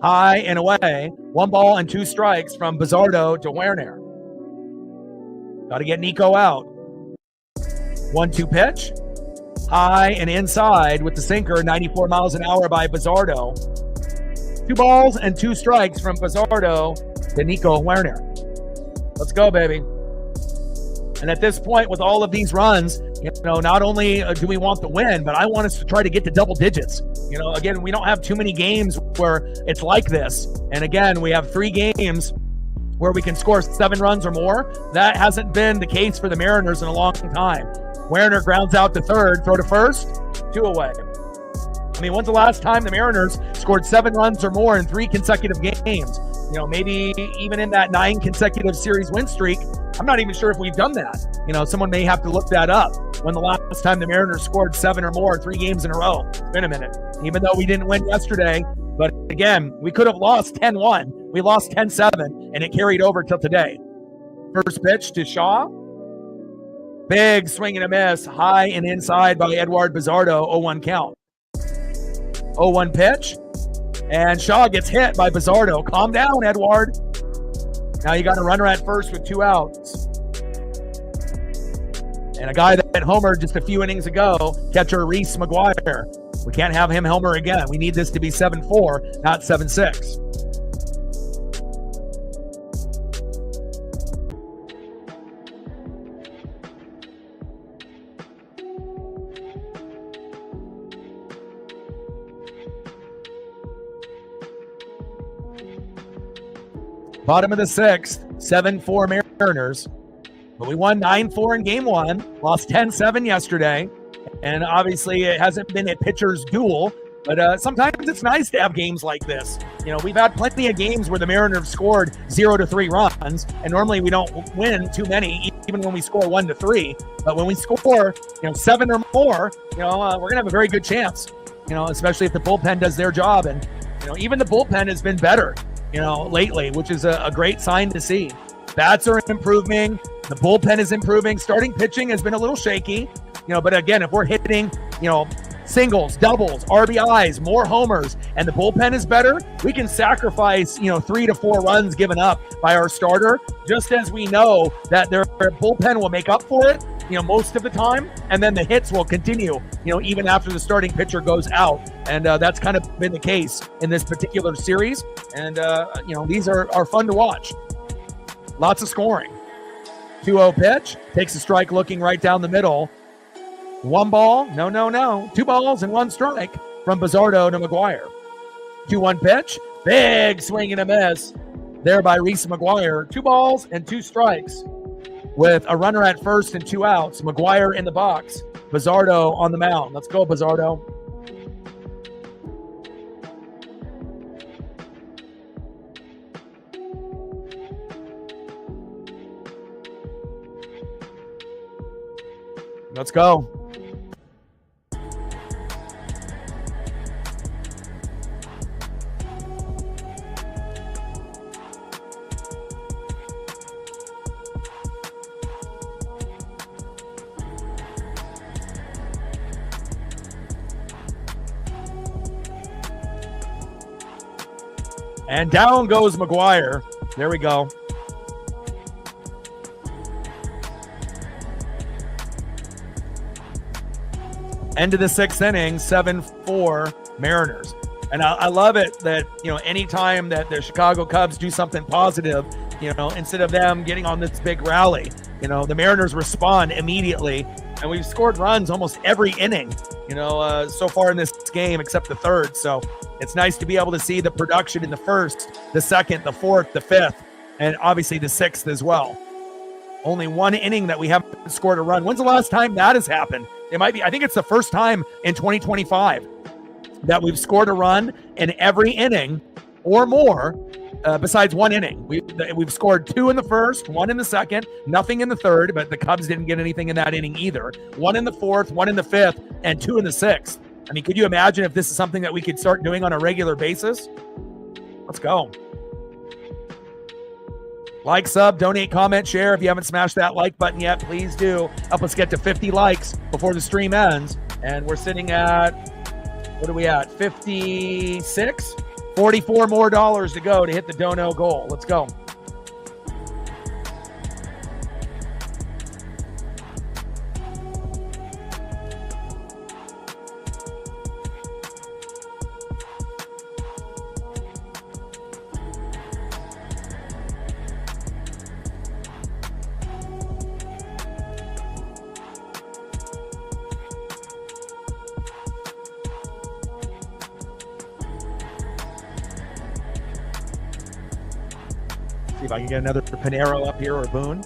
high and away. 1 ball and 2 strikes from Bizzardo to Werner. Got to get Nico out. 1-2 pitch, high and inside with the sinker, 94 miles an hour by Bizzardo. 2 balls and 2 strikes from Bizzardo to Nico Werner. Let's go, baby. And at this point, with all of these runs, you know, not only do we want the win, but I want us to try to get to double digits. You know, again, we don't have too many games where it's like this. And again, we have 3 games where we can score 7 runs or more. That hasn't been the case for the Mariners in a long time. Werner grounds out to 3rd, throw to 1st, 2 away. I mean, when's the last time the Mariners scored 7 runs or more in 3 consecutive games? You know, maybe even in that 9 consecutive series win streak. I'm not even sure if we've done that. You know, someone may have to look that up. When the last time the Mariners scored 7 or more, 3 games in a row. It's been a minute. Even though we didn't win yesterday, but again, we could have lost 10-1. We lost 10-7, and it carried over till today. First pitch to Shaw. Big swing and a miss, high and inside by Eduard Bizzardo, 0-1 count. 0-1 pitch, and Shaw gets hit by Bizzardo. Calm down, Eduard. Now you got a runner at first with 2 outs. And a guy that homered just a few innings ago, catcher Reese McGuire. We can't have him homer again. We need this to be 7-4, not 7-6. Bottom of the 6th, 7-4 Mariners. But we won 9-4 in game 1, lost 10-7 yesterday. And obviously it hasn't been a pitcher's duel, but sometimes it's nice to have games like this. You know, we've had plenty of games where the Mariners scored 0-3 runs, and normally we don't win too many, even when we score 1-3. But when we score, 7 or more, we're gonna have a very good chance. Especially if the bullpen does their job, and even the bullpen has been better, lately, which is a great sign to see. Bats are improving. The bullpen is improving. Starting pitching has been a little shaky, but again, if we're hitting, singles, doubles, RBIs, more homers, and the bullpen is better, we can sacrifice, 3 to 4 runs given up by our starter, just as we know that their bullpen will make up for it, most of the time, and then the hits will continue, even after the starting pitcher goes out. And that's kind of been the case in this particular series. And, these are fun to watch. Lots of scoring. 2-0 pitch, takes a strike looking right down the middle. 1 ball, no. 2 balls and 1 strike from Bizzardo to McGuire. 2-1 pitch, big swing and a miss there by Reese McGuire. 2 balls and 2 strikes with a runner at first and 2 outs. McGuire in the box. Bizzardo on the mound. Let's go, Bizzardo. Let's go. And down goes McGuire. There we go. End of the 6th inning, 7-4 Mariners. And I love it that, anytime that the Chicago Cubs do something positive, instead of them getting on this big rally, the Mariners respond immediately. And we've scored runs almost every inning, so far in this game, except the 3rd. So it's nice to be able to see the production in the 1st, the 2nd, the 4th, the 5th, and obviously the 6th as well. Only 1 inning that we haven't scored a run. When's the last time that has happened? I think it's the first time in 2025 that we've scored a run in every inning or more, besides 1 inning. We've scored 2 in the 1st, 1 in the 2nd, nothing in the 3rd, but the Cubs didn't get anything in that inning either. 1 in the 4th, 1 in the 5th, and 2 in the 6th. I mean, could you imagine if this is something that we could start doing on a regular basis? Let's go. Like, sub, donate, comment, share. If you haven't smashed that like button yet, please do. Help us get to 50 likes before the stream ends. And we're sitting at, what are we at? 56? 44 more dollars to go to hit the dono goal. Let's go. See if I can get another Panero up here or Boone.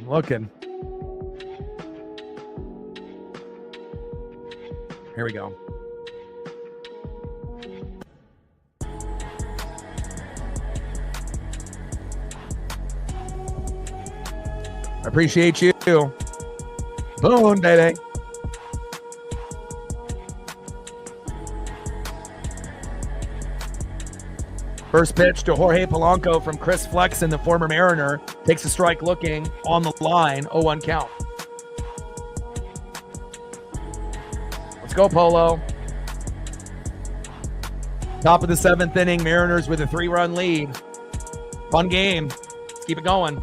Looking. Here we go. I appreciate you. Boom, baby. First pitch to Jorge Polanco from Chris Flexen, the former Mariner. Takes a strike looking on the line. 0-1 count. Let's go, Polo. Top of the 7th inning, Mariners with a 3-run lead. Fun game. Let's keep it going.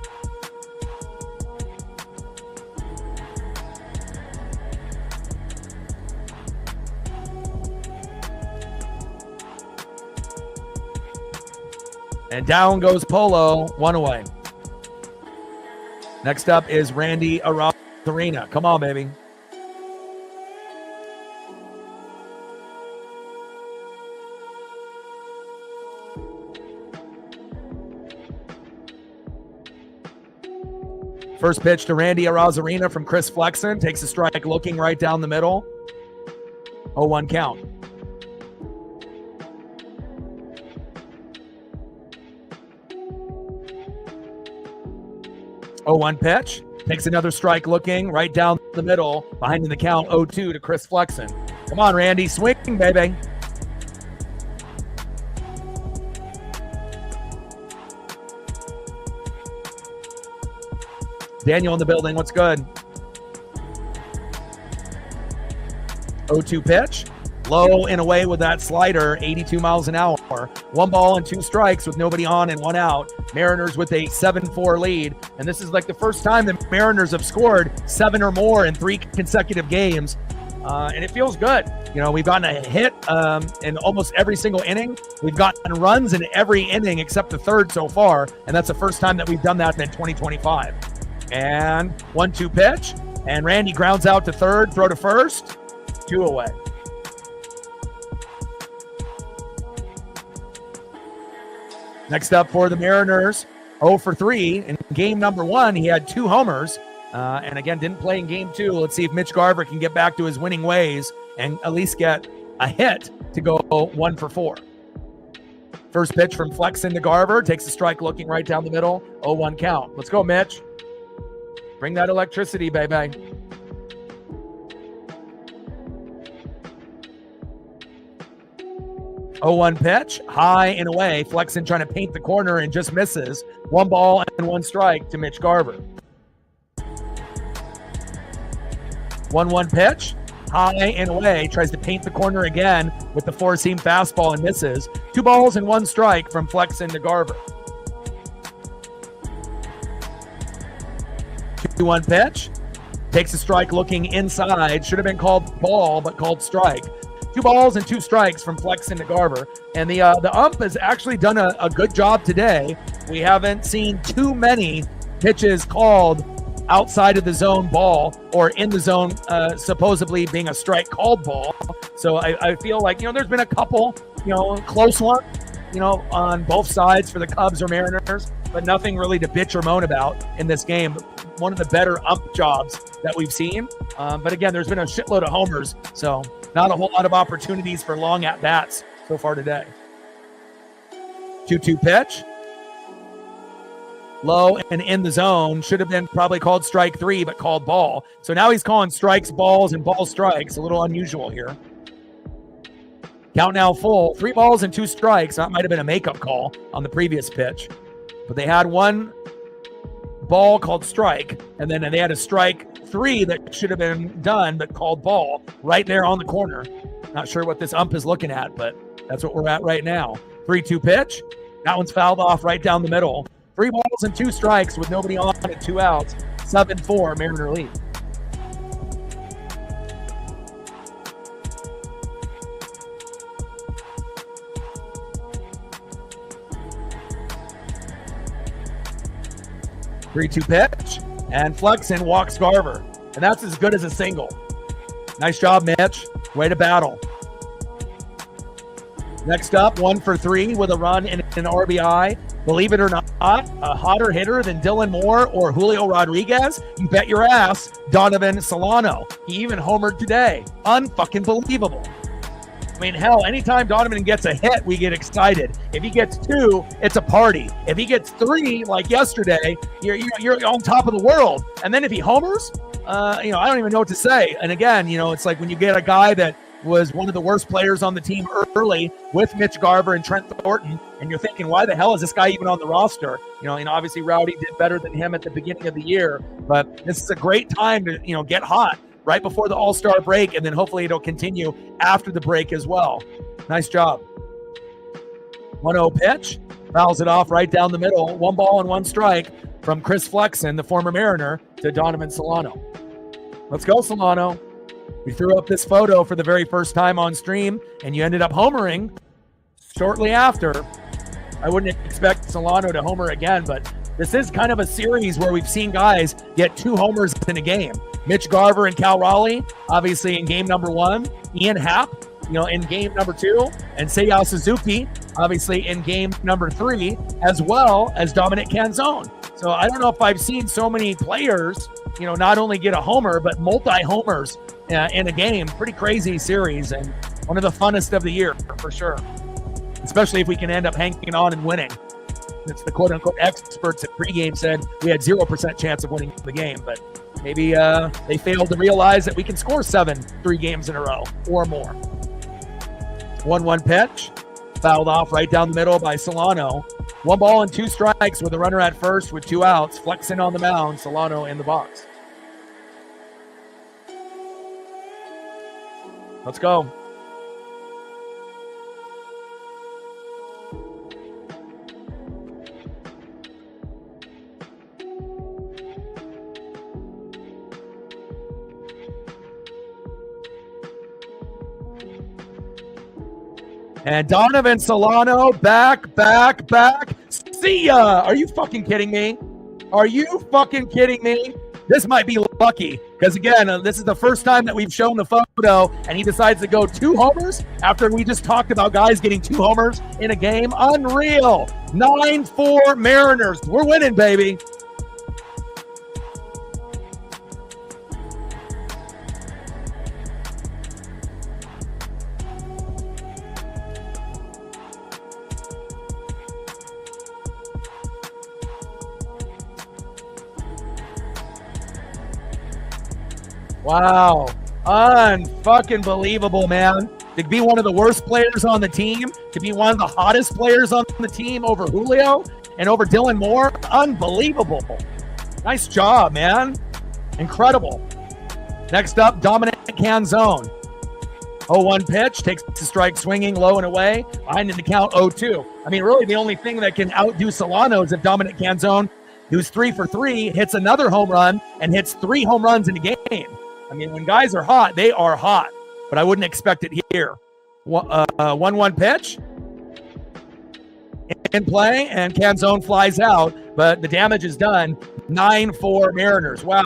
And down goes Polo, 1 away. Next up is Randy Arozarena. Come on, baby. First pitch to Randy Arozarena from Chris Flexen. Takes a strike looking right down the middle. 0-1 count. Oh, 1 pitch. Takes another strike looking right down the middle. Behind in the count, 0-2 to Chris Flexen. Come on, Randy. Swing, baby. Daniel in the building. What's good? 0-2 pitch. Low and away with that slider, 82 miles an hour. 1 ball and 2 strikes with nobody on and 1 out. Mariners with a 7-4 lead. And this is like the first time the Mariners have scored 7 or more in 3 consecutive games. And it feels good. You know, we've gotten a hit in almost every single inning. We've gotten runs in every inning except the third so far. And that's the first time that we've done that in 2025. And 1-2 pitch. And Randy grounds out to third, throw to first, 2 away. Next up for the Mariners, 0 for 3. In game number 1, he had 2 homers. And again, didn't play in game 2. Let's see if Mitch Garver can get back to his winning ways and at least get a hit to go 1 for 4. First pitch from Flexen to Garver. Takes a strike looking right down the middle. 0-1 count. Let's go, Mitch. Bring that electricity, baby. Oh, 1 pitch, high and away. Flexen trying to paint the corner and just misses. 1 ball and 1 strike to Mitch Garver. 1-1 pitch, high and away. Tries to paint the corner again with the 4-seam fastball and misses. 2 balls and 1 strike from Flexen to Garver. 2-1 pitch, takes a strike looking inside. Should have been called ball, but called strike. 2 balls and 2 strikes from Flexen to Garver. And the ump has actually done a good job today. We haven't seen too many pitches called outside of the zone ball or in the zone supposedly being a strike called ball. So I feel like, there's been a couple, close ones, on both sides for the Cubs or Mariners, but nothing really to bitch or moan about in this game. One of the better ump jobs that we've seen. But again, there's been a shitload of homers, so not a whole lot of opportunities for long at-bats so far today. 2-2 pitch. Low and in the zone. Should have been probably called strike 3, but called ball. So now he's calling strikes, balls, and ball strikes. A little unusual here. Count now full. 3 balls and 2 strikes. That might have been a makeup call on the previous pitch. But they had 1 ball called strike, and then they had a strike 3 that should have been done, but called ball right there on the corner. Not sure what this ump is looking at, but that's what we're at right now. 3-2 pitch. That one's fouled off right down the middle. 3 balls and 2 strikes with nobody on and 2 outs. 7-4 Mariner lead. Three-two pitch, and Flexen walks Garver, and that's as good as a single. Nice job, Mitch. Way to battle. Next up, 1 for 3 with a run and an RBI. Believe it or not, a hotter hitter than Dylan Moore or Julio Rodriguez? You bet your ass, Donovan Solano. He even homered today. Unfucking believable. I mean, hell, anytime Donovan gets a hit, we get excited. If he gets 2, it's a party. If he gets 3, like yesterday, you're on top of the world. And then if he homers, I don't even know what to say. And again, it's like when you get a guy that was one of the worst players on the team early with Mitch Garver and Trent Thornton, and you're thinking, why the hell is this guy even on the roster? And obviously Rowdy did better than him at the beginning of the year, but this is a great time to, get hot right before the All-Star break, and then hopefully it'll continue after the break as well. Nice job. 1-0 pitch, fouls it off right down the middle. 1 ball and 1 strike from Chris Flexen, the former Mariner, to Donovan Solano. Let's go, Solano. We threw up this photo for the very first time on stream, and you ended up homering shortly after. I wouldn't expect Solano to homer again, but this is kind of a series where we've seen guys get 2 homers in a game. Mitch Garver and Cal Raleigh, obviously in game number 1. Ian Happ, in game number 2. And Seiya Suzuki, obviously in game number 3, as well as Dominic Canzone. So I don't know if I've seen so many players, not only get a homer, but multi-homers in a game. Pretty crazy series, and one of the funnest of the year for sure, especially if we can end up hanging on and winning. It's the quote-unquote experts at pregame said we had 0% chance of winning the game, but maybe they failed to realize that we can score 7 3 games in a row or more. 1-1 pitch, fouled off right down the middle by Solano. 1 ball and 2 strikes with a runner at first with 2 outs. Flexen on the mound, Solano in the box. Let's go. And Donovan Solano back. See ya. Are you fucking kidding me? Are you fucking kidding me? This might be lucky because, again, this is the first time that we've shown the photo and he decides to go 2 homers after we just talked about guys getting 2 homers in a game. Unreal. 9-4 Mariners. We're winning, baby. Wow. Unfucking believable, man. To be one of the worst players on the team, to be one of the hottest players on the team over Julio and over Dylan Moore. Unbelievable. Nice job, man. Incredible. Next up, Dominic Canzone. 0-1 pitch, takes the strike swinging low and away. Behind in the count 0-2. I mean, really the only thing that can outdo Solano is if Dominic Canzone, who's 3 for 3, hits another home run and hits 3 home runs in a game. I mean, when guys are hot, they are hot. But I wouldn't expect it here. 1-1 pitch. In play, and Canzone flies out. But the damage is done. 9-4 Mariners. Wow.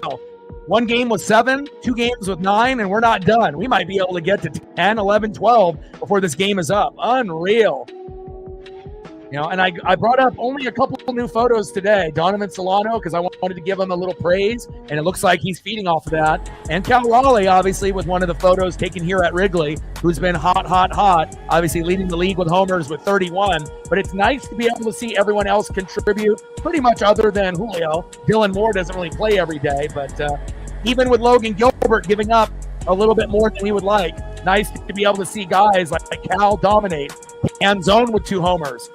1 game with 7, 2 games with 9, and we're not done. We might be able to get to 10, 11, 12 before this game is up. Unreal. You know, and I brought up only a couple of new photos today. Donovan Solano, because I wanted to give him a little praise, and it looks like he's feeding off of that. And Cal Raleigh, obviously, with one of the photos taken here at Wrigley, who's been hot, obviously leading the league with homers with 31. But it's nice to be able to see everyone else contribute, pretty much other than Julio. Dylan Moore doesn't really play every day, but even with Logan Gilbert giving up a little bit more than we would like, nice to be able to see guys like Cal dominate. Canzone with 2 homers.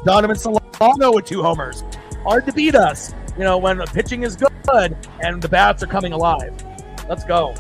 Donovan Solano with 2 homers. Hard to beat us, you know, when the pitching is good and the bats are coming alive. Let's go.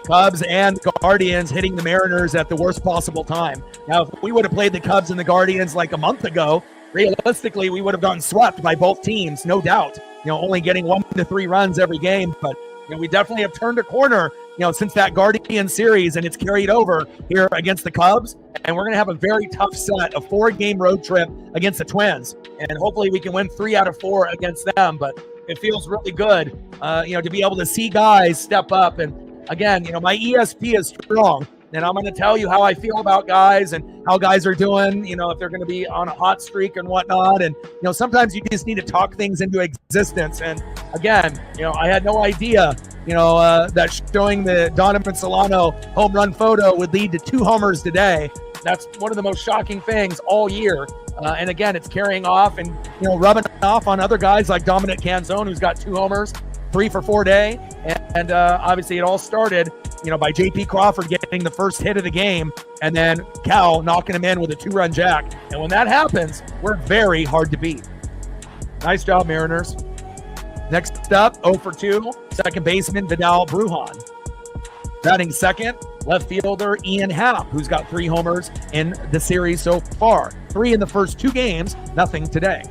Cubs and Guardians hitting the Mariners at the worst possible time. Now, if we would have played the Cubs and the Guardians like a month ago, realistically, we would have gotten swept by both teams, no doubt. You know, only getting 1 to 3 runs every game. But you know, we definitely have turned a corner, you know, since that Guardian series, and it's carried over here against the Cubs. And we're going to have a very tough set, a 4-game road trip against the Twins. And hopefully we can win 3 out of 4 against them. But it feels really good, you know, to be able to see guys step up. And again, you know, my ESP is strong. And I'm going to tell you how I feel about guys and how guys are doing, you know, if they're going to be on a hot streak and whatnot. And, you know, sometimes you just need to talk things into existence. And again, you know, I had no idea, you know, that showing the Donovan Solano home run photo would lead to 2 homers today. That's one of the most shocking things all year. And again, it's carrying off and, you know, rubbing off on other guys like Dominic Canzone, who's got 2 homers, 3 for 4 day. And obviously it all started, you know, by J.P. Crawford getting the first hit of the game and then Cal knocking him in with a 2-run jack. And when that happens, we're very hard to beat. Nice job, Mariners. Next up, 0 for 2, second baseman Vidal Brujan. Batting second, left fielder Ian Happ, who's got 3 homers in the series so far. 3 in the first 2 games, nothing today.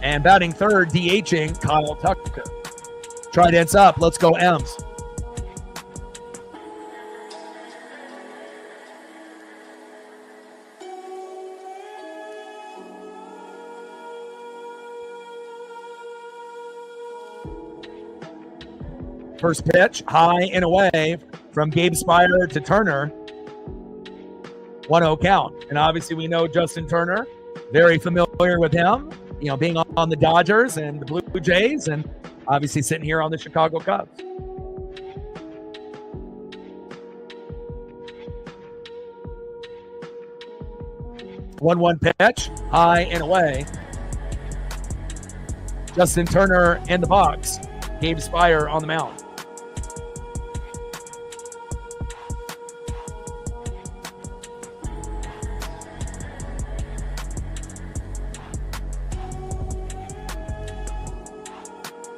And batting third, DHing Kyle Tucker. Trident's up. Let's go, M's. First pitch, high and away from Gabe Spire to Turner. 1-0 count. And obviously we know Justin Turner, very familiar with him, you know, being on the Dodgers and the Blue Jays, and obviously sitting here on the Chicago Cubs. One pitch, high and away. Justin Turner in the box. Gabe Spire on the mound.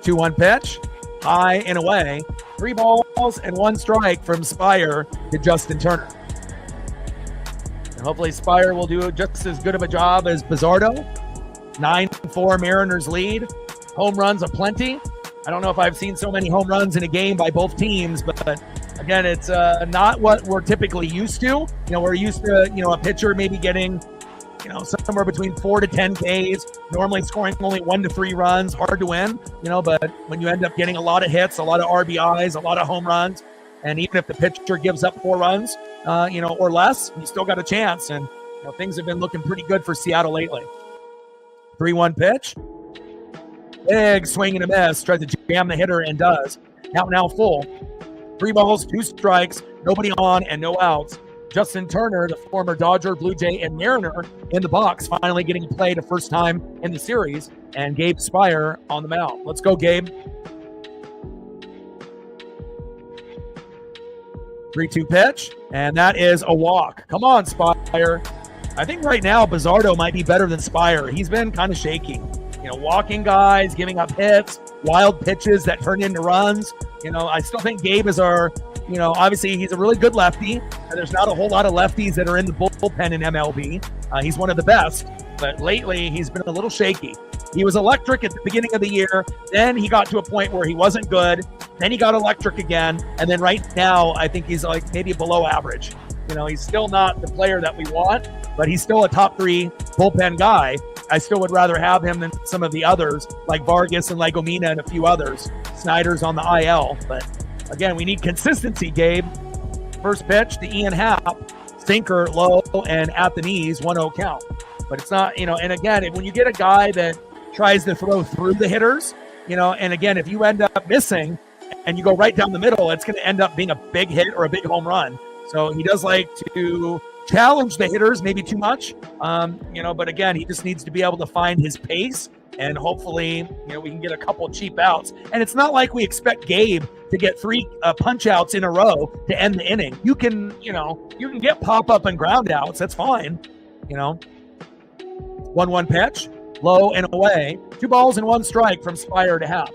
Two-one pitch, high and away. 3 balls and 1 strike from Spire to Justin Turner. And Hopefully Spire will do just as good of a job as Bizzardo. 9-4 Mariners lead. Home runs aplenty. I don't know if I've seen so many home runs in a game by both teams, but again, it's not what we're typically used to. You know, we're used to, you know, a pitcher maybe getting, you know, somewhere between 4 to 10 Ks, normally scoring only 1 to 3 runs, hard to win, you know, but when you end up getting a lot of hits, a lot of RBIs, a lot of home runs, and even if the pitcher gives up 4 runs, you know, or less, you still got a chance. And, you know, things have been looking pretty good for Seattle lately. 3-1 pitch. Big swing and a miss. Tries to jam the hitter and does. Now full. 3 balls, 2 strikes, nobody on and no outs. Justin Turner, the former Dodger, Blue Jay, and Mariner in the box, finally getting played the first time in the series. And Gabe Spire on the mound. Let's go, Gabe. 3-2 pitch, and that is a walk. Come on, Spire. I think right now Bizzardo might be better than Spire. He's been kind of shaky. You know, walking guys, giving up hits, wild pitches that turn into runs. You know, I still think Gabe is our, you know, obviously he's a really good lefty, and there's not a whole lot of lefties that are in the bullpen in MLB. He's one of the best, but lately he's been a little shaky. He was electric at the beginning of the year. Then he got to a point where he wasn't good. Then he got electric again. And then right now, I think he's like maybe below average. You know, he's still not the player that we want, but he's still a top 3 bullpen guy. I still would rather have him than some of the others, like Vargas and Legomina and a few others. Snyder's on the IL. But again, we need consistency, Gabe. First pitch to Ian Happ. Sinker low and at the knees, 1-0 count. But it's not, you know, and again, when you get a guy that tries to throw through the hitters, you know, and again, if you end up missing and you go right down the middle, it's going to end up being a big hit or a big home run. So he does like to challenge the hitters, maybe too much, you know, but again, he just needs to be able to find his pace, and hopefully, you know, we can get a couple cheap outs. And it's not like we expect Gabe to get 3 punch outs in a row to end the inning. You can, you know, you can get pop up and ground outs. That's fine. You know, 1-1 pitch, low and away. 2 balls and 1 strike from Spire to Happ.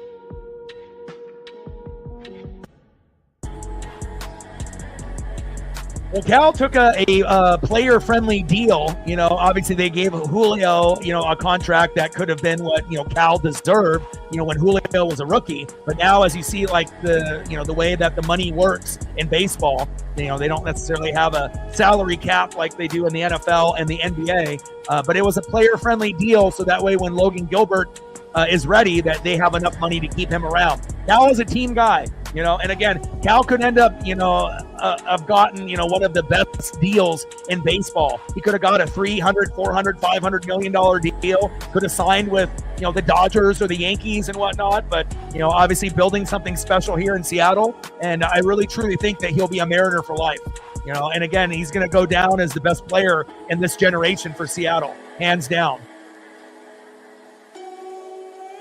Well, Cal took a player-friendly deal. You know, obviously they gave Julio, you know, a contract that could have been what, you know, Cal deserved, you know, when Julio was a rookie. But now, as you see, like the, you know, the way that the money works in baseball, you know, they don't necessarily have a salary cap like they do in the NFL and the NBA. But it was a player-friendly deal, so that way when Logan Gilbert is ready, that they have enough money to keep him around. Cal is a team guy. You know, and again, Cal could end up, you know, have gotten, you know, one of the best deals in baseball. He could have got a $300, $400, $500 million deal. Could have signed with, you know, the Dodgers or the Yankees and whatnot. But, you know, obviously building something special here in Seattle. And I really, truly think that he'll be a Mariner for life. You know, and again, he's going to go down as the best player in this generation for Seattle, hands down.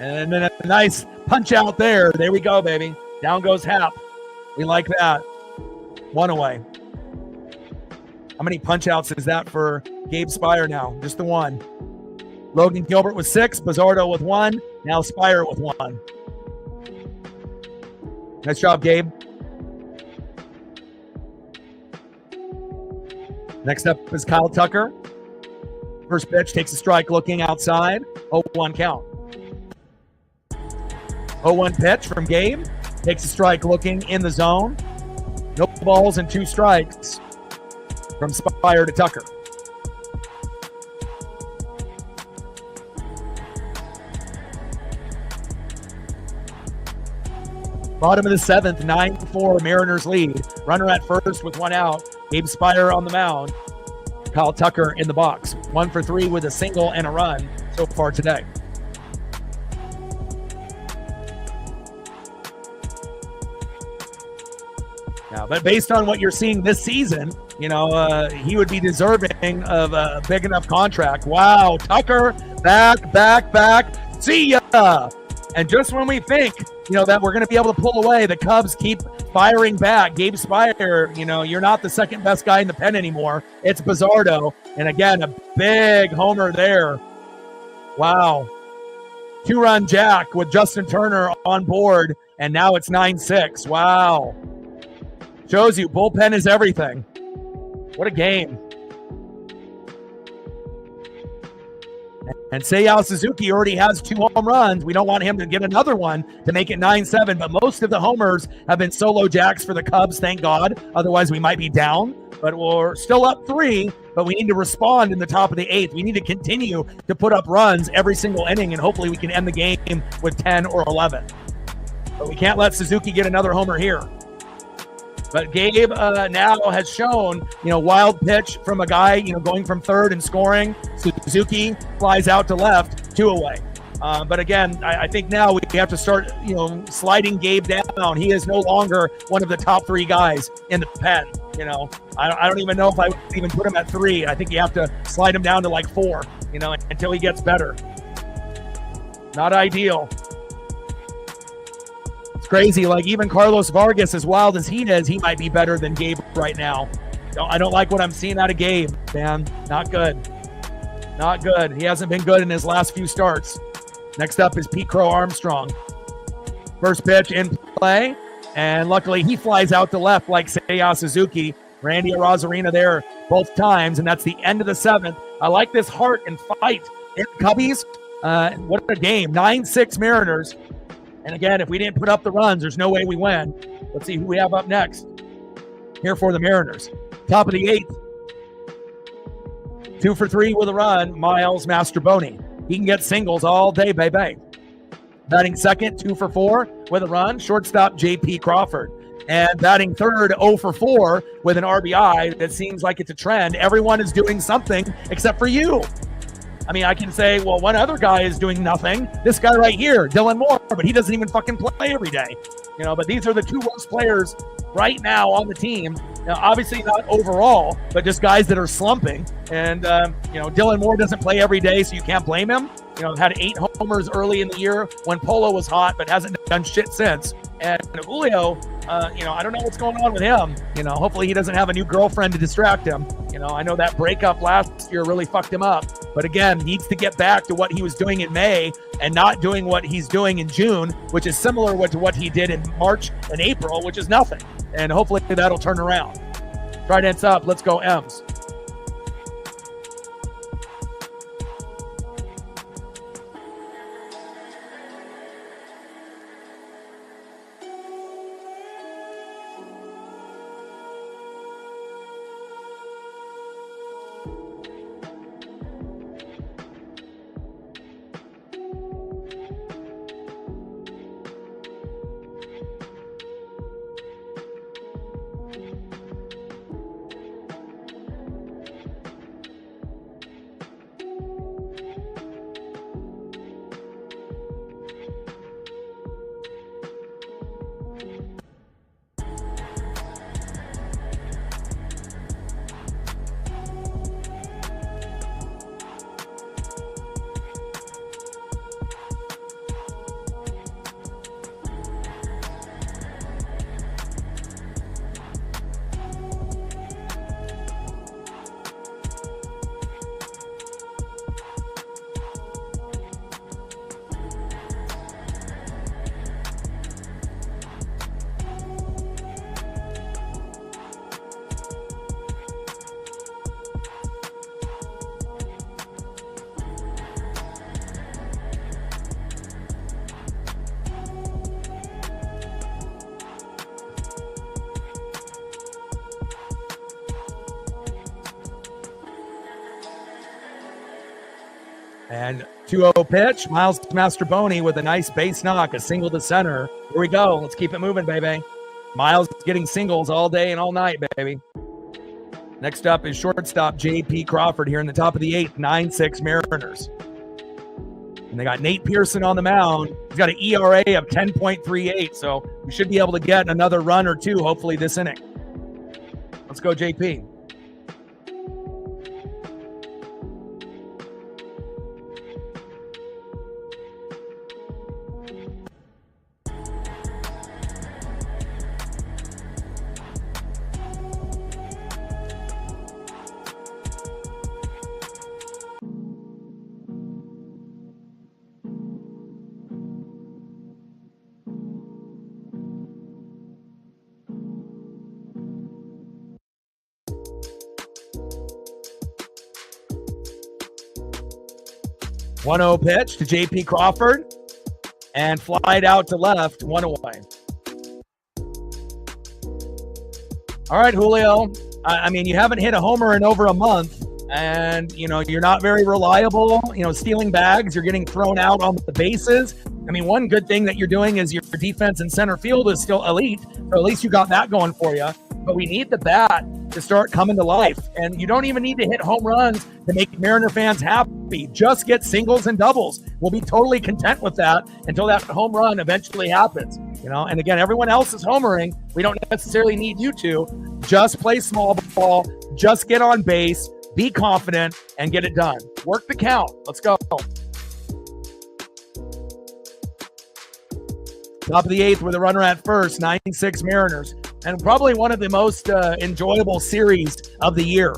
And then a nice punch out there. There we go, baby. Down goes Happ. We like that. 1 away. How many punch outs is that for Gabe Spire now? Just the 1. Logan Gilbert with 6, Bizzardo with 1, now Spire with 1. Nice job, Gabe. Next up is Kyle Tucker. First pitch, takes a strike looking outside. 0-1 count. 0-1 pitch from Gabe. Takes a strike looking in the zone. No balls and 2 strikes from Spire to Tucker. Bottom of the 7th, 9-4 Mariners lead. Runner at first with 1 out. Gabe Spire on the mound. Kyle Tucker in the box. 1 for 3 with a single and a run so far today. Yeah, but based on what you're seeing this season, you know, he would be deserving of a big enough contract. Wow, Tucker, back. See ya! And just when we think, you know, that we're going to be able to pull away, the Cubs keep firing back. Gabe Spire, you know, you're not the second best guy in the pen anymore. It's Bizzardo. And again, a big homer there. Wow. 2-run jack with Justin Turner on board. And now it's 9-6. Wow. Shows you bullpen is everything. What a game. And Seiya Suzuki already has 2 home runs. We don't want him to get another one to make it 9-7, but most of the homers have been solo jacks for the Cubs, thank God. Otherwise, we might be down, but we're still up 3, but we need to respond in the top of the 8th. We need to continue to put up runs every single inning, and hopefully we can end the game with 10 or 11. But we can't let Suzuki get another homer here. But Gabe now has shown, wild pitch from a guy, going from third and scoring. Suzuki flies out to left, 2 away. But again, I think now we have to start, sliding Gabe down. He is no longer one of the top 3 guys in the pen. I don't even know if I would even put him at 3. I think you have to slide him down to like 4, until he gets better. Not ideal. Crazy. Like even Carlos Vargas, as wild as he is, he might be better than Gabe right now. I don't like what I'm seeing out of Gabe, man. Not good. Not good. He hasn't been good in his last few starts. Next up is Pete Crow Armstrong. First pitch in play, and luckily he flies out to left like Seiya Suzuki. Randy Arozarena there both times, and that's the end of the 7th. I like this heart and fight in Cubbies. What a game. 9-6 Mariners. And again, if we didn't put up the runs, there's no way we win. Let's see who we have up next. Here for the Mariners. Top of the 8th. 2 for 3 with a run, Miles Mastroboni. He can get singles all day, baby. Batting second, 2 for 4 with a run, shortstop J.P. Crawford. And batting third, 0 for 4 with an RBI. That seems like it's a trend. Everyone is doing something except for you. I mean, I can say, well, one other guy is doing nothing. This guy right here, Dylan Moore, but he doesn't even fucking play every day. But these are the 2 worst players right now on the team. Now, obviously not overall, but just guys that are slumping. And, Dylan Moore doesn't play every day, so you can't blame him. Had 8 homers early in the year when Polo was hot, but hasn't done shit since. And Julio, I don't know what's going on with him. Hopefully he doesn't have a new girlfriend to distract him. I know that breakup last year really fucked him up. But again, needs to get back to what he was doing in May and not doing what he's doing in June, which is similar to what he did in March and April, which is nothing. And hopefully that'll turn around. Trident's up. Let's go, M's. And 2-0 pitch, Miles Mastroboni with a nice base knock, a single to center. Here we go. Let's keep it moving, baby. Miles getting singles all day and all night, baby. Next up is shortstop J.P. Crawford here in the top of the 8th, 9-6 Mariners. And they got Nate Pearson on the mound. He's got an ERA of 10.38, so we should be able to get another run or two, hopefully, this inning. Let's go, J.P. 1-0 pitch to J.P. Crawford and flied out to left, 1 away. All right, Julio. I mean, you haven't hit a homer in over a month, and, you know, you're not very reliable, you know, stealing bags. You're getting thrown out on the bases. I mean, one good thing that you're doing is your defense in center field is still elite, or at least you got that going for you. But we need the bat to start coming to life, and you don't even need to hit home runs to make Mariner fans happy. Just get singles and doubles. We'll be totally content with that until that home run eventually happens. You know, and again, everyone else is homering. We don't necessarily need you to. Just play small ball. Just get on base. Be confident and get it done. Work the count. Let's go. Top of the 8th with a runner at first, 9-6 Mariners. And probably one of the most enjoyable series of the year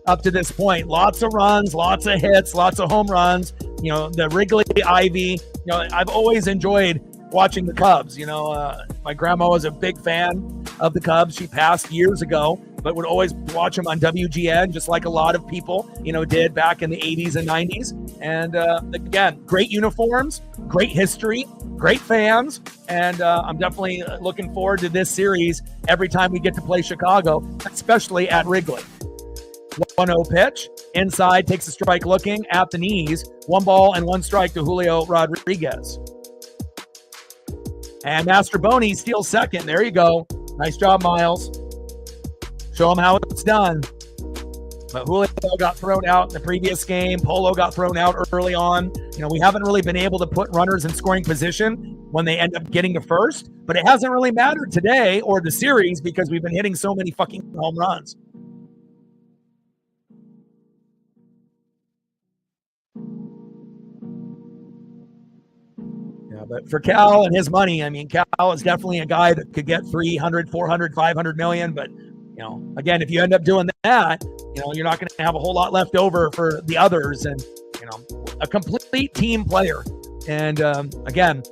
up to this point. Lots of runs, lots of hits, lots of home runs. You know, the Wrigley Ivy. You know, I've always enjoyed watching the Cubs. You know, my grandma was a big fan of the Cubs. She passed years ago, but would always watch them on WGN, just like a lot of people, you know, did back in the 80s and 90s. And again, great uniforms, great history, great fans. And I'm definitely looking forward to this series every time we get to play Chicago, especially at Wrigley. 1-0 pitch. Inside, takes a strike looking at the knees. 1 ball and 1 strike to Julio Rodriguez. And Mastroboni steals second. There you go. Nice job, Miles. Show him how it's done. But Julio got thrown out in the previous game. Polo got thrown out early on. You know, we haven't really been able to put runners in scoring position when they end up getting to first. But it hasn't really mattered today or the series because we've been hitting so many fucking home runs. But for Cal and his money, I mean, Cal is definitely a guy that could get 300, 400, 500 million. But, you know, again, if you end up doing that, you know, you're not going to have a whole lot left over for the others. And, you know, a complete team player. And again,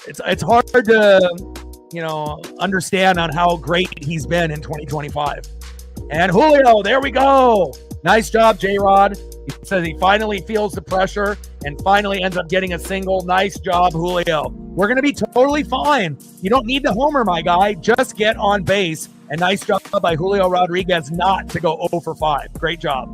it's hard to, you know, understand on how great he's been in 2025. And Julio, there we go. Nice job, J-Rod. He says he finally feels the pressure and finally ends up getting a single. Nice job, Julio. We're going to be totally fine. You don't need the homer, my guy. Just get on base. And nice job by Julio Rodriguez not to go 0 for 5. Great job.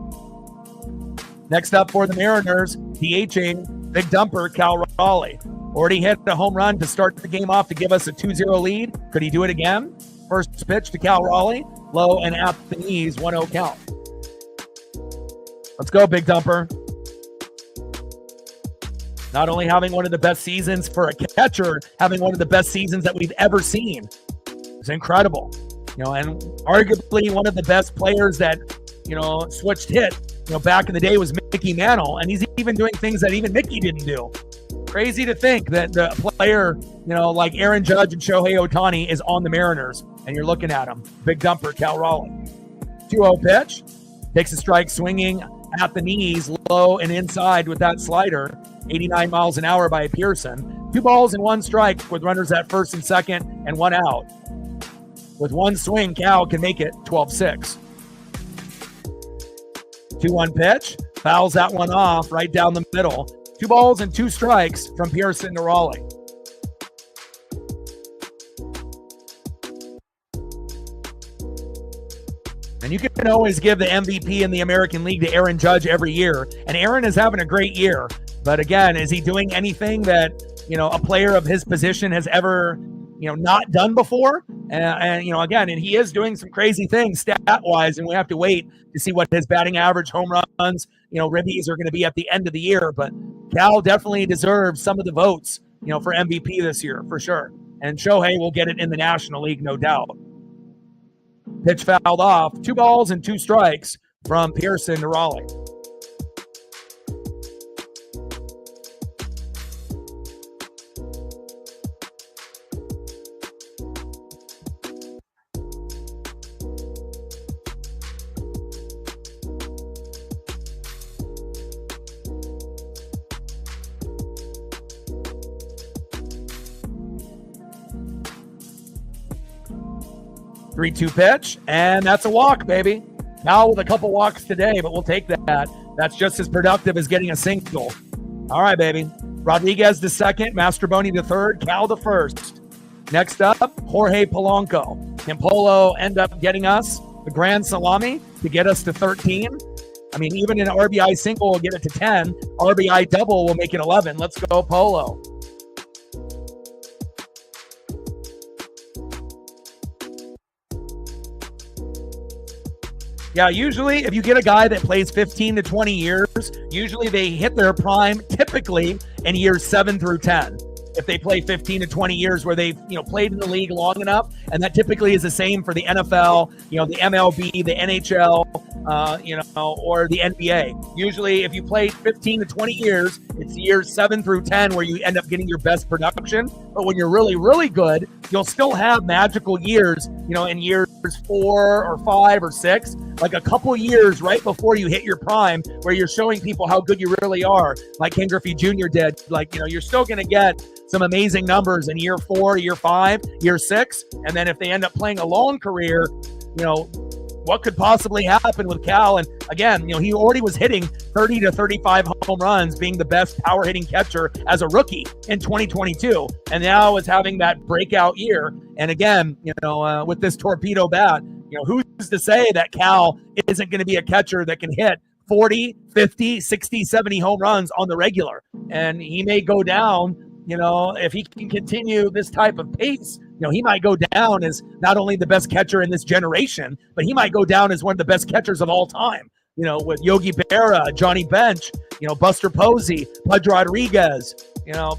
Next up for the Mariners, DHing big dumper, Cal Raleigh. Already hit a home run to start the game off to give us a 2-0 lead. Could he do it again? First pitch to Cal Raleigh. Low and at the knees, 1-0 count. Let's go, big dumper. Not only having one of the best seasons for a catcher, having one of the best seasons that we've ever seen. It's incredible. You know, and arguably one of the best players that, you know, switched hit, you know, back in the day was Mickey Mantle. And he's even doing things that even Mickey didn't do. Crazy to think that the player, you know, like Aaron Judge and Shohei Ohtani is on the Mariners. And you're looking at him. Big dumper, Cal Raleigh. 2-0 pitch. Takes a strike swinging at the knees, low and inside with that slider. 89 miles an hour by Pearson. 2 balls and 1 strike with runners at first and second and 1 out. With 1 swing, Cal can make it 12-6. 2-1 pitch. Fouls that one off right down the middle. 2 balls and 2 strikes from Pearson to Raleigh. And you can always give the MVP in the American League to Aaron Judge every year. And Aaron is having a great year. But again, is he doing anything that, you know, a player of his position has ever, you know, not done before? And you know, again, and he is doing some crazy things stat-wise, and we have to wait to see what his batting average, home runs, you know, ribbies are going to be at the end of the year. But Cal definitely deserves some of the votes, you know, for MVP this year, for sure. And Shohei will get it in the National League, no doubt. Pitch fouled off. 2 balls and 2 strikes from Pearson to Raleigh. Three-two pitch, and that's a walk, baby. Now with a couple walks today, but we'll take that. That's just as productive as getting a single. All right, baby. Rodriguez the second, Mastroboni the third, Cal the first. Next up, Jorge Polanco. Can Polo end up getting us the grand salami to get us to 13? I mean, even an RBI single will get it to 10. RBI double will make it 11. Let's go, Polo. Yeah, usually if you get a guy that plays 15 to 20 years, usually they hit their prime typically in years 7 through 10. If they play 15 to 20 years where they've, played in the league long enough, and that typically is the same for the NFL, the MLB, the NHL, or the NBA. Usually if you play 15 to 20 years, it's years 7 through 10 where you end up getting your best production. But when you're really, really good, you'll still have magical years, in years 4 or 5 or 6, like a couple years right before you hit your prime where you're showing people how good you really are, like Ken Griffey Jr. did. Like, you're still going to get some amazing numbers in year 4, year 5, year 6. And then if they end up playing a long career, what could possibly happen with Cal? And again, he already was hitting 30 to 35 home runs, being the best power hitting catcher as a rookie in 2022. And now is having that breakout year. And again, with this torpedo bat, who's to say that Cal isn't going to be a catcher that can hit 40, 50, 60, 70 home runs on the regular? And he may go down, if he can continue this type of pace, he might go down as not only the best catcher in this generation, but he might go down as one of the best catchers of all time, with Yogi Berra, Johnny Bench, Buster Posey, Pudge Rodriguez.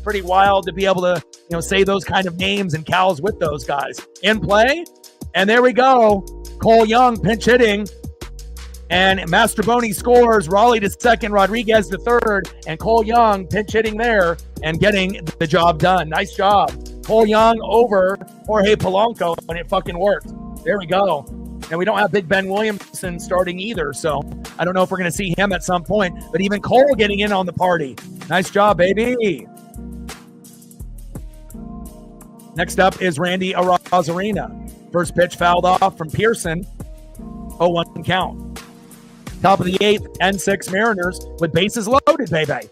Pretty wild to be able to, say those kind of names, and Cal's with those guys in play. And there we go. Cole Young pinch hitting. And Mastroboni scores. Raleigh to second, Rodriguez to third, and Cole Young pinch hitting there and getting the job done. Nice job. Cole Young over Jorge Polanco, and it fucking worked. There we go. And we don't have Big Ben Williamson starting either, so I don't know if we're going to see him at some point. But even Cole getting in on the party. Nice job, baby. Next up is Randy Arozarena. First pitch fouled off from Pearson. 0-1 count. Top of the 8th, 10-6 Mariners with bases loaded, baby.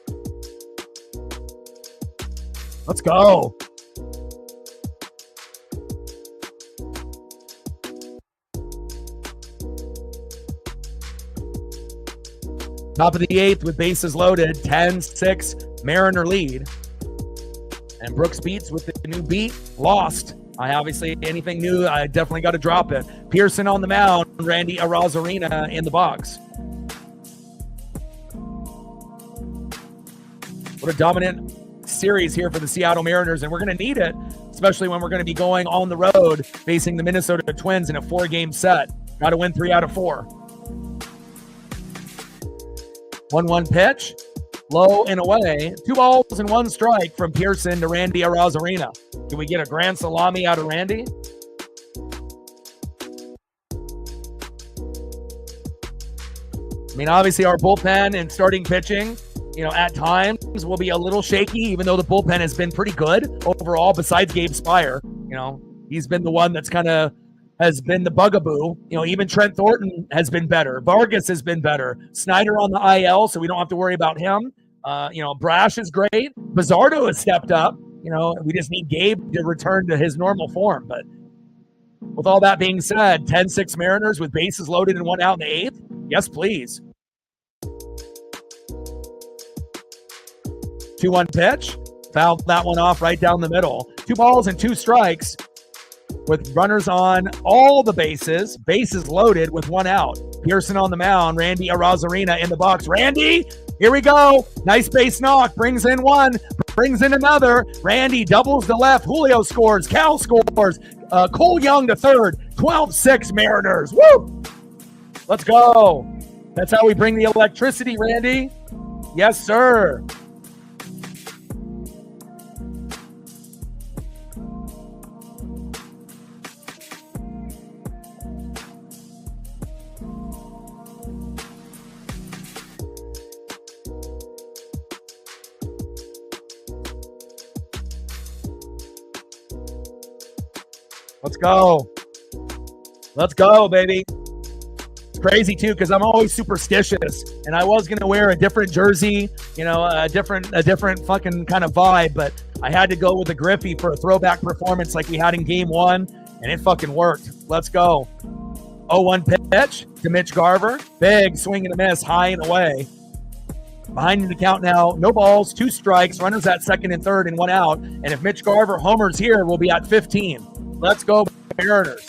Let's go. Top of the 8th with bases loaded, 10-6 Mariner lead. And Brooks Beats with the new beat, lost. Anything new, I definitely got to drop it. Pearson on the mound, Randy Arozarena in the box. What a dominant series here for the Seattle Mariners, and we're going to need it, especially when we're going to be going on the road facing the Minnesota Twins in a 4-game set. Got to win 3 out of 4. 1-1 pitch, low and away. 2 balls and 1 strike from Pearson to Randy Arozarena. Do we get a grand salami out of Randy? I mean, obviously our bullpen and starting pitching, at times will be a little shaky, even though the bullpen has been pretty good overall, besides Gabe Spire. He's been the one that's has been the bugaboo. Even Trent Thornton has been better. Vargas has been better. Snyder on the IL, so we don't have to worry about him. Brash is great. Bizzardo has stepped up. We just need Gabe to return to his normal form. But with all that being said, 10-6 Mariners with bases loaded and 1 out in the 8th. Yes, please. 2-1 pitch. Fouled that one off right down the middle. 2 balls and 2 strikes with runners on all the bases. Bases loaded with 1 out. Pearson on the mound. Randy Arozarena in the box. Randy, here we go. Nice base knock. Brings in 1. Brings in another. Randy doubles the left. Julio scores. Cal scores. Cole Young to third. 12-6 Mariners. Woo! Let's go. That's how we bring the electricity, Randy. Yes, sir. Let's go. Let's go, baby. crazy too, because I'm always superstitious, and I was gonna wear a different jersey, a different fucking kind of vibe, but I had to go with the Griffey for a throwback performance like we had in game 1, and it fucking worked. Let's go. 0-1 pitch to Mitch Garver. Big swing and a miss, high and away. Behind the count now, no balls, 2 strikes, runners at second and third, and 1 out. And if Mitch Garver homers here, we'll be at 15. Let's go, Mariners.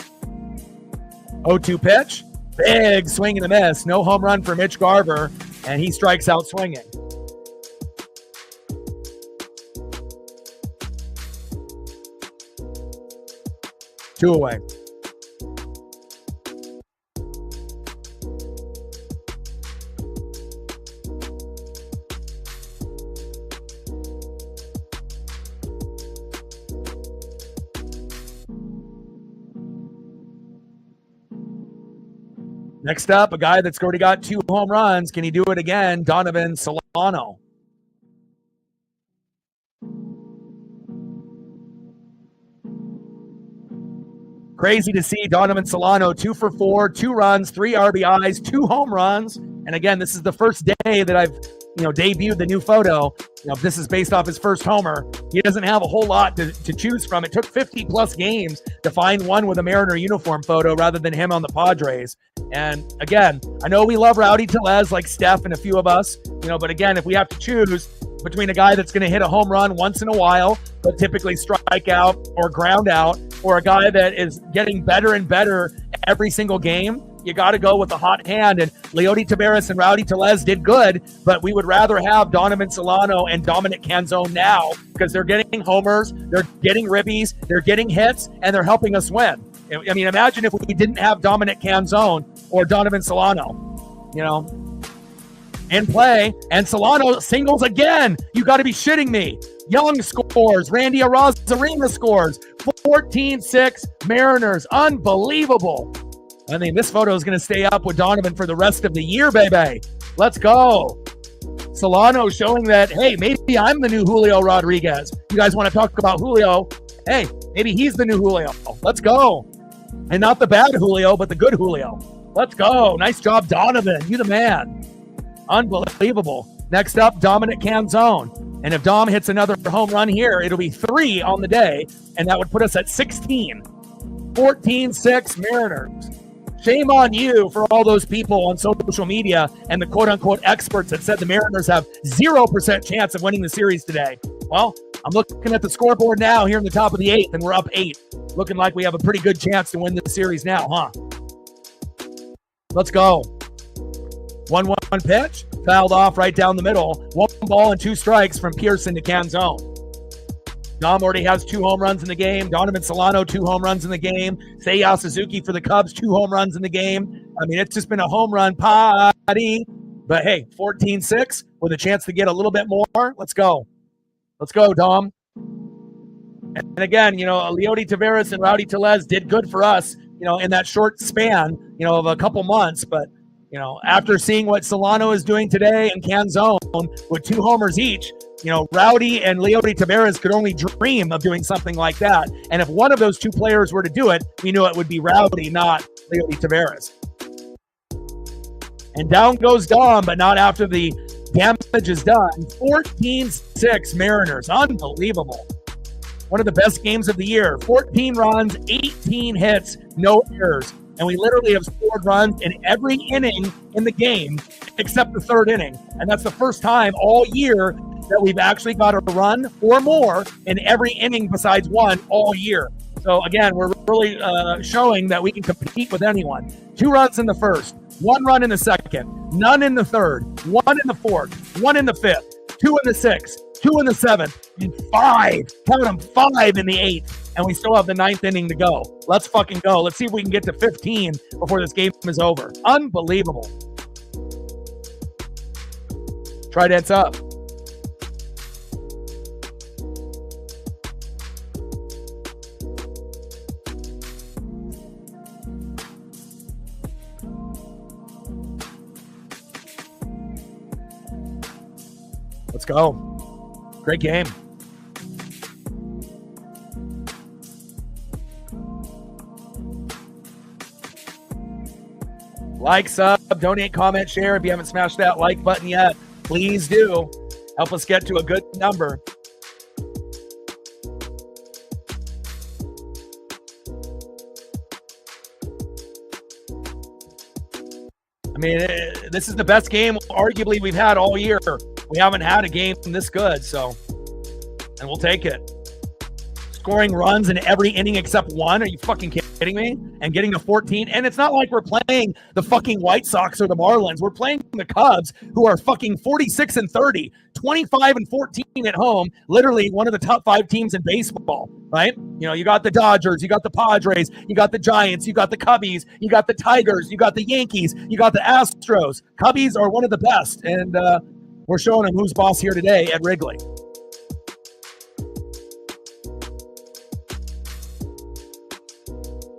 0-2 pitch. Big swing and a miss. No home run for Mitch Garver, and he strikes out swinging. Two away. Next up, a guy that's already got 2 home runs. Can he do it again? Donovan Solano. Crazy to see Donovan Solano, 2 for 4, 2 runs, 3 RBIs, 2 home runs. And again, this is the first day that I've debuted the new photo. This is based off his first homer. He doesn't have a whole lot to choose from. It took 50 plus games to find one with a Mariner uniform photo rather than him on the Padres. And again, I know we love Rowdy Tellez like Steph and a few of us, but again, if we have to choose between a guy that's going to hit a home run once in a while, but typically strike out or ground out, or a guy that is getting better and better every single game, you got to go with the hot hand. And Leody Taveras and Rowdy Tellez did good, but we would rather have Donovan Solano and Dominic Canzone now because they're getting homers, they're getting ribbies, they're getting hits, and they're helping us win. I mean, imagine if we didn't have Dominic Canzone or Donovan Solano, in play, and Solano singles again. You got to be shitting me. Young scores. Randy Arozarena scores. 14-6 Mariners. Unbelievable. I mean, this photo is going to stay up with Donovan for the rest of the year, baby. Let's go. Solano showing that, hey, maybe I'm the new Julio Rodriguez. You guys want to talk about Julio? Hey, maybe he's the new Julio. Let's go. And not the bad Julio, but the good Julio. Let's go. Nice job, Donovan. You the man. Unbelievable. Next up, Dominic Canzone. And if Dom hits another home run here, it'll be 3 on the day, and that would put us at 16. 14-6 Mariners. Shame on you for all those people on social media and the quote-unquote experts that said the Mariners have 0% chance of winning the series today. Well, I'm looking at the scoreboard now here in the top of the 8th, and we're up 8. Looking like we have a pretty good chance to win the series now, huh? Let's go. 1-1 pitch, fouled off right down the middle. 1 ball and 2 strikes from Pearson to Canzone. Dom already has 2 home runs in the game. Donovan Solano, 2 home runs in the game. Seiya Suzuki for the Cubs, 2 home runs in the game. I mean, it's just been a home run party. But hey, 14-6 with a chance to get a little bit more. Let's go. Let's go, Dom. And again, Leody Taveras and Rowdy Tellez did good for us, in that short span, of a couple months. But, after seeing what Solano is doing today and Canzone with 2 homers each, Rowdy and Leody Taveras could only dream of doing something like that. And if one of those 2 players were to do it, we knew it would be Rowdy, not Leody Taveras. And down goes Dom, but not after the damage is done. 14-6 Mariners. Unbelievable. One of the best games of the year. 14 runs, 18 hits, no errors. And we literally have scored runs in every inning in the game except the 3rd inning. And that's the first time all year that we've actually got a run or more in every inning besides 1 all year. So again, we're really showing that we can compete with anyone. 2 runs in the first, 1 run in the second, none in the third, 1 in the fourth, 1 in the fifth, 2 in the sixth, 2 in the seventh, and 5, count them, 5 in the 8th. And we still have the 9th inning to go. Let's fucking go. Let's see if we can get to 15 before this game is over. Unbelievable. Trident's up. Let's go. Great game. Like, sub, donate, comment, share. If you haven't smashed that like button yet, please do. Help us get to a good number. I mean, this is the best game arguably we've had all year. We haven't had a game this good, so, and we'll take it. Scoring runs in every inning except one. Are you fucking kidding me? And getting to 14. And it's not like we're playing the fucking White Sox or the Marlins. We're playing the Cubs, who are fucking 46 and 30, 25 and 14 at home. Literally one of the top 5 teams in baseball, right? You know, you got the Dodgers, you got the Padres, you got the Giants, you got the Cubbies, you got the Tigers, you got the Yankees, you got the Astros. Cubbies are one of the best. And we're showing them who's boss here today at Wrigley.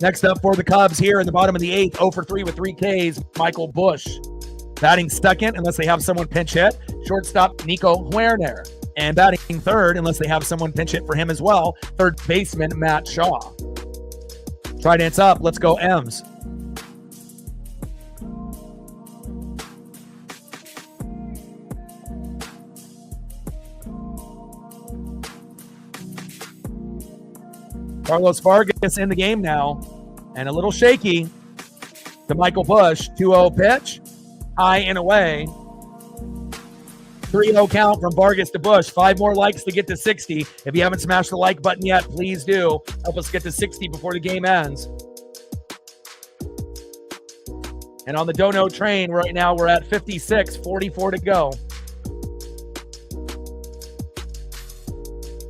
Next up for the Cubs here in the bottom of the 8th, 0 for 3 with 3 Ks, Michael Busch. Batting second, unless they have someone pinch hit, shortstop Nico Huerner. And batting third, unless they have someone pinch hit for him as well, third baseman Matt Shaw. Trident's up. Let's go M's. Carlos Vargas in the game now, and a little shaky to Michael Busch. 2-0 pitch, high and away. 3-0 count from Vargas to Busch. 5 more likes to get to 60. If you haven't smashed the like button yet, please do. Help us get to 60 before the game ends. And on the Dono train right now, we're at 56, 44 to go.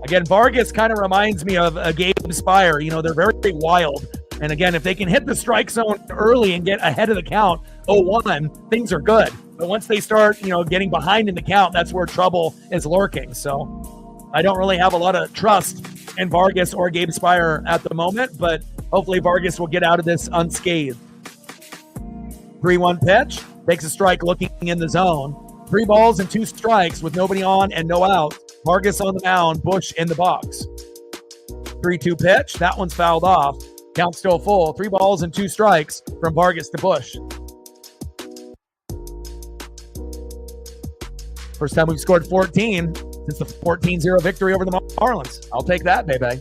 Again, Vargas kind of reminds me of a Gabe Spire. You know, they're very wild. And again, if they can hit the strike zone early and get ahead of the count, 0-1, things are good. But once they start, you know, getting behind in the count, that's where trouble is lurking. So I don't really have a lot of trust in Vargas or Gabe Spire at the moment, but hopefully Vargas will get out of this unscathed. 3-1 pitch, takes a strike looking in the zone. 3 balls and 2 strikes with nobody on and no out. Vargas on the mound, Busch in the box. 3-2 pitch, that one's fouled off. Count still full. 3 balls and 2 strikes from Vargas to Busch. First time we've scored 14 since the 14-0 victory over the Marlins. I'll take that, baby.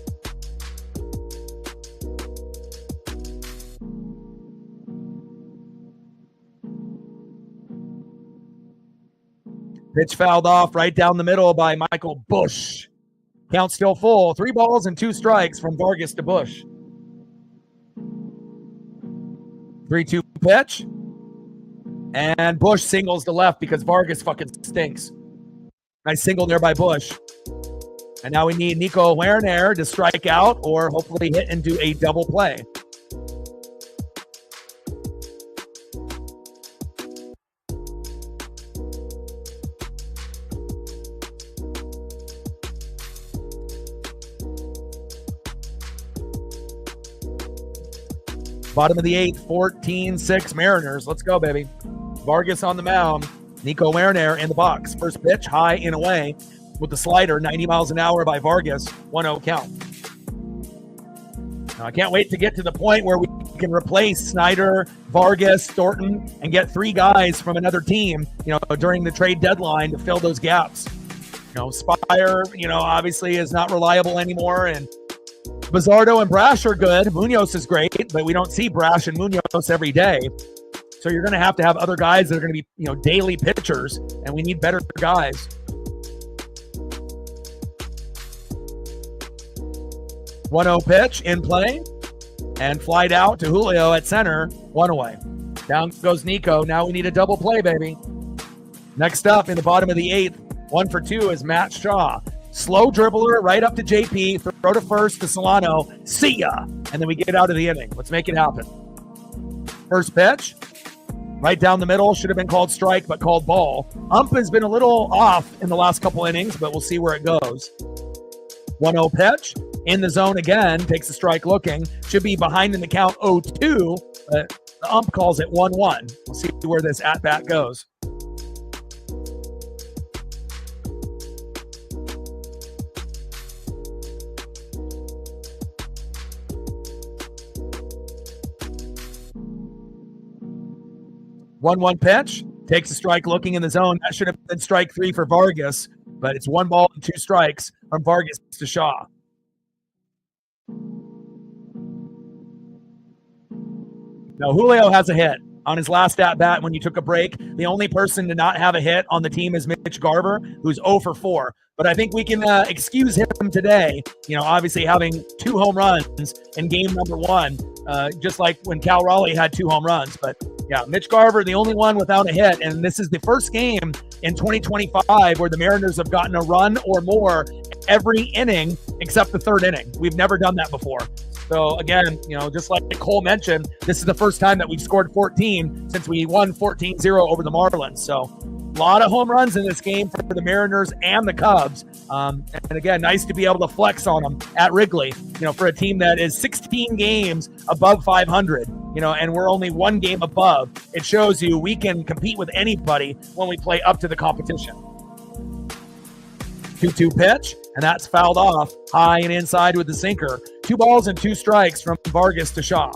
Pitch fouled off right down the middle by Michael Busch. Count still full. 3 balls and 2 strikes from Vargas to Busch. 3-2 pitch. And Busch singles to left because Vargas fucking stinks. Nice single there by Busch. And now we need Nico Huerner to strike out or hopefully hit and do a double play. Bottom of the 8th, 14-6 Mariners. Let's go, baby. Vargas on the mound. Nico Huerner in the box. First pitch, high and away with the slider, 90 miles an hour by Vargas. 1-0 count. Now, I can't wait to get to the point where we can replace Snyder, Vargas, Thornton, and get 3 guys from another team, you know, during the trade deadline to fill those gaps. You know, Spire, you know, obviously is not reliable anymore, and Bizzardo and Brash are good. Munoz is great, but we don't see Brash and Munoz every day. So you're going to have other guys that are going to be, you know, daily pitchers, and we need better guys. One 0 pitch in play, and flied out to Julio at center. 1 away. Down goes Nico. Now we need a double play, baby. Next up in the bottom of the 8th, 1 for 2 is Matt Shaw. Slow dribbler right up to JP, throw to first to Solano. See ya. And then we get out of the inning. Let's make it happen. First pitch, right down the middle. Should have been called strike, but called ball. Ump has been a little off in the last couple innings, but we'll see where it goes. 1-0 pitch, in the zone again, takes a strike looking. Should be behind in the count 0-2, but the ump calls it 1-1. We'll see where this at-bat goes. 1-1 pitch. Takes a strike looking in the zone. That should have been strike 3 for Vargas, but it's 1 ball and 2 strikes from Vargas to Shaw. Now, Julio has a hit on his last at-bat when you took a break. The only person to not have a hit on the team is Mitch Garver, who's 0 for 4. But I think we can excuse him today, obviously having 2 home runs in game number 1, just like when Cal Raleigh had 2 home runs. But, yeah, Mitch Garver, the only one without a hit. And this is the first game in 2025 where the Mariners have gotten a run or more every inning except the 3rd inning. We've never done that before. So, again, just like Cole mentioned, this is the first time that we've scored 14 since we won 14-0 over the Marlins. So, a lot of home runs in this game for the Mariners and the Cubs. And, again, nice to be able to flex on them at Wrigley, for a team that is 16 games above 500, and we're only 1 game above. It shows you we can compete with anybody when we play up to the competition. 2-2 pitch, and that's fouled off high and inside with the sinker. 2 balls and 2 strikes from Vargas to Shaw.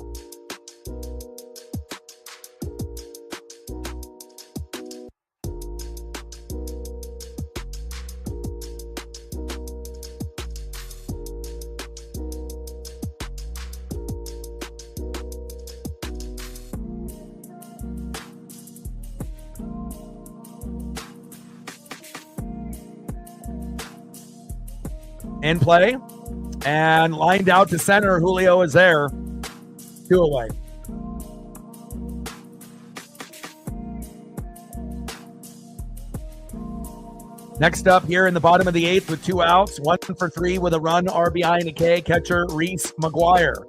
In play and lined out to center. Julio is there. 2 away. Next up here in the bottom of the 8th with 2 outs, 1 for 3 with a run, RBI and a K, catcher Reese McGuire.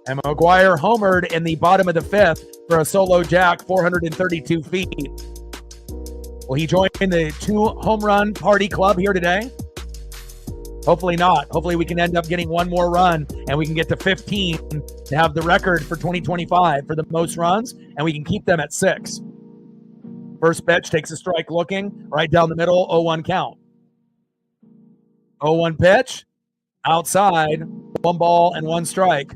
And McGuire homered in the bottom of the 5th for a solo jack, 432 feet. Will he join the 2 home run party club here today? Hopefully not. Hopefully we can end up getting 1 more run and we can get to 15 to have the record for 2025 for the most runs, and we can keep them at 6. First pitch takes a strike looking right down the middle, 0-1 count. 0-1 pitch, outside, 1 ball and 1 strike.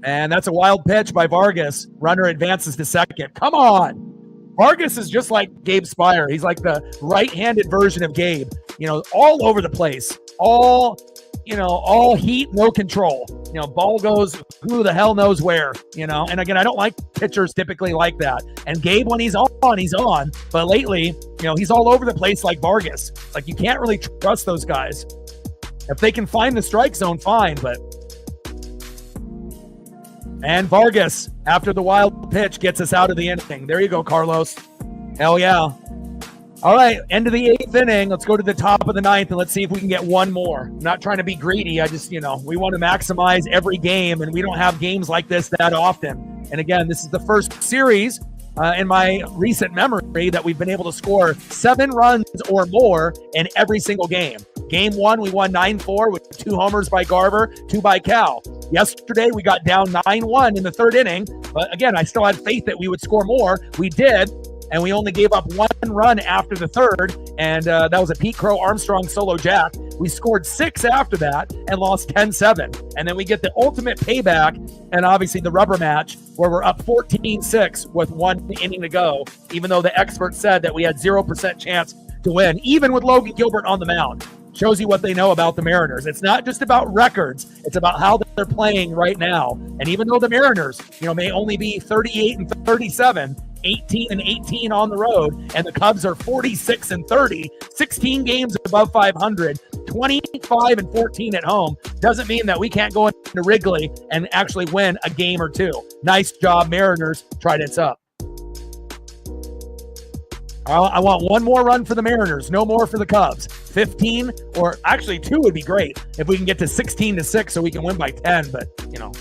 And that's a wild pitch by Vargas. Runner advances to second. Come on. Vargas is just like Gabe Spire. He's like the right-handed version of Gabe, all over the place, all heat, no control. Ball goes who the hell knows where, and again, I don't like pitchers typically like that. And Gabe, when he's on, he's on. But lately, he's all over the place like Vargas. Like, you can't really trust those guys. If they can find the strike zone, fine, but. And Vargas, after the wild pitch, gets us out of the inning. There you go, Carlos. Hell yeah. All right, end of the 8th inning. Let's go to the top of the 9th, and let's see if we can get 1 more. I'm not trying to be greedy. I just, we want to maximize every game, and we don't have games like this that often. And again, this is the first series in my recent memory that we've been able to score 7 runs or more in every single game. Game 1, we won 9-4 with 2 homers by Garver, 2 by Cal. Yesterday, we got down 9-1 in the 3rd inning. But again, I still had faith that we would score more. We did, and we only gave up 1 run after the 3rd, and that was a Pete Crow Armstrong solo jack. We scored 6 after that and lost 10-7. And then we get the ultimate payback and obviously the rubber match where we're up 14-6 with 1 inning to go, even though the experts said that we had 0% chance to win, even with Logan Gilbert on the mound. Shows you what they know about the Mariners. It's not just about records. It's about how they're playing right now. And even though the Mariners, may only be 38-37, 18-18 on the road, and the Cubs are 46-30, 16 games above 500, 25-14 at home, doesn't mean that we can't go into Wrigley and actually win a game or 2. Nice job, Mariners. Tridents up. I want 1 more run for the Mariners, no more for the Cubs. 15, or actually 2 would be great if we can get to 16-6 so we can win by 10, but,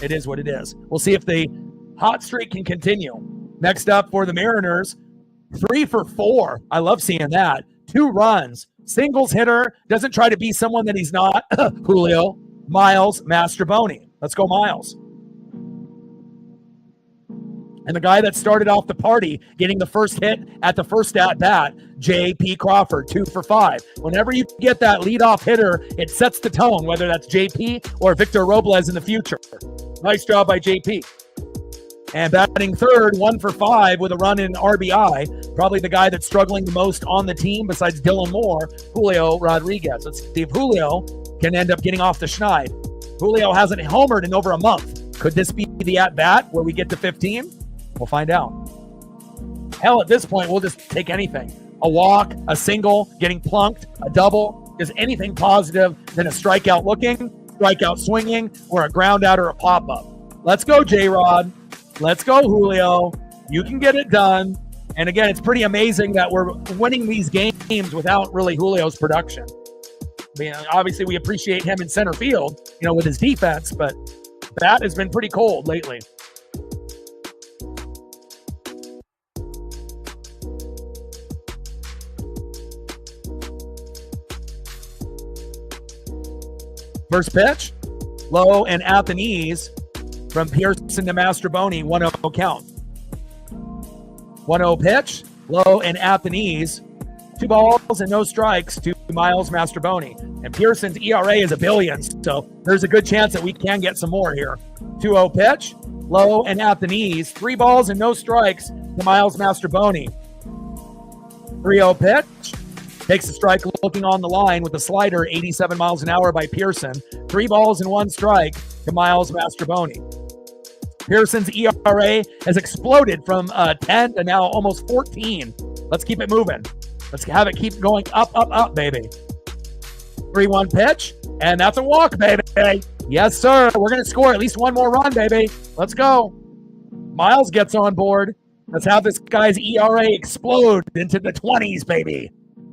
it is what it is. We'll see if the hot streak can continue. Next up for the Mariners, 3 for 4. I love seeing that. 2 runs, singles hitter, doesn't try to be someone that he's not. Julio, Miles Mastrobuoni. Let's go, Miles. And the guy that started off the party, getting the first hit at the first at-bat, J.P. Crawford, 2 for 5. Whenever you get that leadoff hitter, it sets the tone, whether that's J.P. or Victor Robles in the future. Nice job by J.P. And batting third, 1 for 5 with a run in RBI. Probably the guy that's struggling the most on the team besides Dylan Moore, Julio Rodriguez. Let's see if Julio can end up getting off the schneid. Julio hasn't homered in over a month. Could this be the at-bat where we get to 15? We'll find out. Hell, at this point, we'll just take anything. A walk, a single, getting plunked, a double. Is anything positive than a strikeout looking, strikeout swinging, or a ground out or a pop-up? Let's go, J-Rod. Let's go, Julio. You can get it done. And again, it's pretty amazing that we're winning these games without really Julio's production. I mean, obviously, we appreciate him in center field, with his defense, but that has been pretty cold lately. First pitch, low and at the knees from Pearson to Mastroboni, 1-0 count. 1-0 pitch, low and at the knees, 2 balls and no strikes to Miles Mastroboni. And Pearson's ERA is 1 billion, so there's a good chance that we can get some more here. 2-0 pitch, low and at the knees, 3 balls and no strikes to Miles Mastroboni. 3-0 pitch. Takes a strike looking on the line with a slider, 87 miles an hour by Pearson. 3 balls and 1 strike to Miles Mastroboni. Pearson's ERA has exploded from 10 to now almost 14. Let's keep it moving. Let's have it keep going up, baby. 3-1 pitch, and that's a walk, baby. Yes, sir. We're going to score at least 1 more run, baby. Let's go. Miles gets on board. Let's have this guy's ERA explode into the 20s, baby.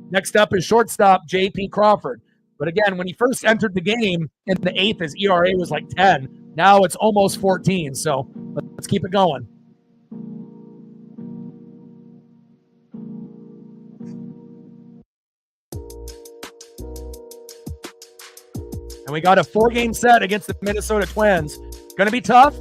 Next up is shortstop J.P. Crawford. But again, when he first entered the game in the 8th, his ERA was like 10. Now it's almost 14. So let's keep it going. And we got a 4-game set against the Minnesota Twins. Going to be tough.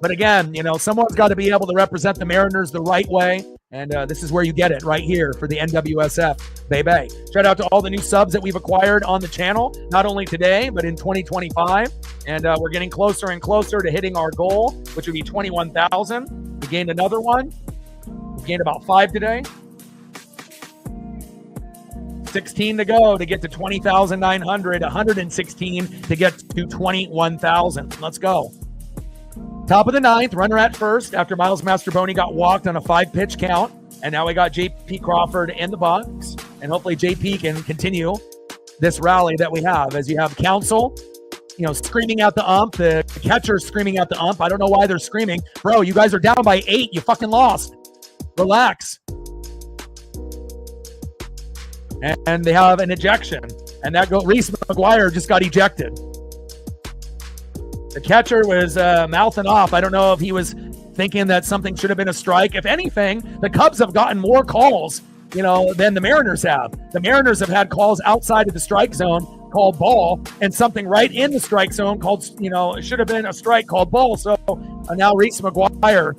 But again, someone's got to be able to represent the Mariners the right way. And this is where you get it, right here for the NWSF, baby. Shout out to all the new subs that we've acquired on the channel, not only today, but in 2025. And we're getting closer and closer to hitting our goal, which would be 21,000. We gained another one. We gained about 5 today. 16 to go to get to 20,900, 116 to get to 21,000. Let's go. Top of the 9th, runner at first after Miles Mastroboni got walked on a 5-pitch count. And now we got J.P. Crawford in the box. And hopefully J.P. can continue this rally that we have as you have Counsell, screaming at the ump. The catcher screaming at the ump. I don't know why they're screaming. Bro, you guys are down by 8. You fucking lost. Relax. And they have an ejection. And Reese McGuire just got ejected. The catcher was mouthing off. I don't know if he was thinking that something should have been a strike. If anything, the Cubs have gotten more calls, than the Mariners have. The Mariners have had calls outside of the strike zone called ball, and something right in the strike zone called, it should have been a strike called ball. So now Reese McGuire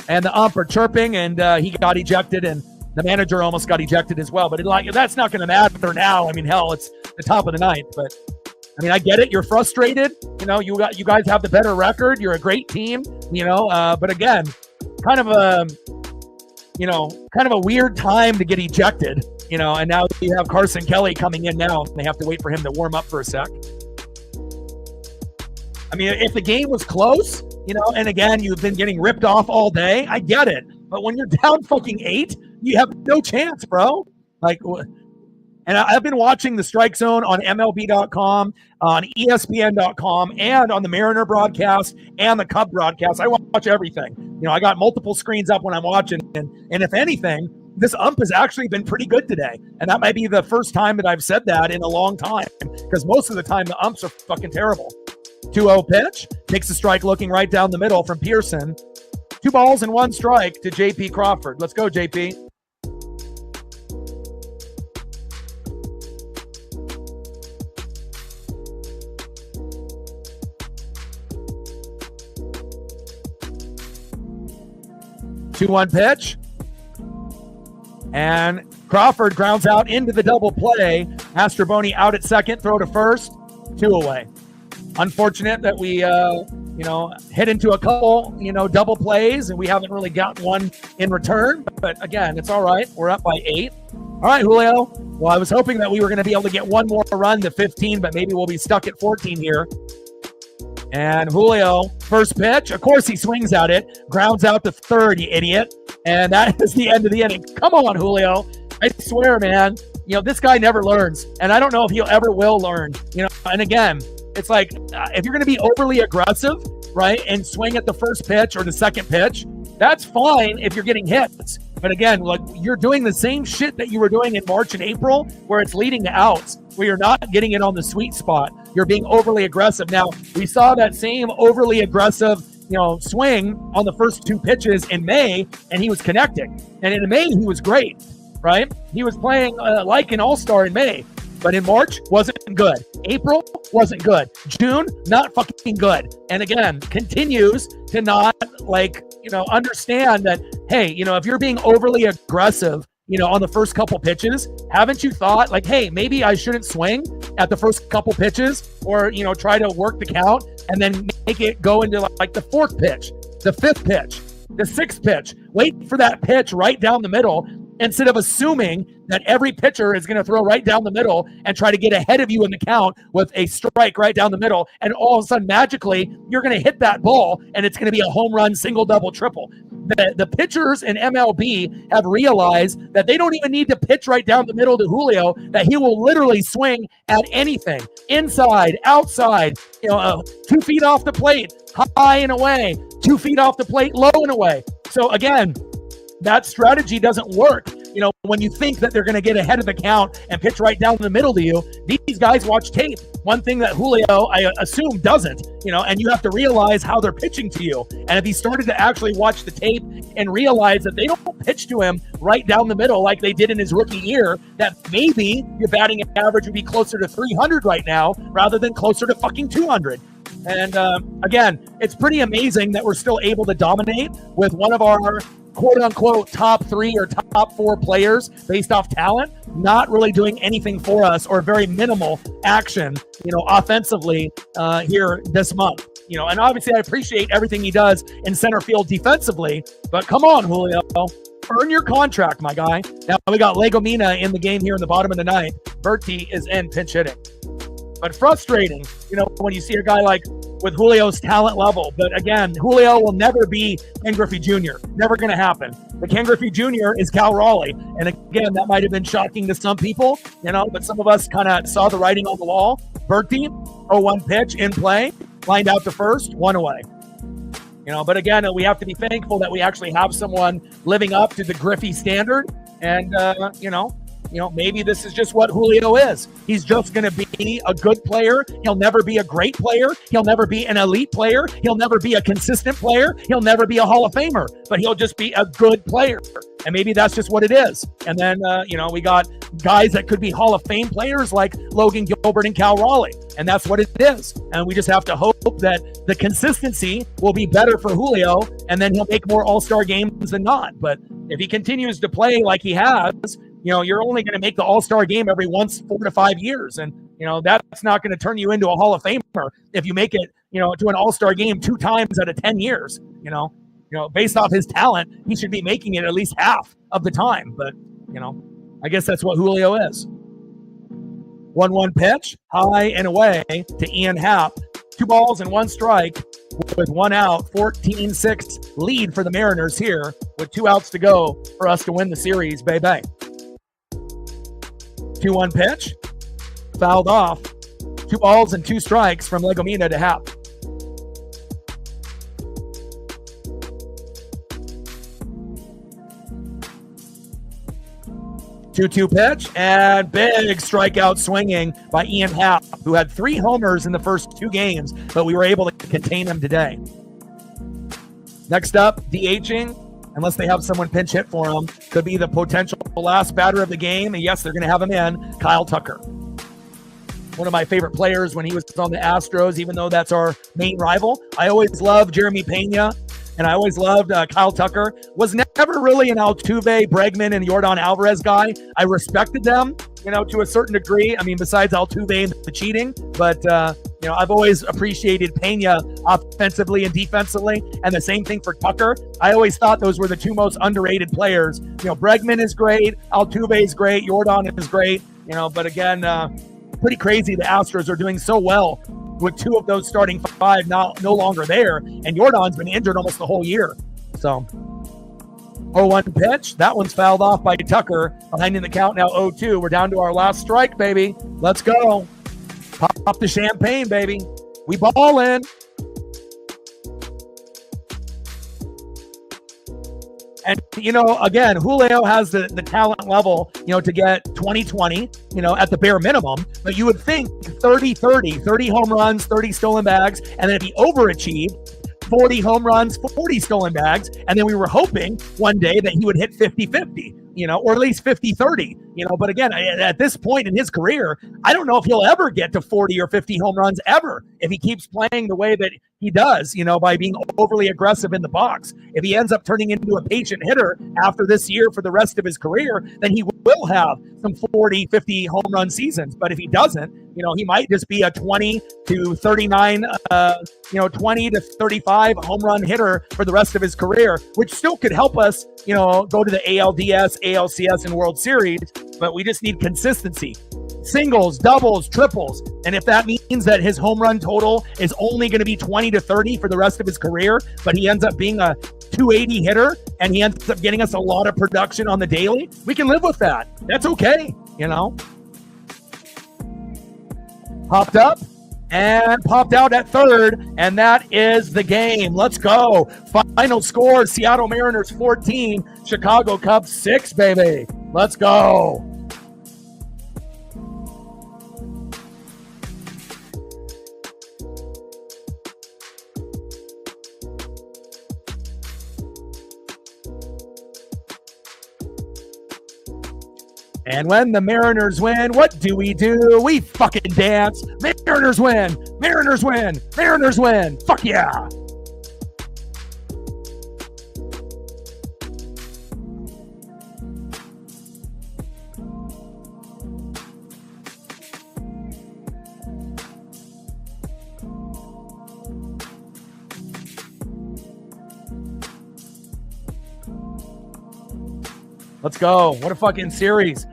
and the ump are chirping, and he got ejected, and the manager almost got ejected as well. But that's not going to matter now. I mean, hell, it's the top of the 9th, but. I mean, I get it. You're frustrated. You guys have the better record. You're a great team. But again, kind of a weird time to get ejected. And now you have Carson Kelly coming in now. And they have to wait for him to warm up for a sec. I mean, if the game was close, and again, you've been getting ripped off all day. I get it. But when you're down fucking 8, you have no chance, bro. And I've been watching the Strike Zone on MLB.com, on ESPN.com, and on the Mariner broadcast and the Cub broadcast. I watch everything. I got multiple screens up when I'm watching. And if anything, this ump has actually been pretty good today. And that might be the first time that I've said that in a long time, because most of the time the umps are fucking terrible. 2-0 pitch. Takes a strike looking right down the middle from Pearson. 2 balls and 1 strike to J.P. Crawford. Let's go, J.P. Two-one pitch. And Crawford grounds out into the double play. Mastroboni out at second, throw to first, 2 away. Unfortunate that we hit into a couple, double plays, and we haven't really gotten one in return. But again, it's all right. We're up by 8. All right, Julio. Well, I was hoping that we were going to be able to get one more run to 15, but maybe we'll be stuck at 14 here. And Julio, first pitch. Of course, he swings at it, grounds out to third, you idiot. And that is the end of the inning. Come on, Julio. I swear, man, this guy never learns. And I don't know if he'll ever will learn. And again, it's like, if you're going to be overly aggressive, right, and swing at the first pitch or the second pitch, that's fine if you're getting hits. But again, like, you're doing the same shit that you were doing in March and April, where it's leading to outs, where you're not getting it on the sweet spot. You're being overly aggressive. Now, we saw that same overly aggressive, swing on the first 2 pitches in May, and he was connecting. And in May, he was great, right? He was playing like an all-star in May. But in March, wasn't good. April, wasn't good. June, not fucking good. And again, continues to not, understand that, hey, if you're being overly aggressive, on the first couple pitches, haven't you thought, hey, maybe I shouldn't swing at the first couple pitches, or, try to work the count and then make it go into the 4th pitch, the 5th pitch, the 6th pitch. Wait for that pitch right down the middle, instead of assuming that every pitcher is going to throw right down the middle and try to get ahead of you in the count with a strike right down the middle. And all of a sudden, magically, you're going to hit that ball and it's going to be a home run, single, double, triple. The pitchers in MLB have realized that they don't even need to pitch right down the middle to Julio, that he will literally swing at anything, inside, outside, 2 feet off the plate, high and away, 2 feet off the plate, low and away. So again, that strategy doesn't work. When you think that they're going to get ahead of the count and pitch right down the middle to you, these guys watch tape. One thing that Julio, I assume, doesn't, and you have to realize how they're pitching to you. And if he started to actually watch the tape and realize that they don't pitch to him right down the middle like they did in his rookie year, that maybe your batting average would be closer to 300 right now rather than closer to fucking 200. And again, it's pretty amazing that we're still able to dominate with one of our quote-unquote top 3 or top 4 players based off talent, not really doing anything for us, or very minimal action, offensively here this month. And obviously I appreciate everything he does in center field defensively, but come on, Julio, earn your contract, my guy. Now we got Legomina in the game here in the bottom of the 9th. Berti is in pinch hitting. But frustrating, when you see a guy with Julio's talent level. But again, Julio will never be Ken Griffey Jr. Never going to happen. The Ken Griffey Jr. is Cal Raleigh. And again, that might have been shocking to some people, but some of us kind of saw the writing on the wall. Berti, 0-1 pitch in play, lined out to first, 1 away. But again, we have to be thankful that we actually have someone living up to the Griffey standard. And, maybe this is just what Julio is. He's just going to be a good player. He'll never be a great player. He'll never be an elite player. He'll never be a consistent player. He'll never be a Hall of Famer, but he'll just be a good player. And maybe that's just what it is. And then, we got guys that could be Hall of Fame players like Logan Gilbert and Cal Raleigh. And that's what it is. And we just have to hope that the consistency will be better for Julio, and then he'll make more all-star games than not. But if he continues to play like he has, you're only going to make the all-star game every 4 to 5 years. And, that's not going to turn you into a Hall of Famer if you make it, to an all-star game 2 times out of 10 years. Based off his talent, he should be making it at least half of the time. But, I guess that's what Julio is. 1-1 pitch, high and away to Ian Happ. 2 balls and 1 strike with 1 out, 14-6 lead for the Mariners here with 2 outs to go for us to win the series. Bay. 2-1 pitch, fouled off. 2 balls and 2 strikes from Legomina to Happ. 2-2 pitch, and big strikeout swinging by Ian Happ, who had 3 homers in the first 2 games, but we were able to contain him today. Next up, DHing, unless they have someone pinch hit for him, could be the potential last batter of the game. And yes, they're going to have him in, Kyle Tucker. One of my favorite players when he was on the Astros, even though that's our main rival. I always loved Jeremy Pena, and I always loved Kyle Tucker. Was never really an Altuve, Bregman, and Yordan Alvarez guy. I respected them, to a certain degree. I mean, besides Altuve and the cheating. But, I've always appreciated Pena offensively and defensively, and the same thing for Tucker. I always thought those were the two most underrated players. Bregman is great, Altuve is great, Jordan is great, but again, pretty crazy the Astros are doing so well with two of those starting five no longer there, and Jordan's been injured almost the whole year. So 0-1 pitch. That one's fouled off by Tucker. Behind in the count now 0-2. We're down to our last strike, baby. Let's go. Pop the champagne, baby. We ball in. And, again, Julio has the talent level, to get 20-20, at the bare minimum. But you would think 30-30, 30 home runs, 30 stolen bags, and then if he overachieved, 40 home runs, 40 stolen bags, and then we were hoping one day that he would hit 50-50, or at least 50-30, but again, at this point in his career, I don't know if he'll ever get to 40 or 50 home runs ever if he keeps playing the way that he does, by being overly aggressive in the box. If he ends up turning into a patient hitter after this year for the rest of his career, then he will have some 40, 50 home run seasons. But if he doesn't, he might just be a 20 to 39, 20 to 35 home run hitter for the rest of his career, which still could help us, go to the ALDS, ALCS, and World Series. But we just need consistency. Singles, doubles, triples. And if that means that his home run total is only going to be 20 to 30 for the rest of his career, but he ends up being a 280 hitter and he ends up getting us a lot of production on the daily, we can live with that. That's okay, Popped up and popped out at third, and that is the game. Let's go. Final score, Seattle Mariners 14, Chicago Cubs 6, baby. Let's go. And when the Mariners win, what do? We fucking dance. Mariners win. Mariners win. Mariners win. Fuck yeah. Let's go. What a fucking series.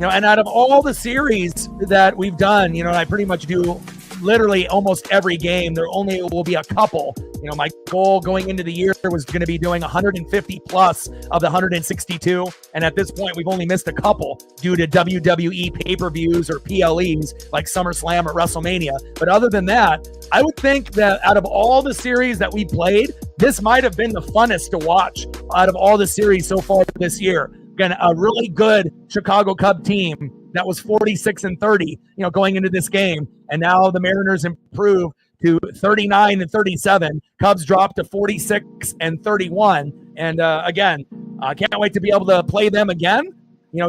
And out of all the series that we've done, I pretty much do literally almost every game. There only will be a couple. My goal going into the year was going to be doing 150 plus of the 162. And at this point, we've only missed a couple due to WWE pay-per-views or PLEs like SummerSlam or WrestleMania. But other than that, I would think that out of all the series that we played, this might have been the funnest to watch out of all the series so far this year. Again, a really good Chicago Cub team that was 46-30, going into this game. And now the Mariners improved to 39-37. Cubs dropped to 46-31. And again, I can't wait to be able to play them again,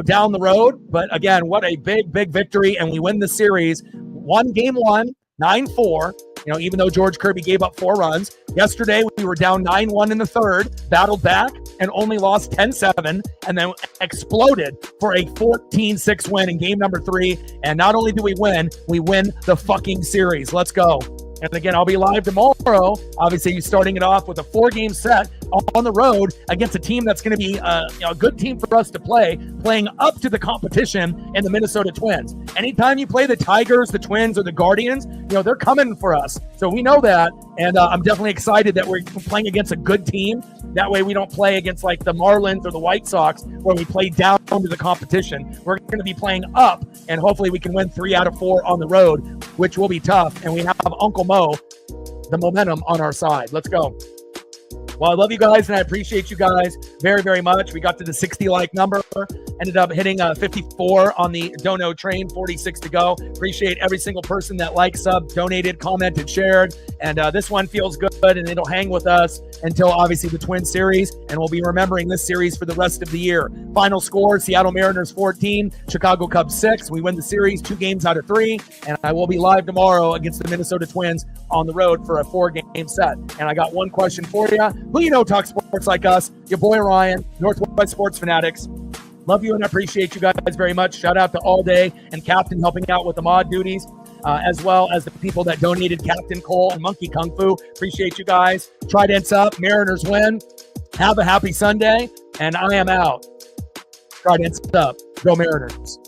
down the road. But again, what a big, big victory. And we win the series. Game one, 9-4. Even though George Kirby gave up 4 runs. Yesterday, we were down 9-1 in the third, battled back, and only lost 10-7, and then exploded for a 14-6 win in game number 3. And not only do we win the fucking series. Let's go. And again, I'll be live tomorrow. Obviously, you're starting it off with a 4-game set on the road against a team that's going to be a good team for us to play, playing up to the competition in the Minnesota Twins. Anytime you play the Tigers, the Twins, or the Guardians, they're coming for us. So we know that, and I'm definitely excited that we're playing against a good team. That way we don't play against like the Marlins or the White Sox where we play down to the competition. We're going to be playing up, and hopefully we can win 3 out of 4 on the road, which will be tough. And we have Uncle Mo, the momentum on our side. Let's go. Well, I love you guys, and I appreciate you guys very, very much. We got to the 60 like number, ended up hitting 54 on the dono train, 46 to go. Appreciate every single person that liked, sub, donated, commented, shared. And this one feels good, and it'll hang with us until obviously the Twin Series, and we'll be remembering this series for the rest of the year. Final score, Seattle Mariners 14, Chicago Cubs 6. We win the series 2 games out of 3, and I will be live tomorrow against the Minnesota Twins on the road for a 4-game set. And I got one question for you. Who talk sports like us? Your boy Ryan, Northwest Sports Fanatics. Love you and appreciate you guys very much. Shout out to All Day and Captain helping out with the mod duties. as well as the people that donated, Captain Cole and Monkey Kung Fu. Appreciate you guys. Trident's up. Mariners win. Have a happy Sunday. And I am out. Trident's up. Go Mariners.